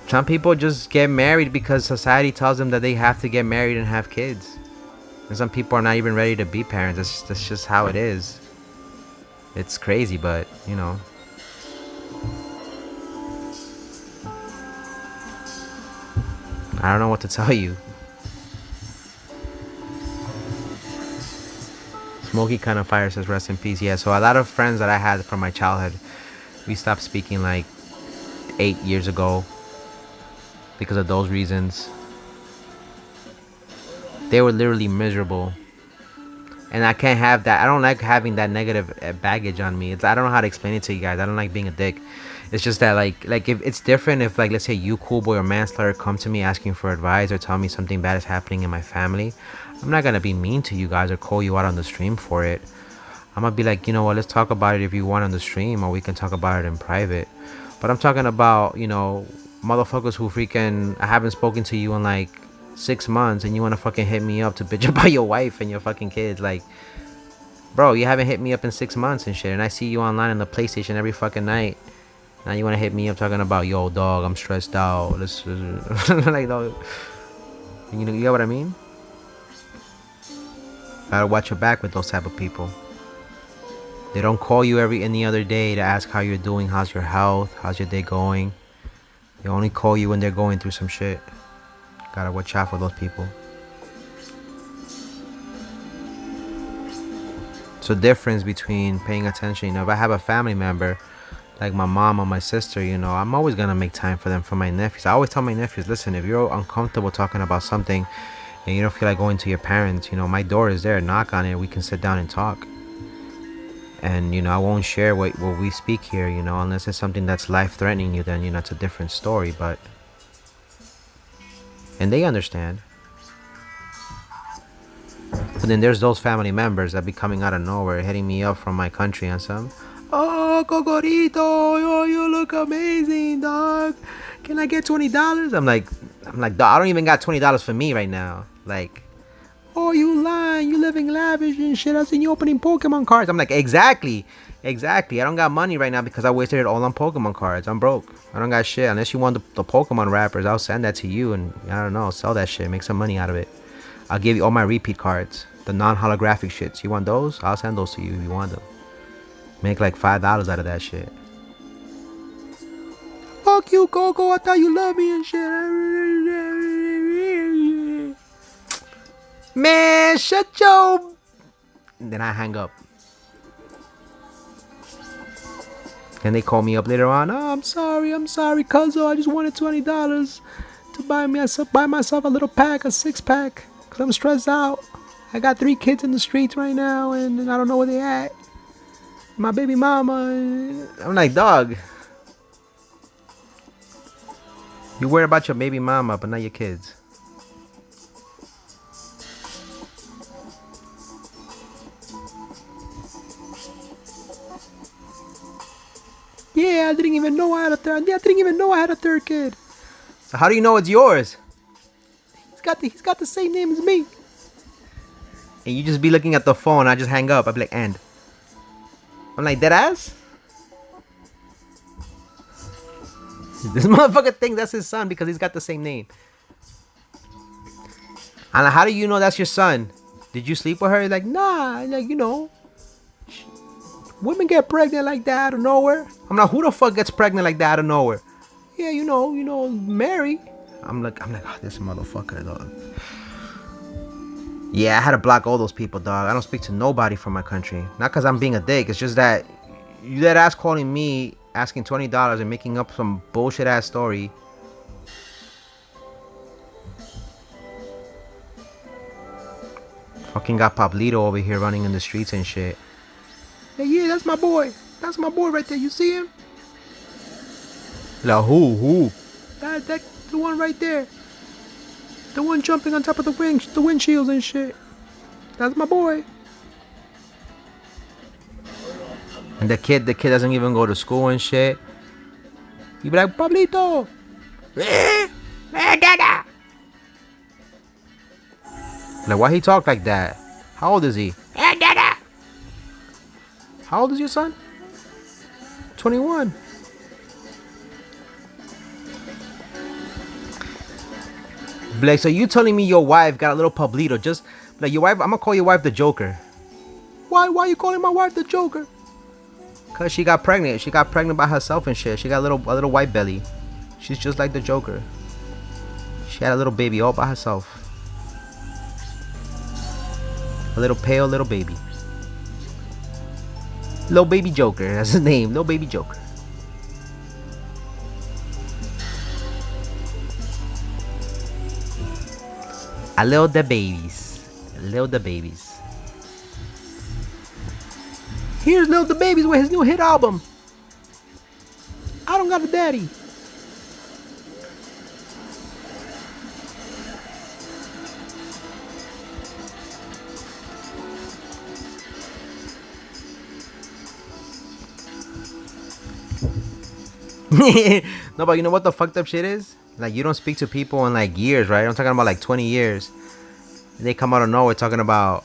Speaker 1: Some people just get married because society tells them that they have to get married and have kids. And some people are not even ready to be parents. That's just how it is. It's crazy, but, you know. I don't know what to tell you. Smoky Kind of Fire says rest in peace. Yeah, so a lot of friends that I had from my childhood, we stopped speaking like 8 years ago because of those reasons. They were literally miserable, and I can't have that. I don't like having that negative baggage on me. I don't know how to explain it to you guys. I don't like being a dick. It's just that like if it's different if, like, let's say you, Cool Boy, or Manslaughter come to me asking for advice or tell me something bad is happening in my family. I'm not gonna be mean to you guys or call you out on the stream for it. I'm gonna be like, you know what, let's talk about it if you want on the stream, or we can talk about it in private. But I'm talking about, you know, motherfuckers who freaking, I haven't spoken to you in like 6 months and you wanna fucking hit me up to bitch about your wife and your fucking kids. Like, bro, you haven't hit me up in 6 months and shit, and I see you online on the PlayStation every fucking night. Now you wanna hit me up talking about, yo, dog, I'm stressed out. This like, dog, you know, you get what I mean? Gotta watch your back with those type of people. They don't call you any other day to ask how you're doing, how's your health, how's your day going. They only call you when they're going through some shit. Gotta watch out for those people. It's a difference between paying attention. You know, if I have a family member like my mom or my sister, you know, I'm always gonna make time for them. For my nephews, I always tell my nephews, listen, if you're uncomfortable talking about something and you don't feel like going to your parents, you know, my door is there, knock on it, we can sit down and talk. And I won't share what we speak here, unless it's something that's life-threatening you. Then it's a different story. And they understand. But then there's those family members that be coming out of nowhere, hitting me up from my country and some, oh, Kokorito, oh, you look amazing, dog. Can I get $20? I'm like, dog, I don't even got $20 for me right now. Like, oh, you lying, you living lavish and shit. I seen you opening Pokemon cards. I'm like, exactly. I don't got money right now because I wasted it all on Pokemon cards. I'm broke. I don't got shit. Unless you want the Pokemon wrappers, I'll send that to you and I don't know, sell that shit, make some money out of it. I'll give you all my repeat cards, the non-holographic shits. You want those? I'll send those to you if you want them. Make like $5 out of that shit. Fuck you, Coco. I thought you loved me and shit. Man, shut your... Then I hang up. And they call me up later on. Oh, I'm sorry, cuzzo. I just wanted $20 to buy myself a little pack, a 6-pack. Because I'm stressed out. I got 3 kids in the streets right now, and I don't know where they at. My baby mama. I'm like, dog. You worry about your baby mama, but not your kids. Yeah, I didn't even know I had a third kid. So how do you know it's yours? He's got the same name as me. And you just be looking at the phone. I just hang up. I be like, end. I'm like, dead ass? This motherfucker thinks that's his son because he's got the same name. And how do you know that's your son? Did you sleep with her? He's like, nah. Like, women get pregnant like that out of nowhere. I'm like, who the fuck gets pregnant like that out of nowhere? Yeah, Mary. I'm like, oh, this motherfucker, dog. Yeah, I had to block all those people, dog. I don't speak to nobody from my country. Not because I'm being a dick. It's just that you that ass calling me, asking $20 and making up some bullshit ass story. Fucking got Pablito over here running in the streets and shit. Yeah, that's my boy. That's my boy right there. You see him? Like, who? That the one right there. The one jumping on top of the windshields and shit. That's my boy. And the kid doesn't even go to school and shit. You be like, Pablito. Like, why he talk like that? How old is he? How old is your son? 21. Like, so you telling me your wife got a little Pablito? Just like your wife, I'm gonna call your wife the Joker. Why you calling my wife the Joker? Cause she got pregnant. She got pregnant by herself and shit. She got a little white belly. She's just like the Joker. She had a little baby all by herself. A little pale little baby. Little baby Joker. That's his name. Little baby Joker. I love the babies. Here's Lil the Babies with his new hit album. I don't got a daddy. No, but you know what the fucked up shit is? Like, you don't speak to people in like years, right? I'm talking about like 20 years. And they come out of nowhere talking about,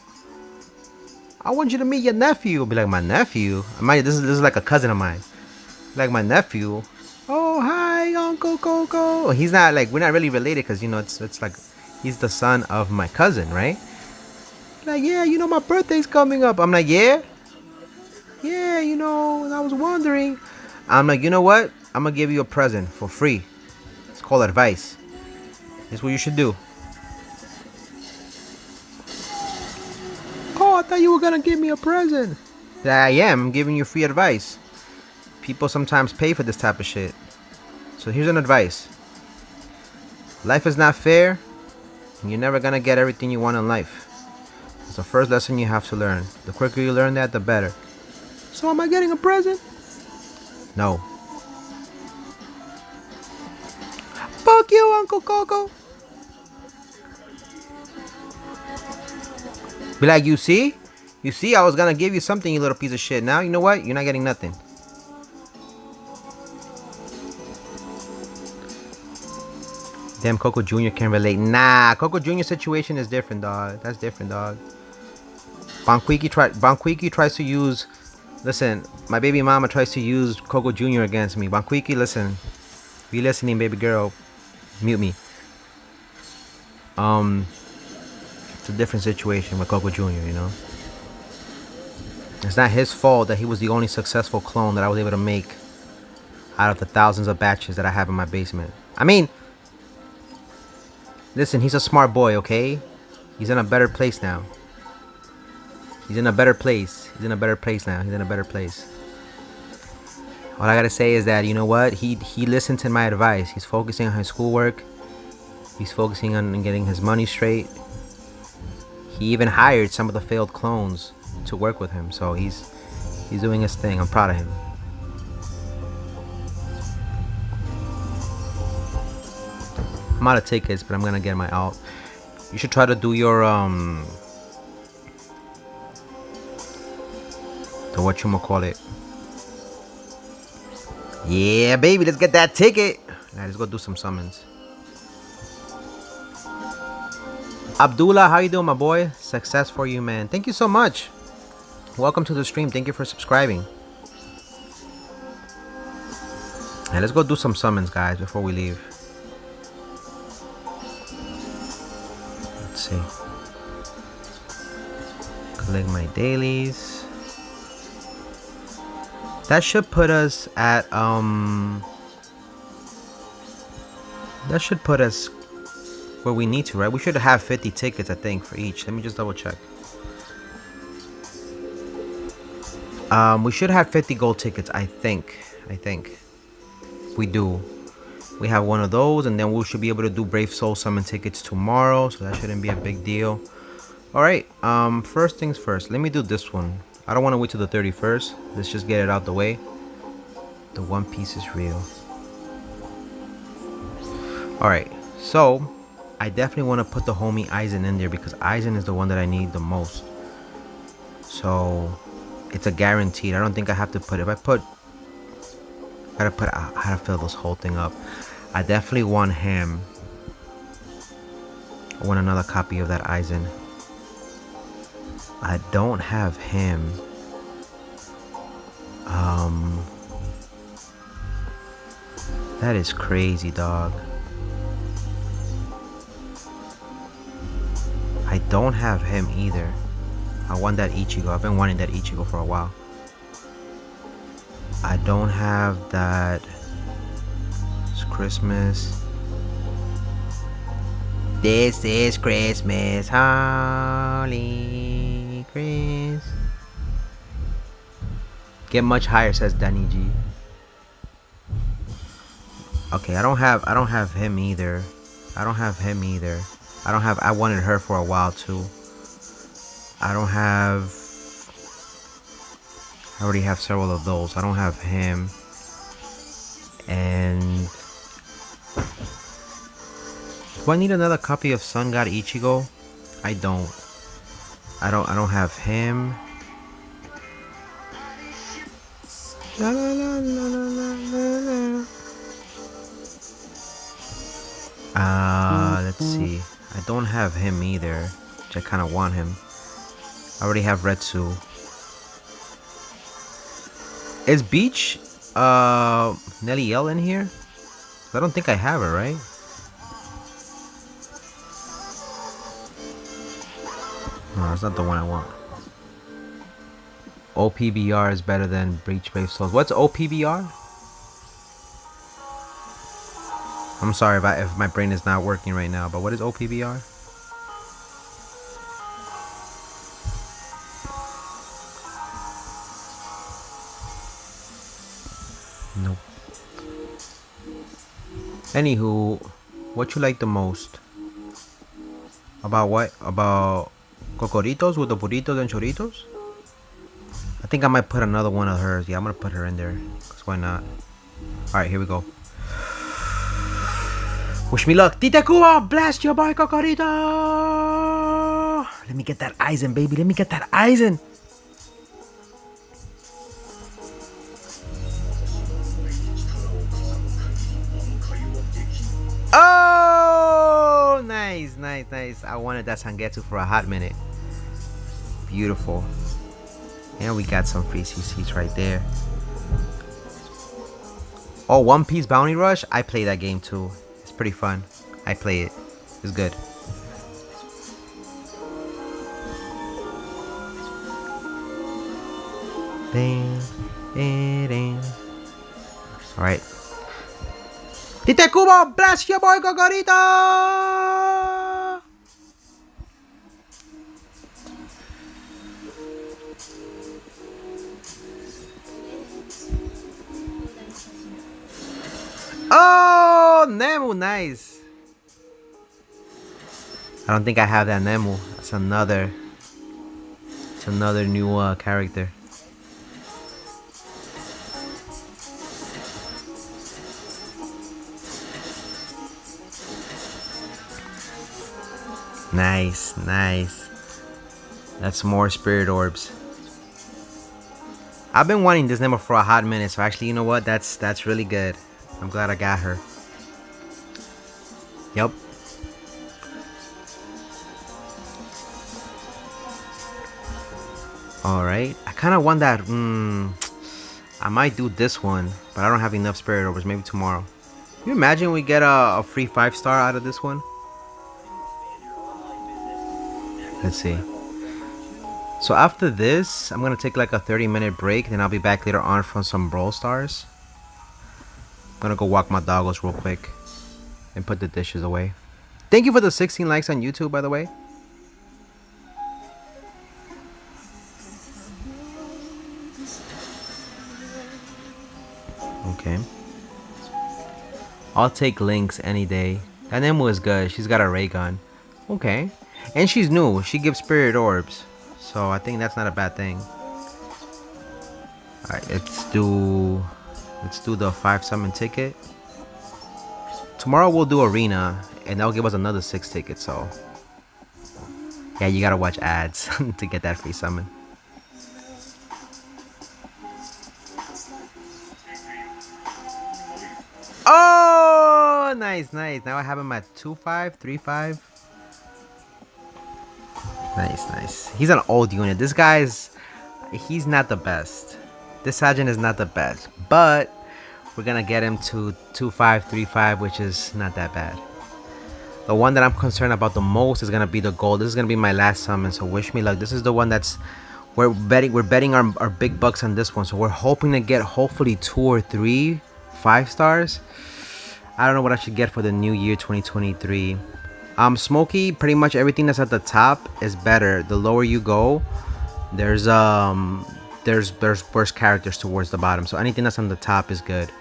Speaker 1: I want you to meet your nephew. Be like, my nephew? This is like a cousin of mine. Like, my nephew. Oh, hi, Uncle Coco. He's not like, we're not really related because, it's like, he's the son of my cousin, right? Like, yeah, my birthday's coming up. I'm like, yeah? Yeah, and I was wondering. I'm like, you know what? I'm going to give you a present for free. It's called advice. Here's what you should do. Oh, I thought you were going to give me a present. Yeah, I am. I'm giving you free advice. People sometimes pay for this type of shit. So here's an advice. Life is not fair. And you're never going to get everything you want in life. It's the first lesson you have to learn. The quicker you learn that, the better. So am I getting a present? No. Fuck you, Uncle Coco. Be like, you see? You see, I was gonna give you something, you little piece of shit. Now, you know what? You're not getting nothing. Damn, Coco Jr. can relate. Nah, Coco Jr.'s situation is different, dog. That's different, dog. Banquiki tries to use... Listen, my baby mama tries to use Coco Jr. against me. Banquiki, listen. If you listening, baby girl, mute me. It's a different situation with Coco Jr., you know? It's not his fault that he was the only successful clone that I was able to make out of the thousands of batches that I have in my basement. I mean... Listen, he's a smart boy, okay? He's in a better place now. He's in a better place. He's in a better place now. He's in a better place. All I gotta say is that, you know what? He listened to my advice. He's focusing on his schoolwork. He's focusing on getting his money straight. He even hired some of the failed clones to work with him. So he's doing his thing. I'm proud of him. I'm out of tickets, but I'm gonna get my alt. You should try to do your the whatchamacallit. Yeah, baby, let's get that ticket. Alright, let's go do some summons. Abdullah, how you doing, my boy? Success for you, man. Thank you so much. Welcome to the stream. Thank you for subscribing. And let's go do some summons, guys, before we leave. Let's see. Collect my dailies. That should put us at that should put us where we need to, right? We should have 50 tickets, I think, for each. Let me just double check. We should have 50 gold tickets, I think. We do. We have one of those, and then we should be able to do Brave Soul summon tickets tomorrow, so that shouldn't be a big deal. Alright, first things first. Let me do this one. I don't want to wait till the 31st. Let's just get it out the way. The One Piece is real. Alright, so I definitely want to put the homie Aizen in there because Aizen is the one that I need the most. So it's a guaranteed. I don't think I have to put... I gotta fill this whole thing up. I definitely want him. I want another copy of that Aizen. I don't have him. That is crazy, dog. I don't have him either. I want that Ichigo. I've been wanting that Ichigo for a while. I don't have that. It's Christmas. This is Christmas. Holy Chris. Get much higher, says Danny G. Okay, I don't have him either. I wanted her for a while too. I already have several of those. I don't have him. And do I need another copy of Sun God Ichigo? I don't have him. La, la, la, la, la, la, la. Let's see. I don't have him either, which I kind of want him. I already have Retsu. Is Beach Nelly L in here? I don't think I have her, right? No, that's not the one I want. OPBR is better than Bleach Brave Souls. What's OPBR? I'm sorry if my brain is not working right now, but what is OPBR? Nope. Anywho, what you like the most? About what? About Kokoritos with the burritos and choritos? I think I might put another one of hers. Yeah, I'm gonna put her in there. Cause why not? Alright, here we go. Wish me luck. Tita Cuba, blast your boy Kokorito. Let me get that Eisen, baby. Let me get that Eisen. Oh, nice, nice, nice. I wanted that Sangetsu for a hot minute. Beautiful. And we got some free CCs right there. Oh, One Piece Bounty Rush. I play that game too. It's pretty fun. I play it. It's good. Ding, ding, ding. All right. Tite Kubo, blast your boy Kokorito! Oh, Nemu, nice. I don't think I have that Nemu. It's another new character. Nice, nice. That's more spirit orbs. I've been wanting this Nemo for a hot minute, so actually, you know what? That's really good. I'm glad I got her. Yep. Alright. I kind of want that. I might do this one, but I don't have enough spirit orbs. Maybe tomorrow. Can you imagine we get a free 5-star out of this one? Let's see. So after this, I'm gonna take like a 30-minute break. Then I'll be back later on from some Brawl Stars. I'm gonna go walk my doggos real quick and put the dishes away. Thank you for the 16 likes on YouTube, by the way. Okay. I'll take links any day. That Nemu is good. She's got a ray gun. Okay. And she's new. She gives spirit orbs. So I think that's not a bad thing. Alright, let's do the 5 summon ticket. Tomorrow we'll do arena and that'll give us another 6 tickets, so yeah, you gotta watch ads to get that free summon. Oh, nice, nice. Now I have him at 2-5, 3-5. Nice, nice. He's an old unit. This guy's... he's not the best. This Sergeant is not the best. But we're going to get him to 2-5, 3-5, which is not that bad. The one that I'm concerned about the most is going to be the gold. This is going to be my last summon, so wish me luck. This is the one that's... We're betting our big bucks on this one. So we're hoping to get hopefully 2 or 3 5-stars. I don't know what I should get for the new year 2023. Smokey, pretty much everything that's at the top is better. The lower you go, there's worse characters towards the bottom. So anything that's on the top is good.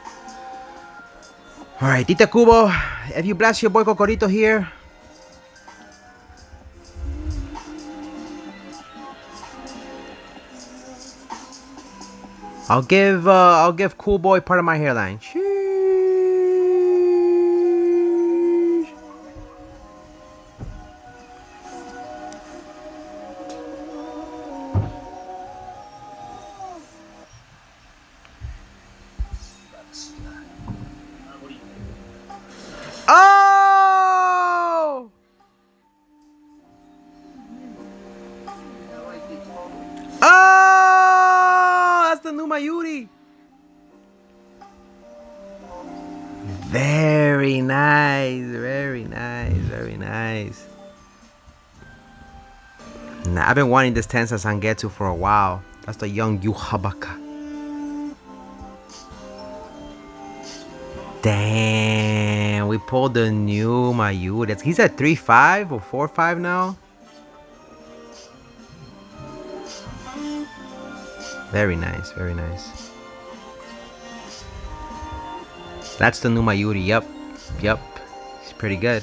Speaker 1: Alright, Tita Kubo, if you blast your boy Kokorito here. I'll give Cool Boy part of my hairline. Oh! Oh! That's the new Mayuri. Very nice, very nice, very nice. Nah, I've been wanting this Tensa Sangetsu for a while. That's the young Yuhabaka. Damn, we pulled the new Mayuri. He's at 3-5 or 4-5 now. Very nice, very nice. That's the new Mayuri. Yep. It's pretty good.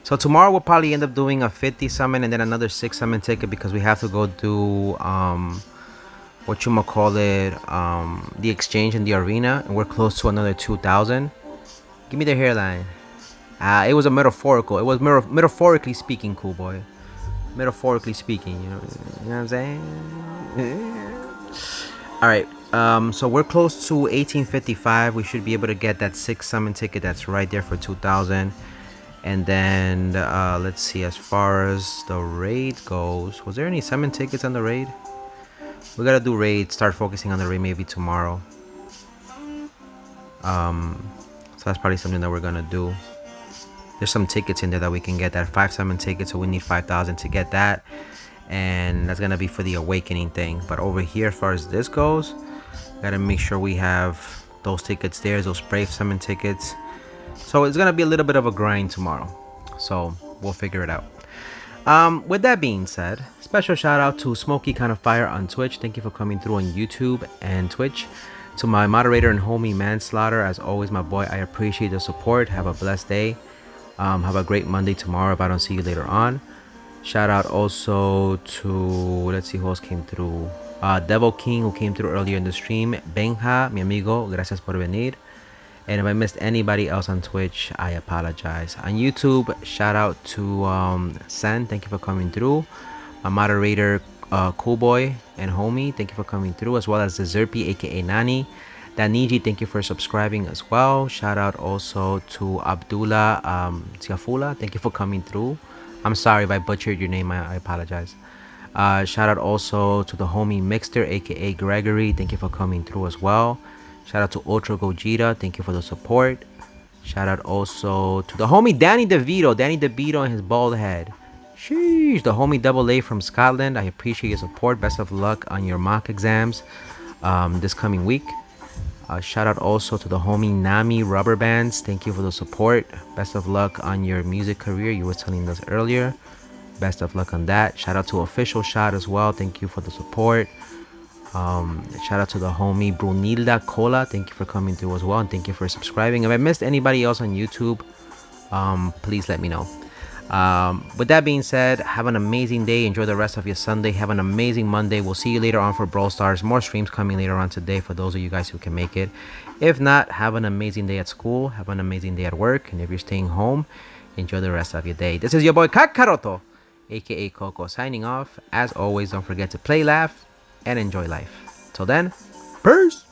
Speaker 1: So tomorrow we'll probably end up doing a 50 summon and then another 6 summon ticket because we have to go do the exchange in the arena, and we're close to another 2,000. Give me the hairline. It was a metaphorical. It was metaphorically speaking, cool boy. Metaphorically speaking, you know what I'm saying? All right. So we're close to 1855. We should be able to get that 6 summon ticket that's right there for 2,000. And then let's see, as far as the raid goes, was there any summon tickets on the raid? We gotta do raid, start focusing on the raid maybe tomorrow. So that's probably something that we're gonna do. There's some tickets in there that we can get, that 5 summon tickets, so we need 5,000 to get that. And that's gonna be for the awakening thing. But over here, as far as this goes, gotta make sure we have those tickets there, those Brave summon tickets. So it's gonna be a little bit of a grind tomorrow, so we'll figure it out. With that being said, special shout out to Smoky Kind of Fire on Twitch. Thank you for coming through on YouTube and Twitch. To my moderator and homie Manslaughter, as always, my boy, I appreciate the support. Have a blessed day. Have a great Monday tomorrow if I don't see you later on. Shout out also to, let's see who else came through. Devil King, who came through earlier in the stream. Benja, mi amigo, gracias por venir. And if I missed anybody else on Twitch, I apologize. On YouTube, shout out to Sen, thank you for coming through. My moderator, Cool Boy and Homie, thank you for coming through, as well as the Zerpi, aka Nani. Daniji, thank you for subscribing as well. Shout out also to Abdullah Tiafula, thank you for coming through. I'm sorry if I butchered your name, I apologize. Shout out also to the homie Mixter, aka Gregory, thank you for coming through as well. Shout out to Ultra Gojira, thank you for the support. Shout out also to the homie Danny DeVito and his bald head. Sheesh, the homie Double A from Scotland, I appreciate your support. Best of luck on your mock exams this coming week. Shout out also to the homie Nami Rubber Bands, thank you for the support. Best of luck on your music career, you were telling us earlier. Best of luck on that. Shout out to Official Shot as well, thank you for the support. Shout out to the homie Brunilda Cola, thank you for coming through as well, and thank you for subscribing. If I missed anybody else on YouTube, please let me know. With that being said, have an amazing day, enjoy the rest of your Sunday, have an amazing Monday. We'll see you later on for Brawl Stars. More streams coming later on today for those of you guys who can make it. If not, have an amazing day at school, have an amazing day at work, and if you're staying home, enjoy the rest of your day. This is your boy Kakaroto, aka Coco, signing off. As always, don't forget to play, laugh, and enjoy life. Till then, peace.